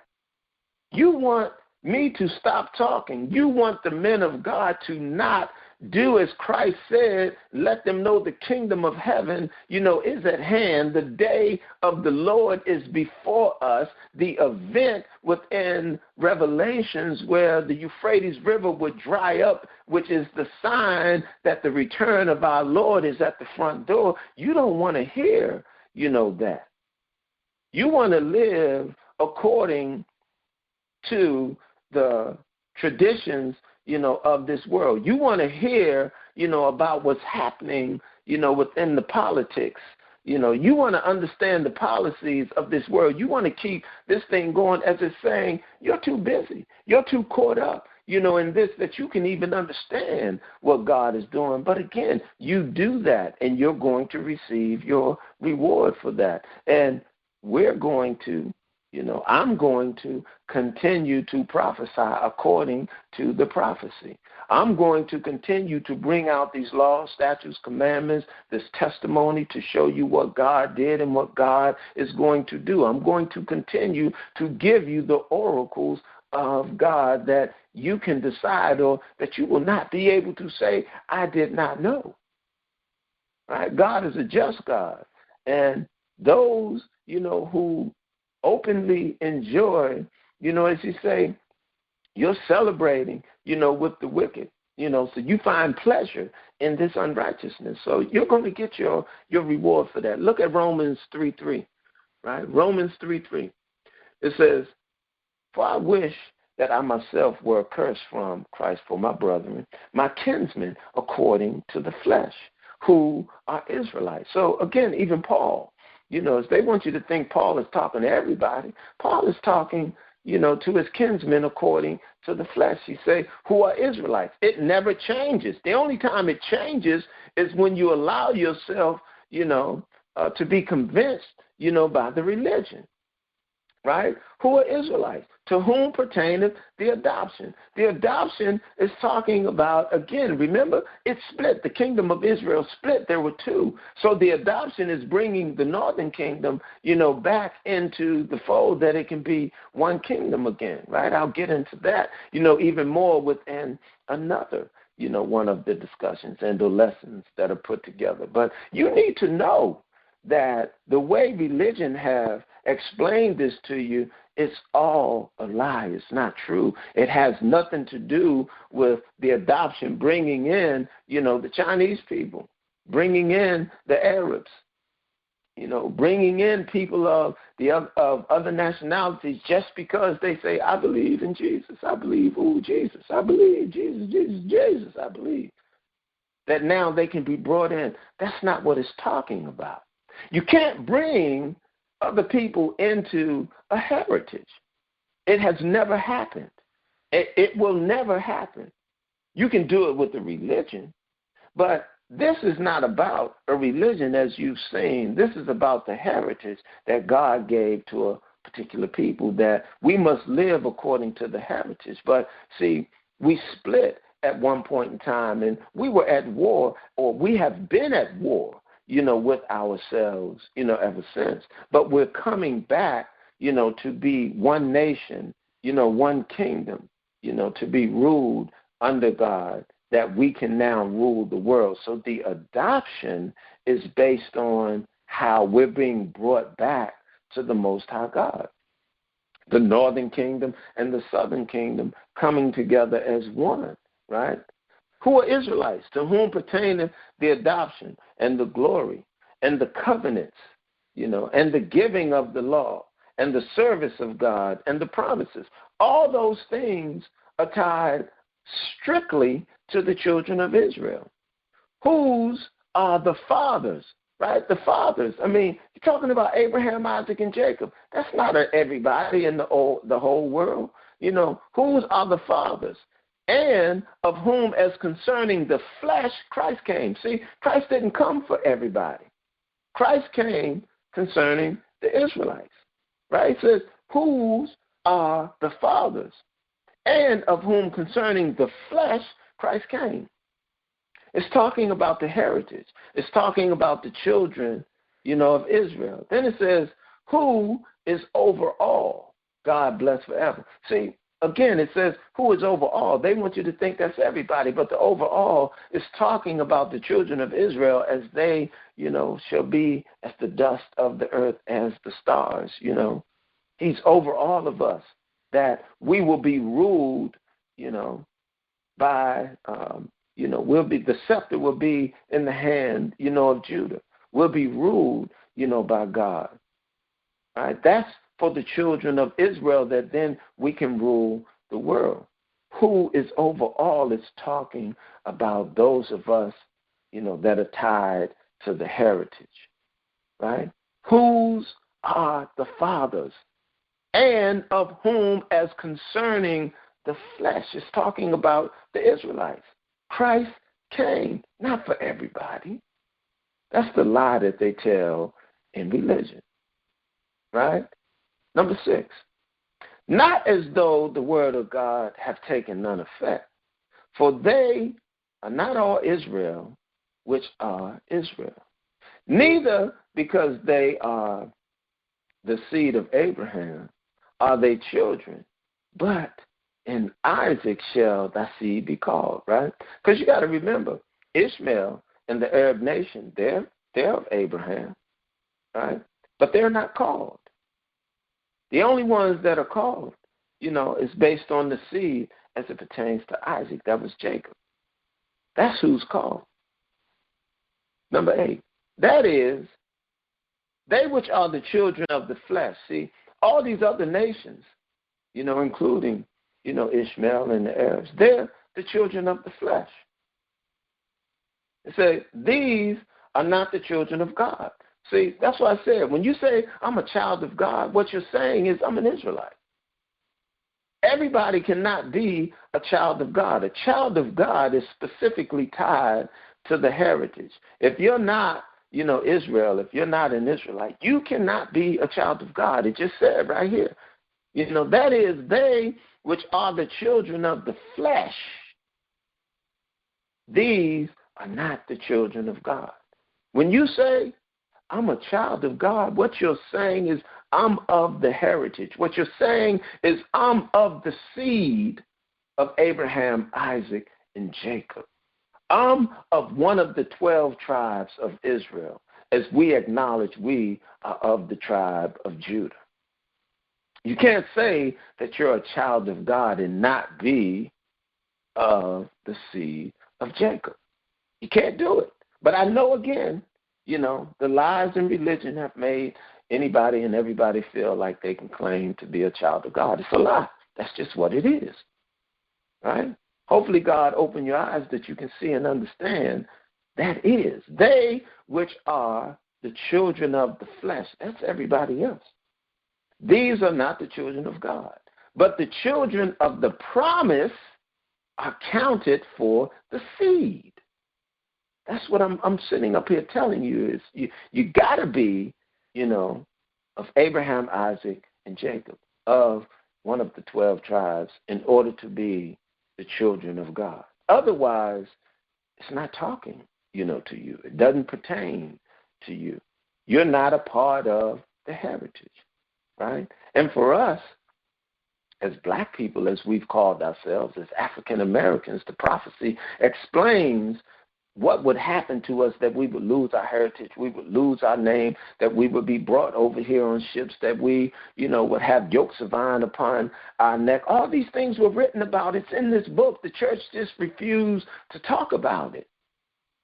You want me to stop talking. You want the men of God to not do as Christ said. Let them know the kingdom of heaven, you know, is at hand. The day of the Lord is before us. The event within Revelations where the Euphrates River would dry up, which is the sign that the return of our Lord is at the front door. You don't want to hear, you know, that. You want to live according to the traditions, you know, of this world. You want to hear, you know, about what's happening, you know, within the politics, You want to understand the policies of this world. You want to keep this thing going, as it's saying, you're too busy. You're too caught up, in this, that you can even understand what God is doing. But again, you do that, and you're going to receive your reward for that. And we're going to, I'm going to continue to prophesy according to the prophecy. I'm going to continue to bring out these laws, statutes, commandments, this testimony to show you what God did and what God is going to do. I'm going to continue to give you the oracles of God that you can decide, or that you will not be able to say, I did not know. Right? God is a just God. And those, who openly enjoy, as you say, you're celebrating, with the wicked, so you find pleasure in this unrighteousness. So you're going to get your reward for that. Look at Romans 3:3, right? Romans 3:3. It says, for I wish that I myself were accursed from Christ for my brethren, my kinsmen according to the flesh, who are Israelites. So again, even Paul, if they want you to think Paul is talking to everybody, Paul is talking, to his kinsmen according to the flesh. He say, who are Israelites. It never changes. The only time it changes is when you allow yourself, to be convinced, by the religion. Right? Who are Israelites? To whom pertaineth the adoption? The adoption is talking about, again, remember, it's split. The kingdom of Israel split. There were two. So the adoption is bringing the northern kingdom, back into the fold, that it can be one kingdom again. Right? I'll get into that, even more within another, one of the discussions and the lessons that are put together. But you need to know that the way religion have explained this to you, it's all a lie. It's not true. It has nothing to do with the adoption, bringing in, the Chinese people, bringing in the Arabs, bringing in people of other nationalities, just because they say, I believe in Jesus. I believe, Jesus. I believe Jesus, Jesus, Jesus. I believe that now they can be brought in. That's not what it's talking about. You can't bring other people into a heritage. It has never happened. It will never happen. You can do it with a religion, but this is not about a religion as you've seen. This is about the heritage that God gave to a particular people, that we must live according to the heritage. But see, we split at one point in time, and we were at war, or we have been at war, with ourselves, ever since. But we're coming back, to be one nation, one kingdom, to be ruled under God, that we can now rule the world. So the adoption is based on how we're being brought back to the Most High God. The northern kingdom and the southern kingdom coming together as one, right? Who are Israelites? To whom pertaineth the adoption and the glory and the covenants, and the giving of the law and the service of God and the promises. All those things are tied strictly to the children of Israel. Whose are the fathers, right? The fathers. I mean, you're talking about Abraham, Isaac, and Jacob. That's not everybody in the whole world. Whose are the fathers? And of whom, as concerning the flesh, Christ came. See, Christ didn't come for everybody. Christ came concerning the Israelites, right? It says, whose are the fathers? And of whom, concerning the flesh, Christ came. It's talking about the heritage. It's talking about the children, of Israel. Then it says, who is over all? God bless forever. See, again, it says, who is over all? They want you to think that's everybody, but the overall is talking about the children of Israel, as they, shall be as the dust of the earth, as the stars, He's over all of us, that we will be ruled, by, the scepter will be in the hand, of Judah. We'll be ruled, by God. All right? That's for the children of Israel, that then we can rule the world. Who is over all is talking about those of us, that are tied to the heritage. right? Whose are the fathers, and of whom as concerning the flesh. Is talking about the Israelites. Christ came, not for everybody. That's the lie that they tell in religion, right? Number 6, not as though the word of God have taken none effect, for they are not all Israel which are Israel. Neither because they are the seed of Abraham are they children, but in Isaac shall thy seed be called, right? Because you got to remember, Ishmael and the Arab nation, they're of Abraham, right? But they're not called. The only ones that are called, is based on the seed as it pertains to Isaac. That was Jacob. That's who's called. Number 8, that is, they which are the children of the flesh. See, all these other nations, including, Ishmael and the Arabs, they're the children of the flesh. It says, these are not the children of God. See, that's why I said, when you say I'm a child of God, what you're saying is I'm an Israelite. Everybody cannot be a child of God. A child of God is specifically tied to the heritage. If you're not, Israel, if you're not an Israelite, you cannot be a child of God. It just said right here. That is, they which are the children of the flesh, these are not the children of God. When you say, I'm a child of God, what you're saying is I'm of the heritage. What you're saying is I'm of the seed of Abraham, Isaac, and Jacob. I'm of one of the 12 tribes of Israel, as we acknowledge we are of the tribe of Judah. You can't say that you're a child of God and not be of the seed of Jacob. You can't do it. But I know, again, the lies in religion have made anybody and everybody feel like they can claim to be a child of God. It's a lie. That's just what it is, right? Hopefully God open your eyes that you can see and understand that is. They which are the children of the flesh, that's everybody else. These are not the children of God. But the children of the promise are counted for the seed. That's what I'm sitting up here telling you is you got to be, of Abraham, Isaac, and Jacob, of one of the 12 tribes in order to be the children of God. Otherwise, it's not talking, to you. It doesn't pertain to you. You're not a part of the heritage, right? And for us, as black people, as we've called ourselves, as African Americans, the prophecy explains what would happen to us, that we would lose our heritage, we would lose our name, that we would be brought over here on ships, that we, would have yokes of iron upon our neck. All these things were written about. It's in this book. The church just refused to talk about it.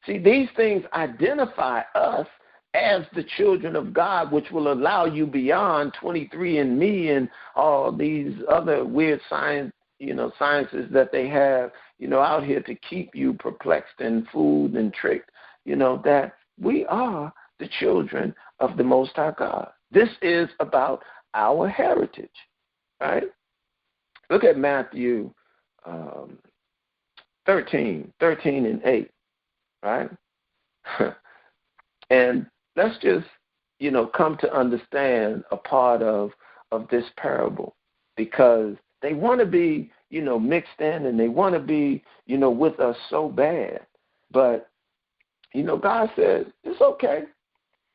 See, these things identify us as the children of God, which will allow you beyond 23andMe and all these other weird sciences that they have, out here to keep you perplexed and fooled and tricked, that we are the children of the Most High God. This is about our heritage, right? Look at Matthew 13 and 8, right? And let's just, come to understand a part of this parable, because they want to be, mixed in, and they want to be, with us so bad. But, God says it's okay,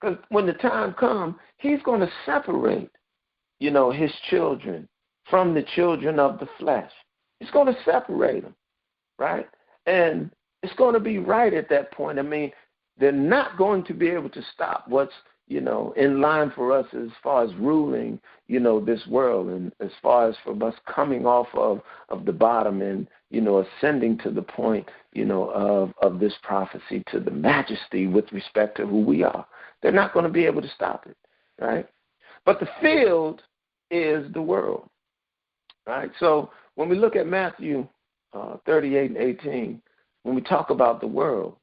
because when the time comes, he's going to separate, his children from the children of the flesh. He's going to separate them, right? And it's going to be right at that point. I mean, they're not going to be able to stop what's, in line for us as far as ruling, this world, and as far as from us coming off of the bottom and, ascending to the point, of this prophecy to the majesty with respect to who we are. They're not going to be able to stop it, right? But the field is the world, right? So when we look at Matthew 38 and 18, when we talk about the world,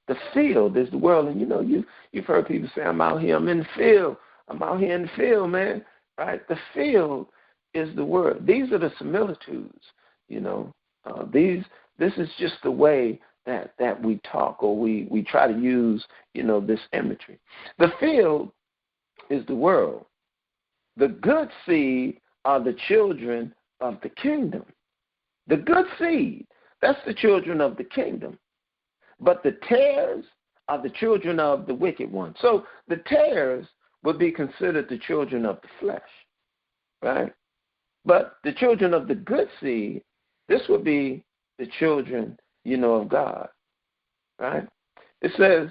The field is the world. And, you've heard people say, I'm out here, I'm in the field. I'm out here in the field, man, right? The field is the world. These are the similitudes, this is just the way that we talk, or we try to use, this imagery. The field is the world. The good seed are the children of the kingdom. The good seed, that's the children of the kingdom. But the tares are the children of the wicked one. So the tares would be considered the children of the flesh, right? But the children of the good seed, this would be the children, of God, right? It says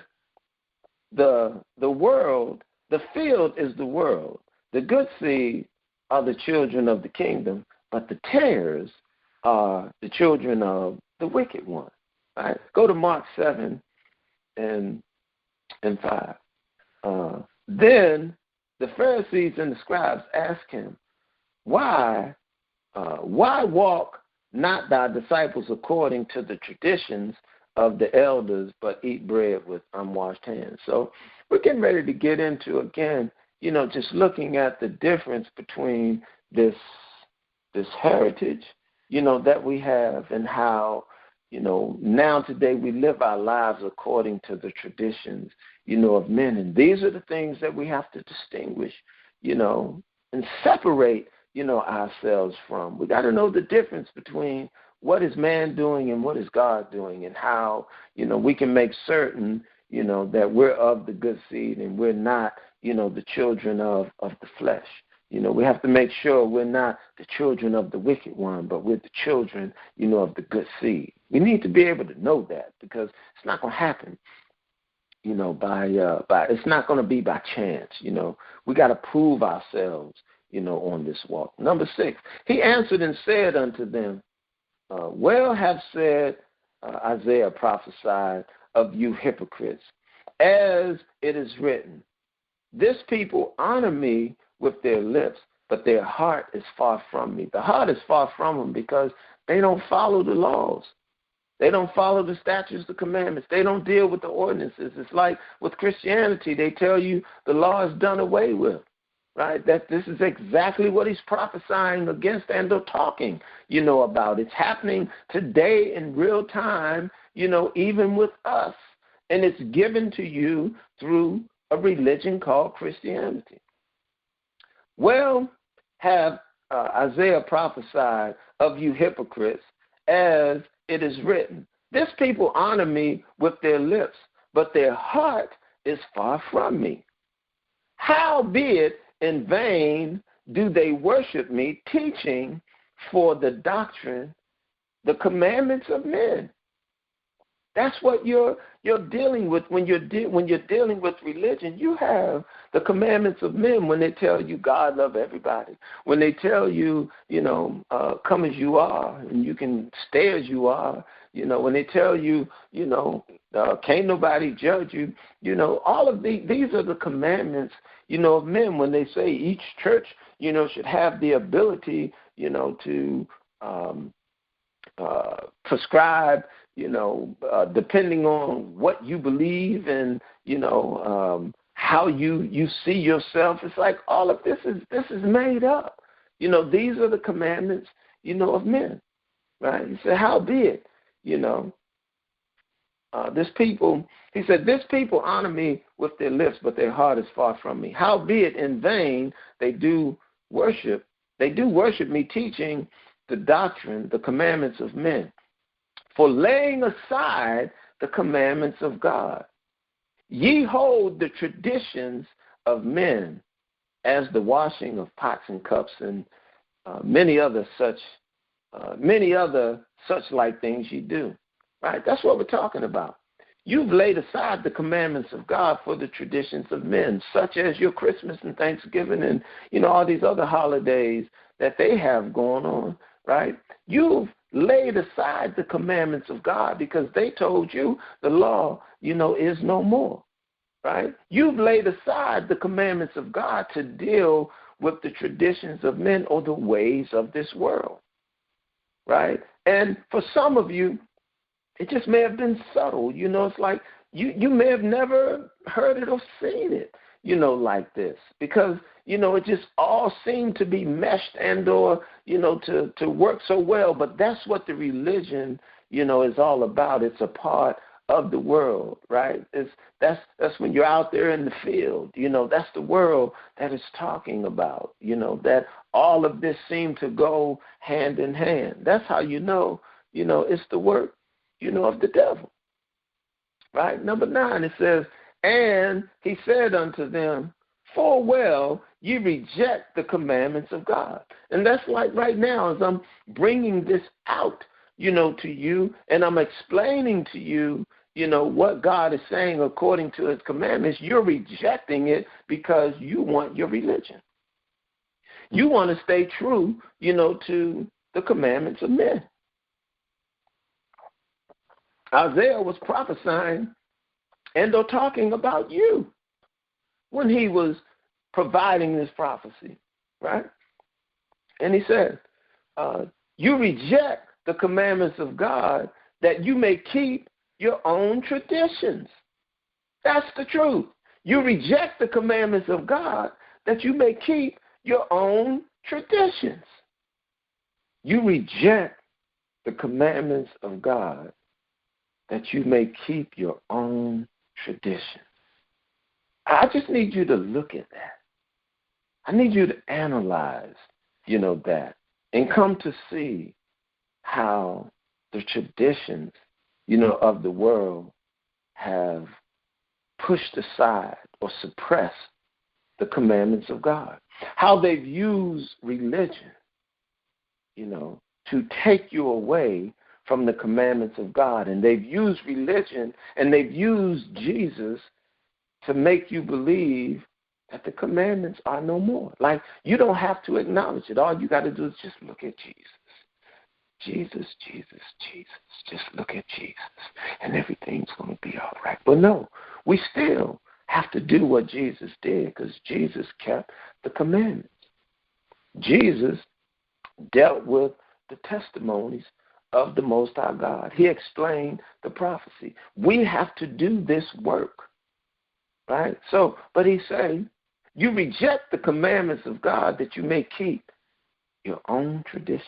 the world, the field is the world. The good seed are the children of the kingdom, but the tares are the children of the wicked one. Right? Go to Mark 7 and 5. Then the Pharisees and the scribes asked him, Why walk not thy disciples according to the traditions of the elders, but eat bread with unwashed hands? So we're getting ready to get into, again, just looking at the difference between this heritage, that we have, and how, now today we live our lives according to the traditions, of men. And these are the things that we have to distinguish, and separate, ourselves from. We got to know the difference between what is man doing and what is God doing, and how, we can make certain, that we're of the good seed and we're not, the children of the flesh. We have to make sure we're not the children of the wicked one, but we're the children, of the good seed. We need to be able to know that, because it's not going to happen, by it's not going to be by chance. We got to prove ourselves, on this walk. Number 6, he answered and said unto them, well have said Isaiah prophesied of you hypocrites, as it is written, this people honor me with their lips, but their heart is far from me. The heart is far from them because they don't follow the laws. They don't follow the statutes, the commandments. They don't deal with the ordinances. It's like with Christianity, they tell you the law is done away with, right? That this is exactly what he's prophesying against and they're talking, about. It's happening today in real time, even with us. And it's given to you through a religion called Christianity. Well, have Isaiah prophesied of you hypocrites, as it is written, this people honor me with their lips, but their heart is far from me. Howbeit in vain do they worship me, teaching for the doctrine the commandments of men. That's what you're dealing with when you're dealing with religion. You have the commandments of men when they tell you God love everybody. When they tell you, come as you are and you can stay as you are. When they tell you, can't nobody judge you. All of these are the commandments, of men. When they say each church, should have the ability, to prescribe, depending on what you believe and, how you see yourself. It's like all of this is made up. These are the commandments, of men, right? He said, howbeit, this people, he said, this people honor me with their lips, but their heart is far from me. Howbeit in vain they do worship me, teaching the doctrine, the commandments of men, for laying aside the commandments of God. Ye hold the traditions of men, as the washing of pots and cups, and many other such like things ye do. Right? That's what we're talking about. You've laid aside the commandments of God for the traditions of men, such as your Christmas and Thanksgiving and, all these other holidays that they have going on, right? You've laid aside the commandments of God because they told you the law, is no more, right? You've laid aside the commandments of God to deal with the traditions of men or the ways of this world, right? And for some of you, It just may have been subtle. It's like you may have never heard it or seen it, like this. Because, it just all seemed to be meshed and or, to work so well. But that's what the religion, is all about. It's a part of the world, right? That's when you're out there in the field, that's the world that it's talking about, that all of this seemed to go hand in hand. That's how it's the work, of the devil, right? Number 9, it says, and he said unto them, full well ye reject the commandments of God. And that's like right now as I'm bringing this out, to you, and I'm explaining to you, what God is saying according to his commandments. You're rejecting it because you want your religion. You want to stay true, to the commandments of men. Isaiah was prophesying and or talking about you when he was providing this prophecy, right? And he said, you reject the commandments of God that you may keep your own traditions. That's the truth. You reject the commandments of God that you may keep your own traditions. You reject the commandments of God that you may keep your own traditions. I just need you to look at that. I need you to analyze, that, and come to see how the traditions, of the world have pushed aside or suppressed the commandments of God. How they've used religion, to take you away from the commandments of God. And they've used religion and they've used Jesus to make you believe that the commandments are no more. Like, you don't have to acknowledge it. All you got to do is just look at Jesus. Jesus, Jesus, Jesus. Just look at Jesus, and everything's going to be all right. But no, we still have to do what Jesus did because Jesus kept the commandments. Jesus dealt with the testimonies of the Most High God. He explained the prophecy. We have to do this work, right? So, but he's saying, you reject the commandments of God that you may keep your own tradition.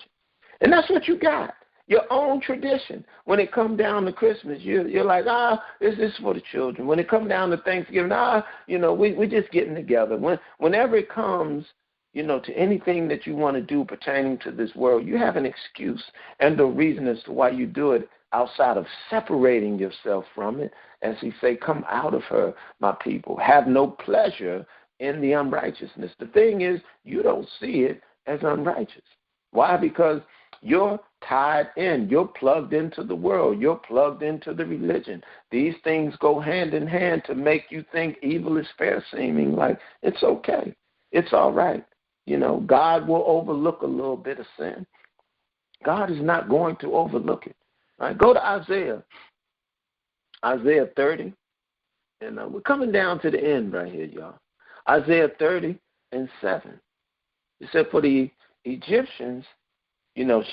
And that's what you got, your own tradition. When it comes down to Christmas, you're like, this is for the children. When it comes down to Thanksgiving, we're just getting together. Whenever it comes, to anything that you want to do pertaining to this world, you have an excuse and a reason as to why you do it outside of separating yourself from it. As he say, come out of her, my people. Have no pleasure in the unrighteousness. The thing is, you don't see it as unrighteous. Why? Because you're tied in. You're plugged into the world. You're plugged into the religion. These things go hand in hand to make you think evil is fair seeming. Like, it's okay. It's all right. God will overlook a little bit of sin. God is not going to overlook it. All right, go to Isaiah 30. And we're coming down to the end right here, y'all. Isaiah 30 and 7. It said, for the Egyptians,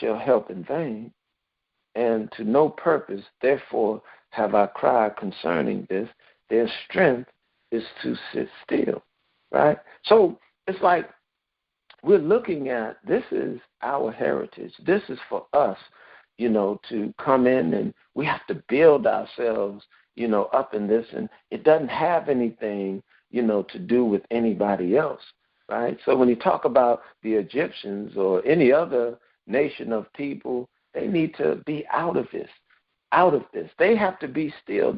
shall help in vain, and to no purpose, therefore have I cried concerning this. Their strength is to sit still, right? So it's like we're looking at, this is our heritage. This is for us, to come in, and we have to build ourselves, up in this, and it doesn't have anything, to do with anybody else, right? So when you talk about the Egyptians or any other nation of people, they need to be out of this. They have to be still.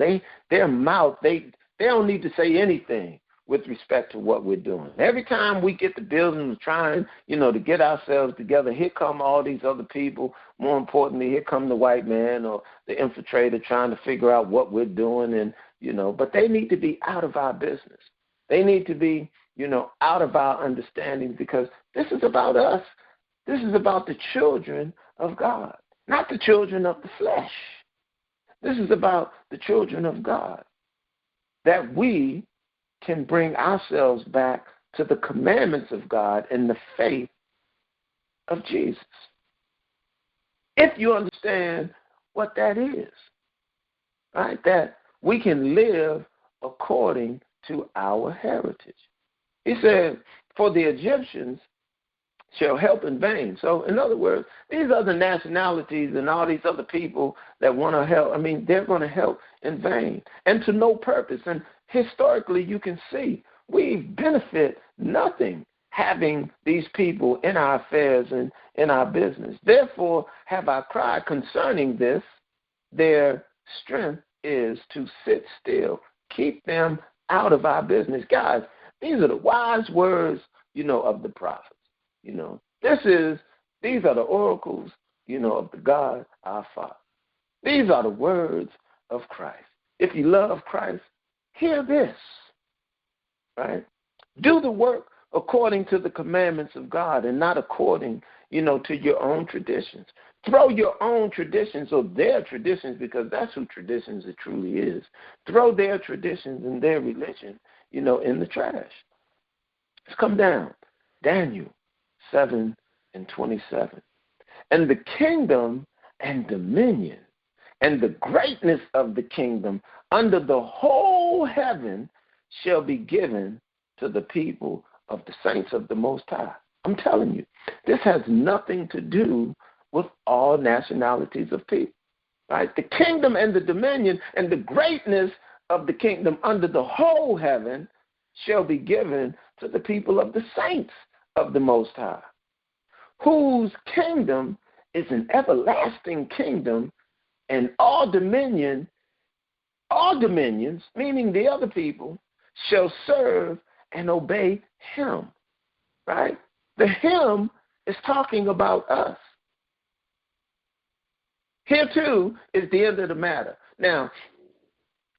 Their mouth, they don't need to say anything with respect to what we're doing. Every time we get the building trying, to get ourselves together, here come all these other people. More importantly, here come the white man or the infiltrator trying to figure out what we're doing, and but they need to be out of our business. They need to be, out of our understanding, because this is about us. This is about the children of God, not the children of the flesh. This is about the children of God, that we can bring ourselves back to the commandments of God and the faith of Jesus. If you understand what that is. right? That we can live according to our heritage. He said, for the Egyptians shall help in vain. So, in other words, these other nationalities and all these other people that want to help, they're going to help in vain and to no purpose. And historically, you can see we benefit nothing having these people in our affairs and in our business. Therefore, have I cried concerning this, their strength is to sit still. Keep them out of our business. Guys, these are the wise words, of the prophets. These are the oracles, of the God our Father. These are the words of Christ. If you love Christ, hear this, right? Do the work according to the commandments of God and not according, to your own traditions. Throw your own traditions or their traditions, because that's who traditions it truly is. Throw their traditions and their religion, in the trash. Let's come down. Daniel 7:27. And the kingdom and dominion and the greatness of the kingdom under the whole heaven shall be given to the people of the saints of the Most High. I'm telling you, this has nothing to do with all nationalities of people, right? The kingdom and the dominion and the greatness of the kingdom under the whole heaven shall be given to the people of the saints of the Most High, whose kingdom is an everlasting kingdom, and all dominions, meaning the other people, shall serve and obey him, right? The him is talking about us. Here, too, is the end of the matter. Now,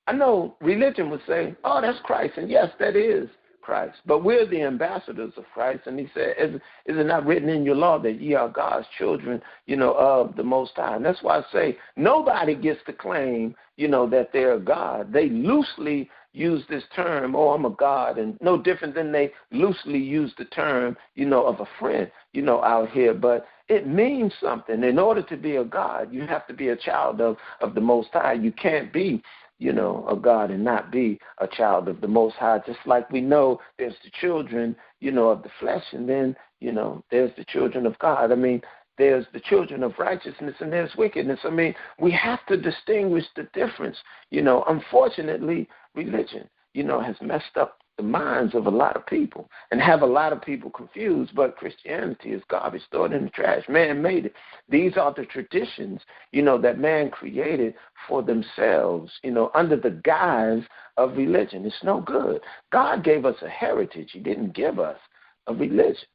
I know religion would say, oh, that's Christ, and yes, that is Christ. But we're the ambassadors of Christ, and he said, is it not written in your law that ye are God's children, of the Most High? And that's why I say nobody gets to claim, that they're God. They loosely use this term, oh, I'm a God, and no different than they loosely use the term, of a friend, out here. But it means something. In order to be a God, you have to be a child of the Most High. You can't be a God and not be a child of the Most High. Just like we know there's the children, of the flesh, and then, there's the children of God. There's the children of righteousness and there's wickedness. We have to distinguish the difference. Unfortunately, religion, has messed up the minds of a lot of people and have a lot of people confused. But Christianity is garbage, throw it in the trash. Man made it. These are the traditions, that man created for themselves, under the guise of religion. It's no good. God gave us a heritage. He didn't give us a religion.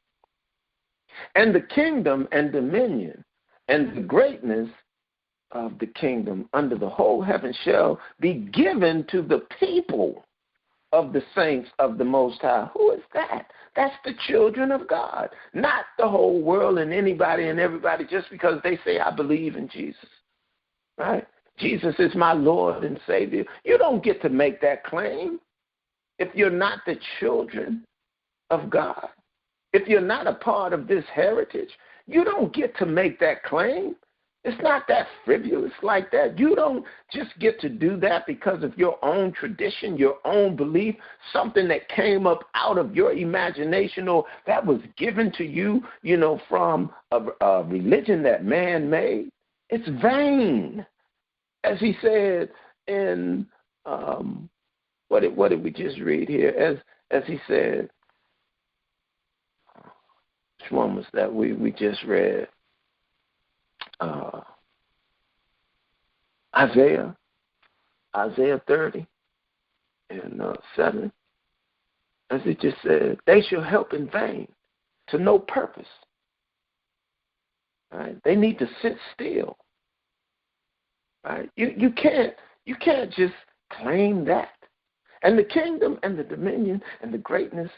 And the kingdom and dominion and the greatness of the kingdom under the whole heaven shall be given to the people of the saints of the Most High. Who is that? That's the children of God, not the whole world and anybody and everybody just because they say, I believe in Jesus, right? Jesus is my Lord and Savior. You don't get to make that claim if you're not the children of God. If you're not a part of this heritage, you don't get to make that claim. It's not that frivolous like that. You don't just get to do that because of your own tradition, your own belief, something that came up out of your imagination or that was given to you, from a religion that man made. It's vain. As he said in, what did we just read here? As he said, which one was that we just read? Isaiah 30 and 7. As it just said, they shall help in vain to no purpose. Right? They need to sit still. Right? You can't just claim that. And the kingdom and the dominion and the greatness,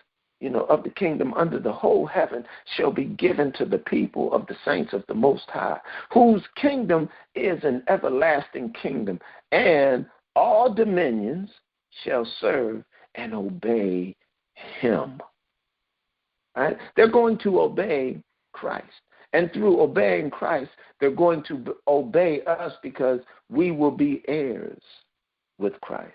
of the kingdom under the whole heaven shall be given to the people of the saints of the Most High, whose kingdom is an everlasting kingdom, and all dominions shall serve and obey him. Right? They're going to obey Christ. And through obeying Christ, they're going to obey us because we will be heirs. with Christ.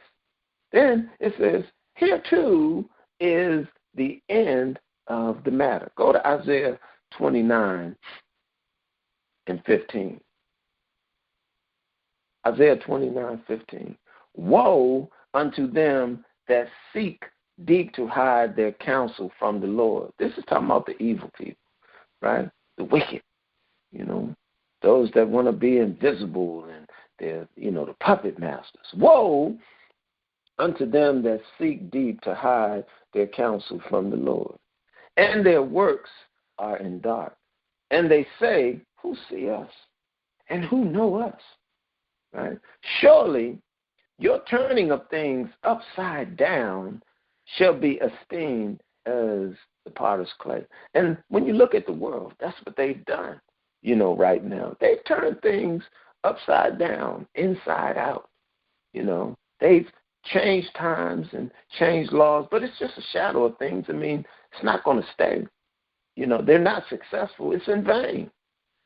Then it says, here too is the end of the matter. Go to Isaiah 29 and 15. Isaiah 29:15. Woe unto them that seek deep to hide their counsel from the Lord. This is talking about the evil people, right? The wicked, those that want to be invisible, and they're, the puppet masters. Woe unto them that seek deep to hide their counsel from the Lord. And their works are in dark. And they say, who see us? And who know us? Right? Surely your turning of things upside down shall be esteemed as the potter's clay. And when you look at the world, that's what they've done, right now. They've turned things upside down, inside out. They've changed times and changed laws, but it's just a shadow of things. It's not going to stay. They're not successful. It's in vain.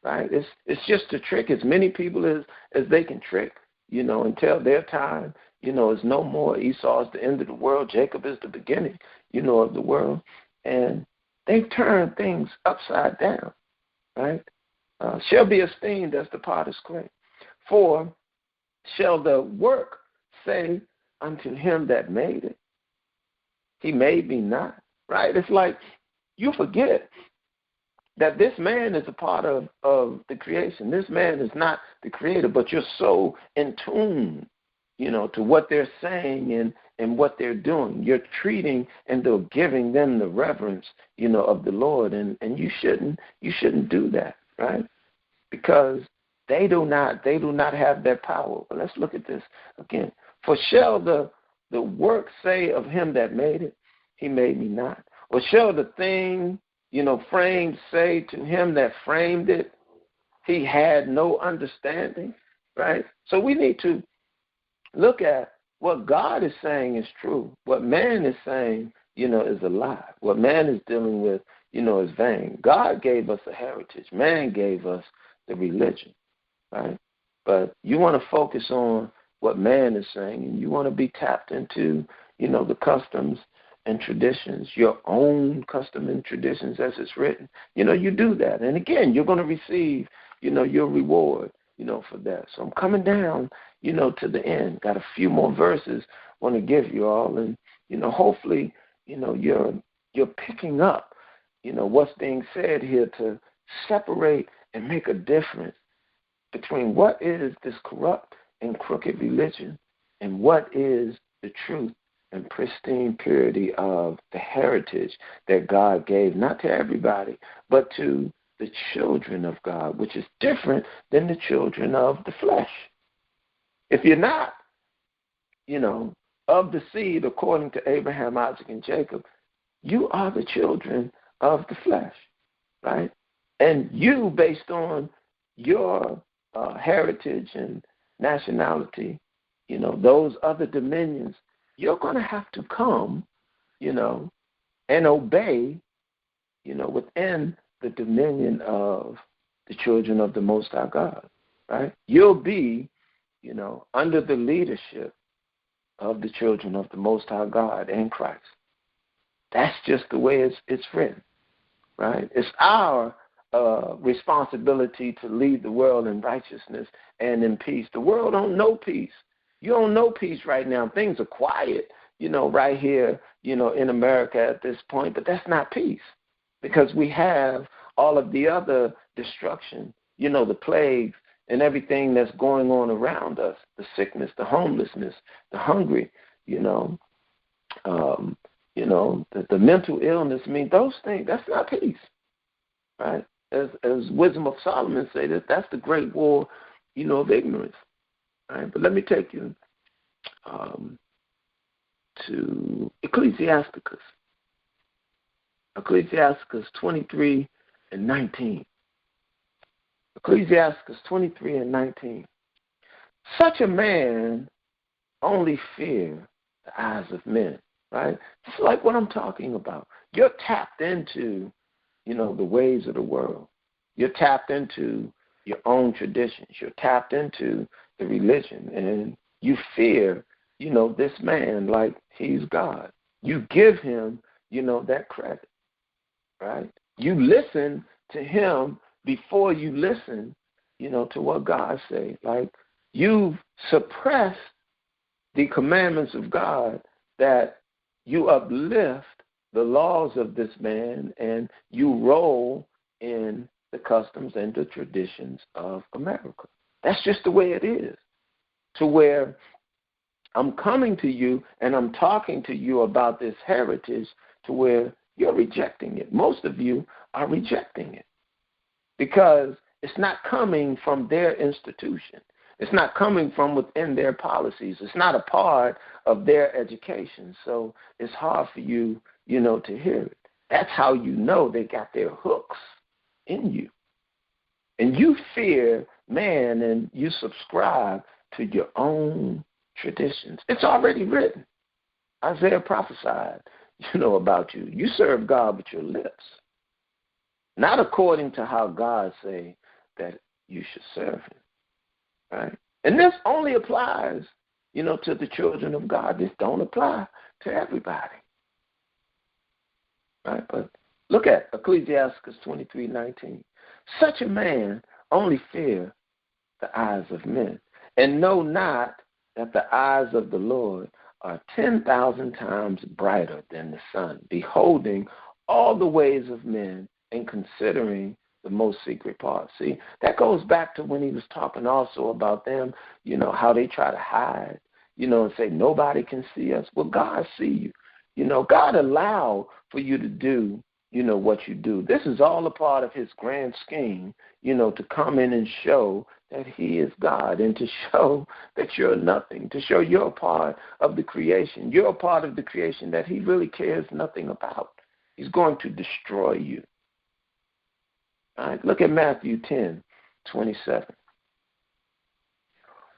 Right? It's just a trick. As many people as they can trick, until their time, is no more. Esau is the end of the world. Jacob is the beginning, of the world. And they've turned things upside down, right? Shall be esteemed as the potter's clay. For shall the work say unto him that made it, he made me not, right? It's like you forget that this man is a part of the creation. This man is not the creator, but you're so in tune, to what they're saying and what they're doing. You're treating and they're giving them the reverence, of the Lord, and you shouldn't do that, right? Because they do not have that power. But let's look at this again. For shall the work say of him that made it, he made me not? Or shall the thing framed say to him that framed it, he had no understanding, right? So we need to look at what God is saying is true. What man is saying, is a lie. What man is dealing with, is vain. God gave us a heritage. Man gave us the religion, right? But you want to focus on what man is saying, and you want to be tapped into, the customs and traditions, your own custom and traditions as it's written. You do that. And again, you're going to receive, your reward, for that. So I'm coming down, to the end. Got a few more verses I want to give you all. And, hopefully, you're picking up, what's being said here to separate and make a difference between what is this corrupt and crooked religion and what is the truth and pristine purity of the heritage that God gave, not to everybody, but to the children of God, which is different than the children of the flesh. If you're not, of the seed according to Abraham, Isaac, and Jacob, you are the children of the flesh, right? And you, based on your heritage and nationality, those other dominions, you're going to have to come, and obey, within the dominion of the children of the Most High God, right? You'll be, under the leadership of the children of the Most High God and Christ. That's just the way it's written, right? It's our responsibility to lead the world in righteousness and in peace. The world don't know peace. You don't know peace right now. Things are quiet, right here, in America at this point, but that's not peace because we have all of the other destruction, the plagues and everything that's going on around us, the sickness, the homelessness, the hungry, the mental illness. Those things, that's not peace, right? As Wisdom of Solomon say, that's the great war, of ignorance. Right, but let me take you to Ecclesiasticus 23 and 19. Ecclesiasticus 23 and 19. Such a man only fear the eyes of men, right? It's like what I'm talking about. You're tapped into, the ways of the world. You're tapped into your own traditions. You're tapped into the religion, and you fear, this man like he's God. You give him, that credit, right? You listen to him before you listen, to what God say. Like, you've suppressed the commandments of God, that you uplift the laws of this man and you roll in the customs and the traditions of America. That's just the way it is. To where I'm coming to you and I'm talking to you about this heritage, to where you're rejecting it. Most of you are rejecting it because it's not coming from their institution. It's not coming from within their policies. It's not a part of their education. So it's hard for you, to hear it. That's how you know they got their hooks in you. And you fear man and you subscribe to your own traditions. It's already written. Isaiah prophesied, about you. You serve God with your lips, not according to how God say that you should serve him. Right? And this only applies, to the children of God. This don't apply to everybody. Right? But look at Ecclesiastes 23:19. Such a man only fear the eyes of men, and know not that the eyes of the Lord are 10,000 times brighter than the sun, beholding all the ways of men and considering the most secret parts. See, that goes back to when he was talking also about them, how they try to hide, and say nobody can see us. Well, God see you. God allow for you to do, what you do. This is all a part of his grand scheme, to come in and show that he is God and to show that you're nothing, to show you're a part of the creation. You're a part of the creation that he really cares nothing about. He's going to destroy you. All right, look at Matthew 10:27.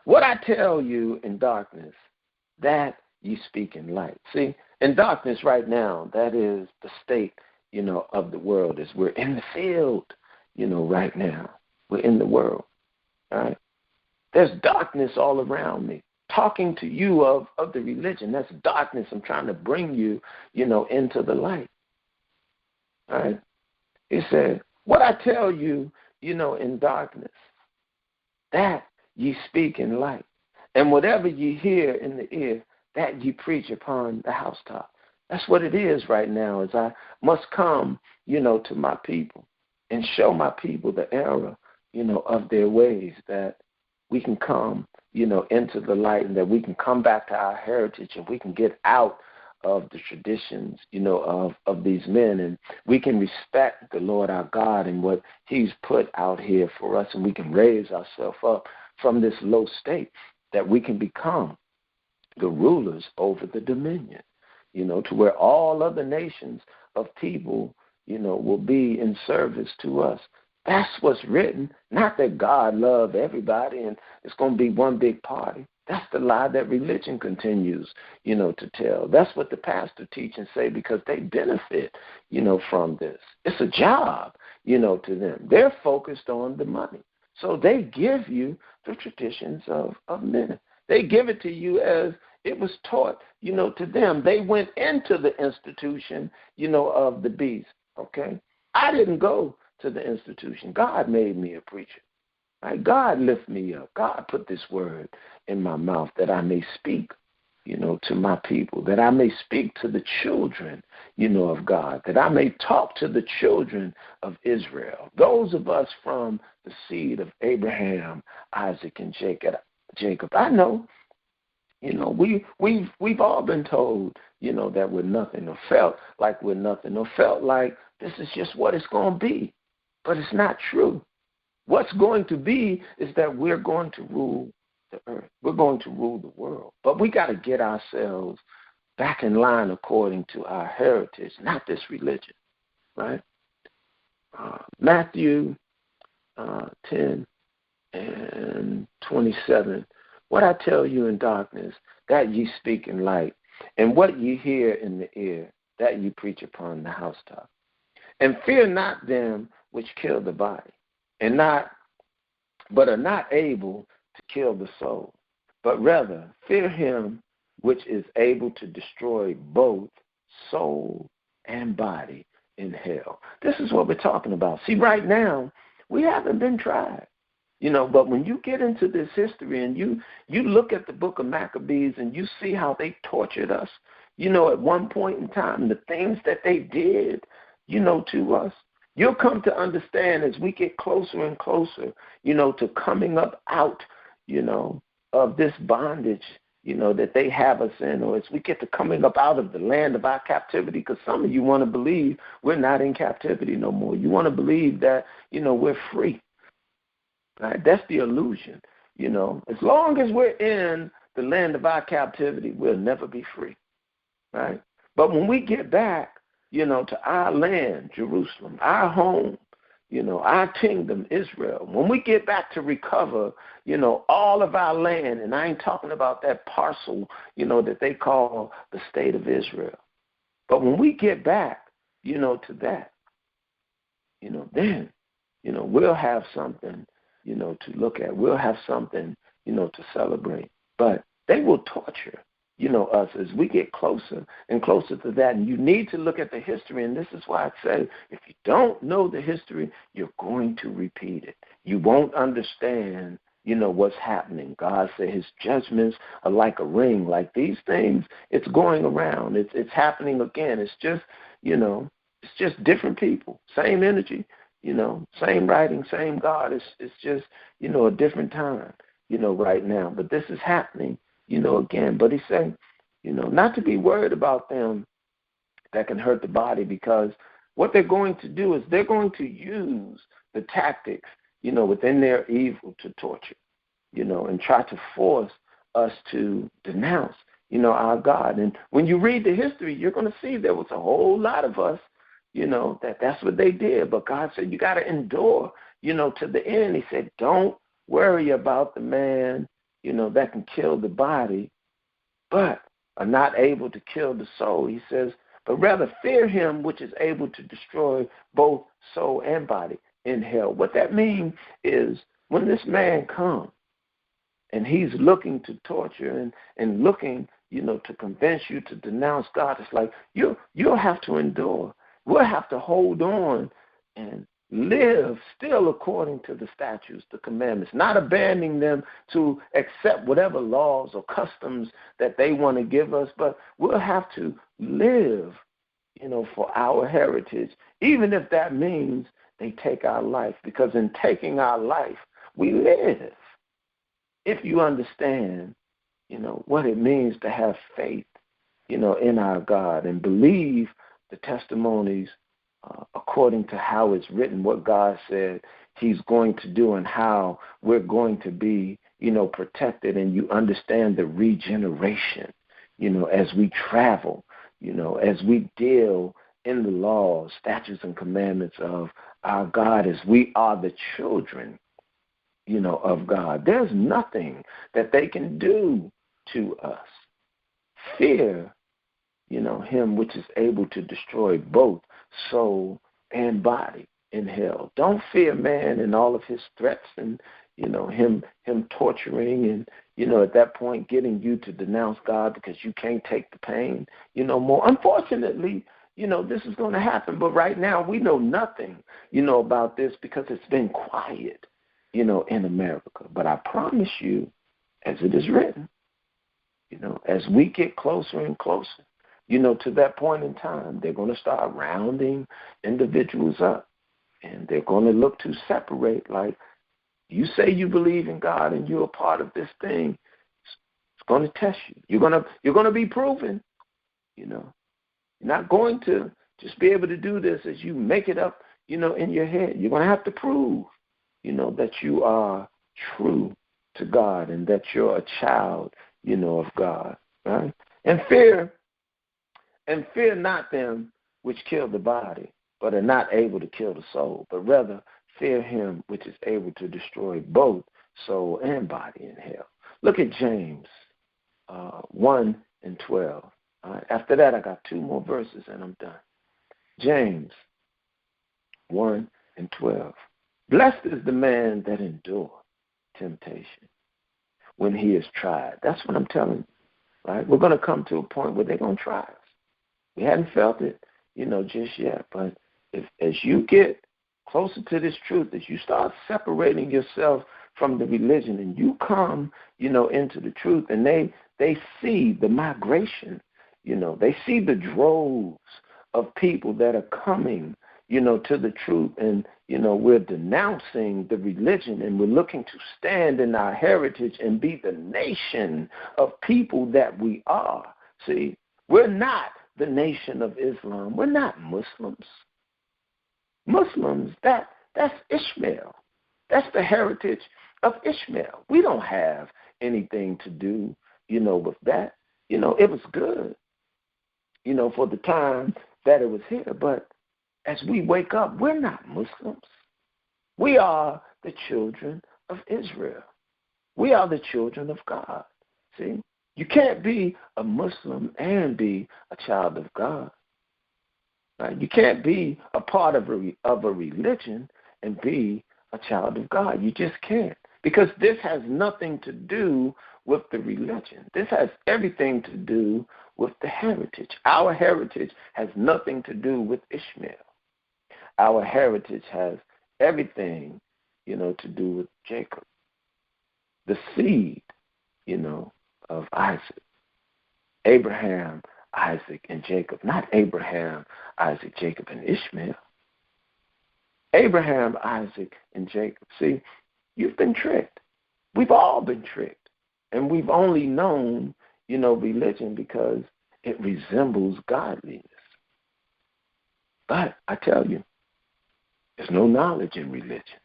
What I tell you in darkness, that you speak in light. See, in darkness right now, that is the state, of the world, is we're in the field, right now. We're in the world, all right? There's darkness all around me. Talking to you of the religion, that's darkness. I'm trying to bring you, into the light, all right? He said, what I tell you, in darkness, that ye speak in light. And whatever ye hear in the ear, that ye preach upon the housetop. That's what it is right now, is I must come, to my people and show my people the error, of their ways, that we can come, into the light, and that we can come back to our heritage, and we can get out of the traditions, of these men, and we can respect the Lord our God and what he's put out here for us, and we can raise ourselves up from this low state, that we can become the rulers over the dominion, to where all other nations of people, will be in service to us. That's what's written. Not that God loves everybody and it's going to be one big party. That's the lie that religion continues, to tell. That's what the pastor teach and say, because they benefit, from this. It's a job, to them. They're focused on the money. So they give you the traditions of men. They give it to you as it was taught, to them. They went into the institution, of the beast, okay? I didn't go to the institution. God made me a preacher. Right? God lift me up. God put this word in my mouth that I may speak, to my people, that I may speak to the children, of God, that I may talk to the children of Israel, those of us from the seed of Abraham, Isaac, and Jacob. I know, we've all been told, that we're nothing, or felt like we're nothing, or felt like this is just what it's going to be. But it's not true. What's going to be is that we're going to rule the earth. We're going to rule the world. But we got to get ourselves back in line according to our heritage, not this religion, right? Matthew 10:27. What I tell you in darkness, that ye speak in light, and what ye hear in the ear, that ye preach upon the housetop. And fear not them which kill the body, but are not able to kill the soul, but rather fear him which is able to destroy both soul and body in hell. This is what we're talking about. See, right now, we haven't been tried. But when you get into this history and you look at the book of Maccabees and you see how they tortured us, at one point in time, the things that they did, to us, you'll come to understand as we get closer and closer, to coming up out, of this bondage, that they have us in, or as we get to coming up out of the land of our captivity, because some of you want to believe we're not in captivity no more. You want to believe that, we're free. Right? That's the illusion. As long as we're in the land of our captivity, we'll never be free. Right? But when we get back, to our land, Jerusalem, our home, our kingdom, Israel, when we get back to recover, all of our land, and I ain't talking about that parcel, that they call the state of Israel. But when we get back, to that, then, we'll have something, to look at. We'll have something, to celebrate. But they will torture, us as we get closer and closer to that. And you need to look at the history. And this is why I say, if you don't know the history, you're going to repeat it. You won't understand, what's happening. God said his judgments are like a ring. Like these things, it's going around. It's happening again. It's just, it's just different people, same energy, same writing, same God. It's just, a different time, right now. But this is happening, again. But he said, not to be worried about them that can hurt the body, because what they're going to do is they're going to use the tactics, within their evil to torture, and try to force us to denounce, our God. And when you read the history, you're going to see there was a whole lot of us, that's what they did. But God said, you got to endure, to the end. He said, don't worry about the man, that can kill the body, but are not able to kill the soul. He says, but rather fear him which is able to destroy both soul and body in hell. What that means is when this man comes and he's looking to torture and looking, to convince you to denounce God, it's like you'll have to endure. We'll have to hold on and live still according to the statutes, the commandments, not abandoning them to accept whatever laws or customs that they want to give us, but we'll have to live, for our heritage, even if that means they take our life, because in taking our life, we live. If you understand, what it means to have faith, in our God and believe the testimonies according to how it's written, what God said he's going to do and how we're going to be, protected, and you understand the regeneration, as we travel, as we deal in the laws, statutes, and commandments of our God, as we are the children, of God. There's nothing that they can do to us. Fear, him which is able to destroy both soul and body in hell. Don't fear man and all of his threats and, him torturing and, at that point getting you to denounce God because you can't take the pain, more. Unfortunately, this is going to happen. But right now we know nothing, about this because it's been quiet, in America. But I promise you, as it is written, as we get closer and closer, to that point in time, they're going to start rounding individuals up, and they're going to look to separate. Like, you say you believe in God and you're a part of this thing, it's going to test you. You're going to be proven. You're not going to just be able to do this as you make it up, in your head. You're going to have to prove, that you are true to God and that you're a child, of God, right? And fear not them which kill the body, but are not able to kill the soul, but rather fear him which is able to destroy both soul and body in hell. Look at James 1 and 12. All right? After that, I got 2 more verses and I'm done. James 1 and 12. Blessed is the man that endure temptation when he is tried. That's what I'm telling you. right? We're going to come to a point where they're going to try us. We hadn't felt it, just yet. But as you get closer to this truth, as you start separating yourself from the religion and you come, into the truth, and they see the migration, they see the droves of people that are coming, to the truth, and, we're denouncing the religion, and we're looking to stand in our heritage and be the nation of people that we are. See, we're not the nation of Islam. We're not Muslims. Muslims, that's Ishmael. That's the heritage of Ishmael. We don't have anything to do, with that. It was good, for the time that it was here. But as we wake up, we're not Muslims. We are the children of Israel. We are the children of God. See? You can't be a Muslim and be a child of God. Right? You can't be a part of a religion and be a child of God. You just can't. Because this has nothing to do with the religion. This has everything to do with the heritage. Our heritage has nothing to do with Ishmael. Our heritage has everything, to do with Jacob, the seed, of Isaac. Abraham, Isaac, and Jacob. Not Abraham, Isaac, Jacob, and Ishmael. Abraham, Isaac, and Jacob. See, you've been tricked. We've all been tricked. And we've only known, religion because it resembles godliness. But I tell you, there's no knowledge in religion.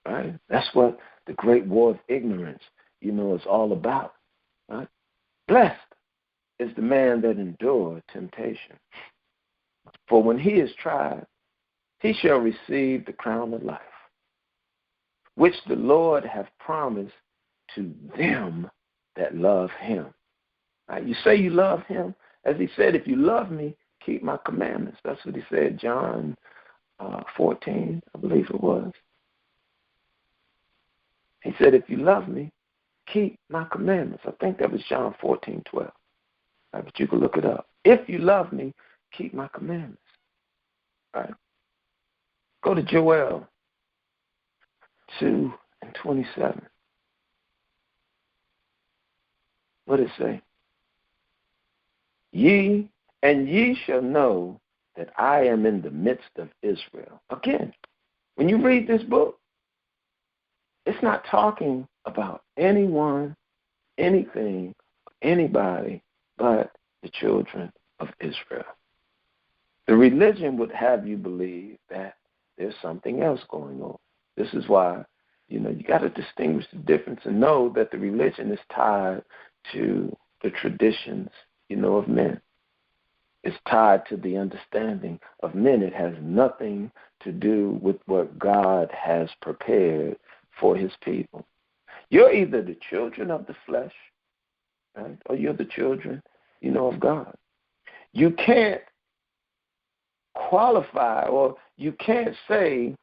Right? That's what the great war of ignorance, is all about. Right? Blessed is the man that endure temptation. For when he is tried, he shall receive the crown of life, which the Lord hath promised to them that love him. Right? You say you love him. As he said, if you love me, keep my commandments. That's what he said, John 14, I believe it was. He said, if you love me, keep my commandments. I think that was John 14:12. Right, but you can look it up. If you love me, keep my commandments. Right. Go to Joel 2:27. What does it say? Ye shall know that I am in the midst of Israel. Again, when you read this book, it's not talking about anyone, anything, anybody but the children of Israel. The religion would have you believe that there's something else going on. This is why, you got to distinguish the difference and know that the religion is tied to the traditions, of men. It's tied to the understanding of men. It has nothing to do with what God has prepared for his people. You're either the children of the flesh, right, or you're the children, of God. You can't qualify, or you can't say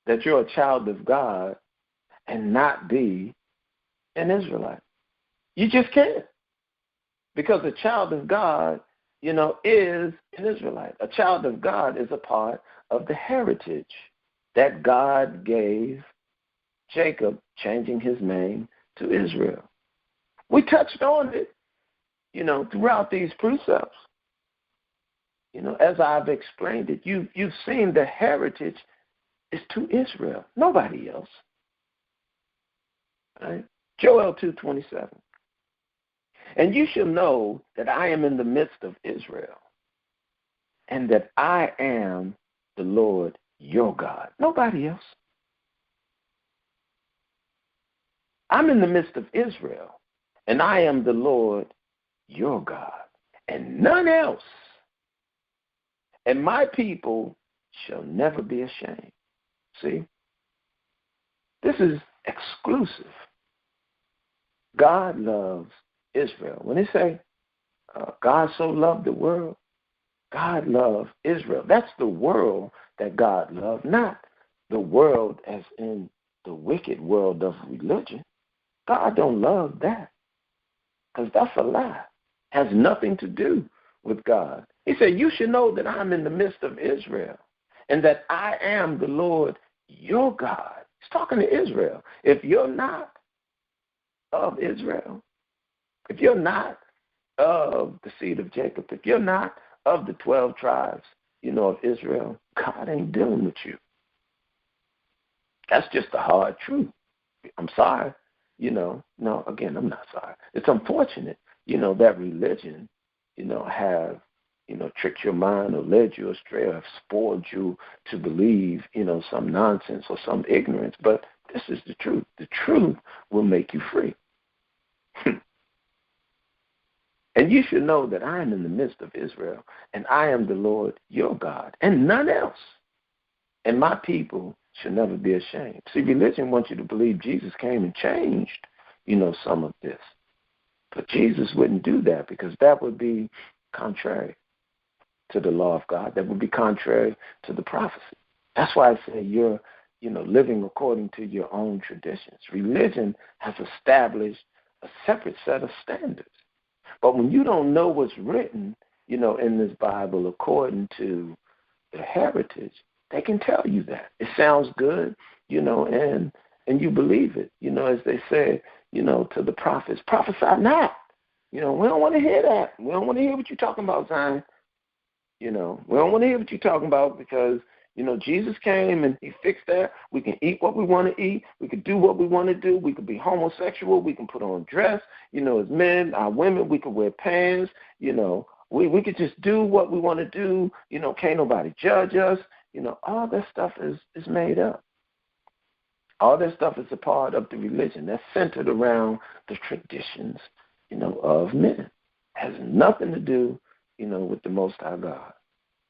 that you're a child of God and not be an Israelite. You just can't. Because a child of God, is an Israelite. A child of God is a part of the heritage that God gave Jacob, changing his name to Israel. We touched on it, throughout these precepts. As I've explained it, you've seen the heritage is to Israel, nobody else. Right? Joel 2:27. And you shall know that I am in the midst of Israel, and that I am the Lord your God. Nobody else. I'm in the midst of Israel, and I am the Lord your God, and none else. And my people shall never be ashamed. See? This is exclusive. God loves Israel. When they say God so loved the world, God loved Israel. That's the world that God loved, not the world as in the wicked world of religion. God don't love that. because that's a lie. Has nothing to do with God. He said, you should know that I'm in the midst of Israel and that I am the Lord your God. He's talking to Israel. If you're not of Israel, if you're not of the seed of Jacob, if you're not of the 12 tribes, of Israel, God ain't dealing with you. That's just the hard truth. I'm sorry. No, again, I'm not sorry. It's unfortunate, that religion, have, tricked your mind or led you astray or have spoiled you to believe, some nonsense or some ignorance. But this is the truth. The truth will make you free. And you should know that I am in the midst of Israel, and I am the Lord your God, and none else. And my people should never be ashamed. See, religion wants you to believe Jesus came and changed, some of this. But Jesus wouldn't do that, because that would be contrary to the law of God. That would be contrary to the prophecy. That's why I say you're, living according to your own traditions. Religion has established a separate set of standards. But when you don't know what's written, in this Bible according to the heritage, they can tell you that. It sounds good, and you believe it. As they say, to the prophets, prophesy not. We don't want to hear that. We don't want to hear what you're talking about, Zion. We don't want to hear what you're talking about, because, Jesus came and he fixed that. We can eat what we want to eat. We can do what we want to do. We can be homosexual. We can put on dress. As men, our women, we can wear pants. We could just do what we want to do. Can't nobody judge us. All that stuff is made up. All that stuff is a part of the religion that's centered around the traditions, of men. It has nothing to do, with the Most High God,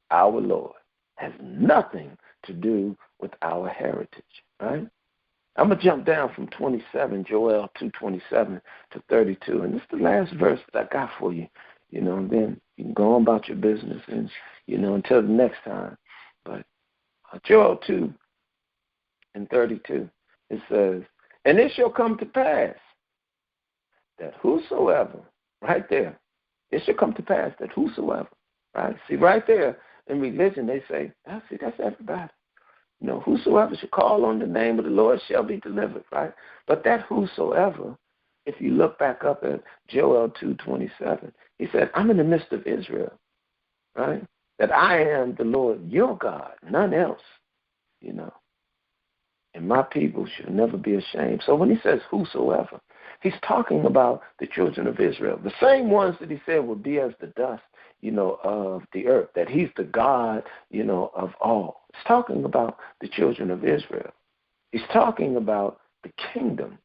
our Lord. Has nothing to do with our heritage, right? I'm going to jump down from 27, Joel 2:27 to 32, and this is the last verse that I got for you, and then you can go on about your business and, until the next time. But Joel 2:32, it says, and it shall come to pass that whosoever, right there, it shall come to pass that whosoever, right? See, right there, in religion, they say, that's everybody. Whosoever shall call on the name of the Lord shall be delivered, right? But that whosoever, if you look back up at Joel 2:27, he said, I'm in the midst of Israel, right? That I am the Lord your God, none else, And my people shall never be ashamed. So when he says whosoever, he's talking about the children of Israel, the same ones that he said will be as the dust, of the earth, that he's the God, of all. He's talking about the children of Israel. He's talking about the kingdom,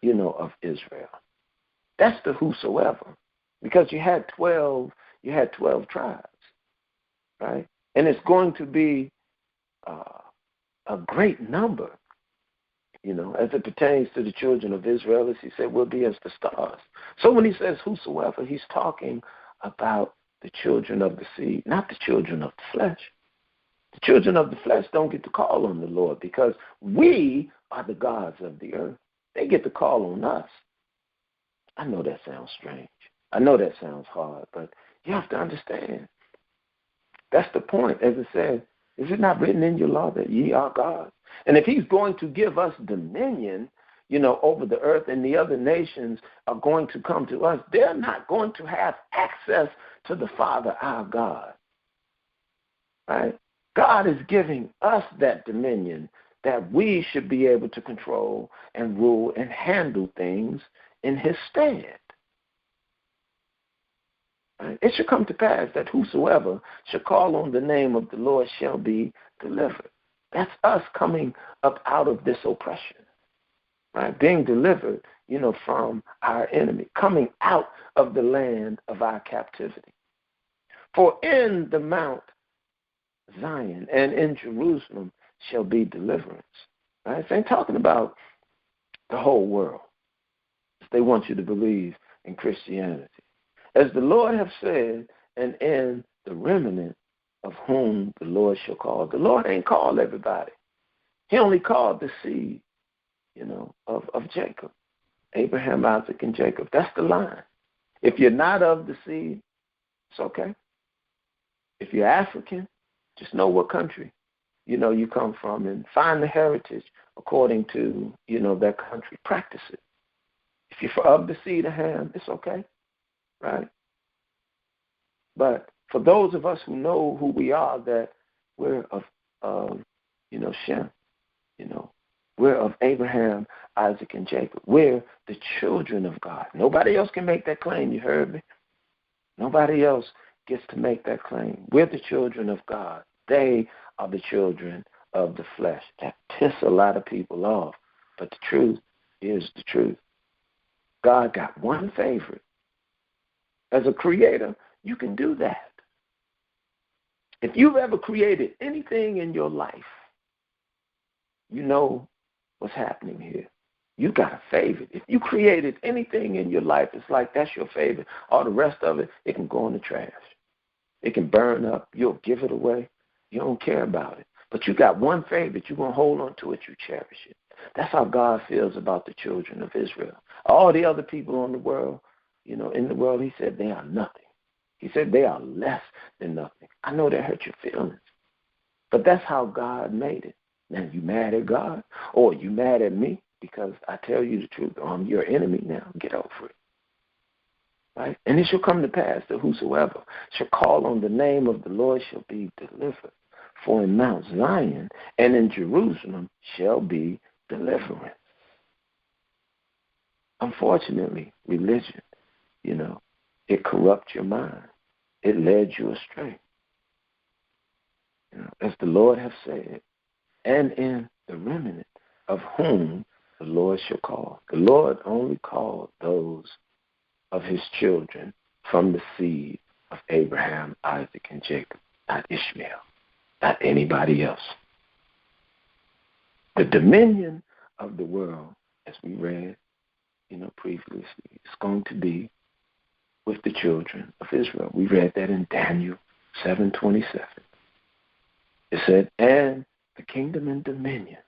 of Israel. That's the whosoever, because you had 12 tribes, right? And it's going to be a great number, as it pertains to the children of Israel, as he said, will be as the stars. So when he says whosoever, he's talking about the children of the seed, not the children of the flesh. The children of the flesh don't get to call on the Lord, because we are the gods of the earth. They get to call on us. I know that sounds strange. I know that sounds hard, but you have to understand. That's the point. As it says, is it not written in your law that ye are gods? And if he's going to give us dominion, over the earth, and the other nations are going to come to us, they're not going to have access to the Father, our God. Right? God is giving us that dominion that we should be able to control and rule and handle things in his stead. Right? It shall come to pass that whosoever shall call on the name of the Lord shall be delivered. That's us coming up out of this oppression, right? Being delivered, from our enemy, coming out of the land of our captivity. For in the Mount Zion and in Jerusalem shall be deliverance. Right? It ain't talking about the whole world. They want you to believe in Christianity. As the Lord have said, and in the remnant of whom the Lord shall call. The Lord ain't called everybody. He only called the seed, of Jacob. Abraham, Isaac, and Jacob. That's the line. If you're not of the seed, it's okay. If you're African, just know what country, you come from and find the heritage according to, that country. Practice it. If you're of the seed of Ham, it's okay, right? But for those of us who know who we are, that we're of Shem, we're of Abraham, Isaac, and Jacob. We're the children of God. Nobody else can make that claim, you heard me? Nobody else gets to make that claim. We're the children of God. They are the children of the flesh. That pisses a lot of people off. But the truth is the truth. God got one favorite. As a creator, you can do that. If you've ever created anything in your life, you know what's happening here. You got a favorite. If you created anything in your life, it's like that's your favorite. All the rest of it, it can go in the trash. It can burn up. You'll give it away. You don't care about it. But you got one favorite. You're going to hold on to it. You cherish it. That's how God feels about the children of Israel. All the other people in the world, in the world, he said they are nothing. He said they are less than nothing. I know that hurt your feelings. But that's how God made it. Now, you mad at God? Or you mad at me? Because I tell you the truth, I'm your enemy now. Get over it. Right? And it shall come to pass that whosoever shall call on the name of the Lord shall be delivered. For in Mount Zion and in Jerusalem shall be deliverance. Unfortunately, religion, it corrupts your mind. It led you astray. As the Lord have said, and in the remnant of whom the Lord shall call. The Lord only called those of his children from the seed of Abraham, Isaac, and Jacob, not Ishmael, not anybody else. The dominion of the world, as we read, previously, is going to be with the children of Israel. We read that in Daniel 7:27. It said, and the kingdom and dominion,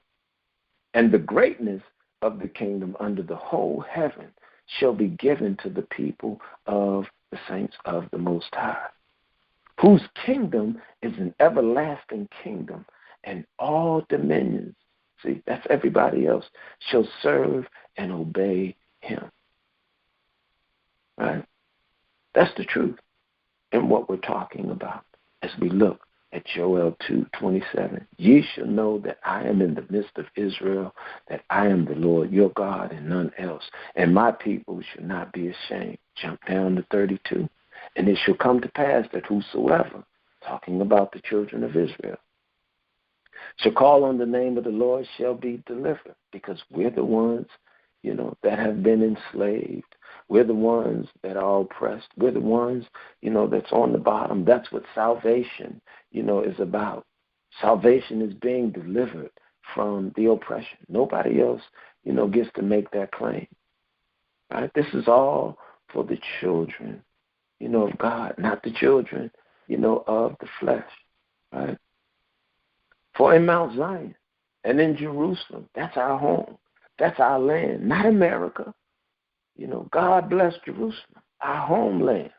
and the greatness of the kingdom under the whole heaven shall be given to the people of the saints of the Most High, whose kingdom is an everlasting kingdom, and all dominions, see, that's everybody else, shall serve and obey him. Right? That's the truth and what we're talking about as we look at Joel 2:27. Ye shall know that I am in the midst of Israel, that I am the Lord your God and none else, and my people shall not be ashamed. Jump down to 32. And it shall come to pass that whosoever, talking about the children of Israel, shall call on the name of the Lord shall be delivered, because we're the ones, that have been enslaved. We're the ones that are oppressed. We're the ones, that's on the bottom. That's what salvation, is about. Salvation is being delivered from the oppression. Nobody else, gets to make that claim. Right? This is all for the children, of God, not the children, of the flesh. Right? For in Mount Zion and in Jerusalem, that's our home. That's our land, not America. God bless Jerusalem, our homeland.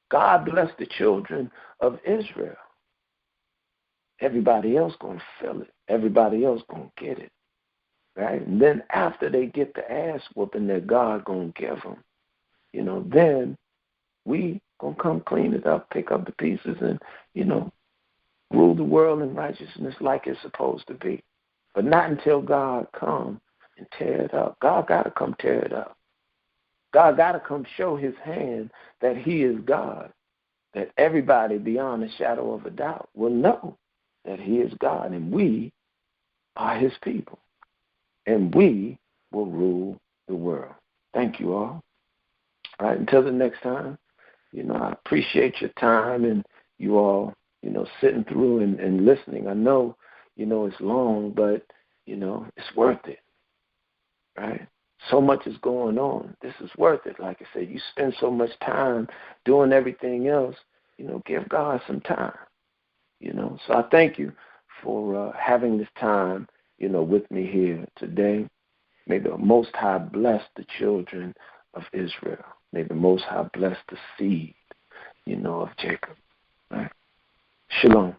God bless the children of Israel. Everybody else going to feel it. Everybody else going to get it. Right? And then after they get the ass whooping that God going to give them, then we going to come clean it up, pick up the pieces, and, rule the world in righteousness like it's supposed to be. But not until God come and tear it up. God got to come tear it up. God got to come show his hand that he is God, that everybody beyond a shadow of a doubt will know that he is God, and we are his people, and we will rule the world. Thank you all. All right, until the next time, I appreciate your time and you all, sitting through and listening. I know, it's long, but, it's worth it, right? So much is going on. This is worth it. Like I said, you spend so much time doing everything else, give God some time, So I thank you for having this time, with me here today. May the Most High bless the children of Israel. May the Most High bless the seed, of Jacob. Right? Shalom.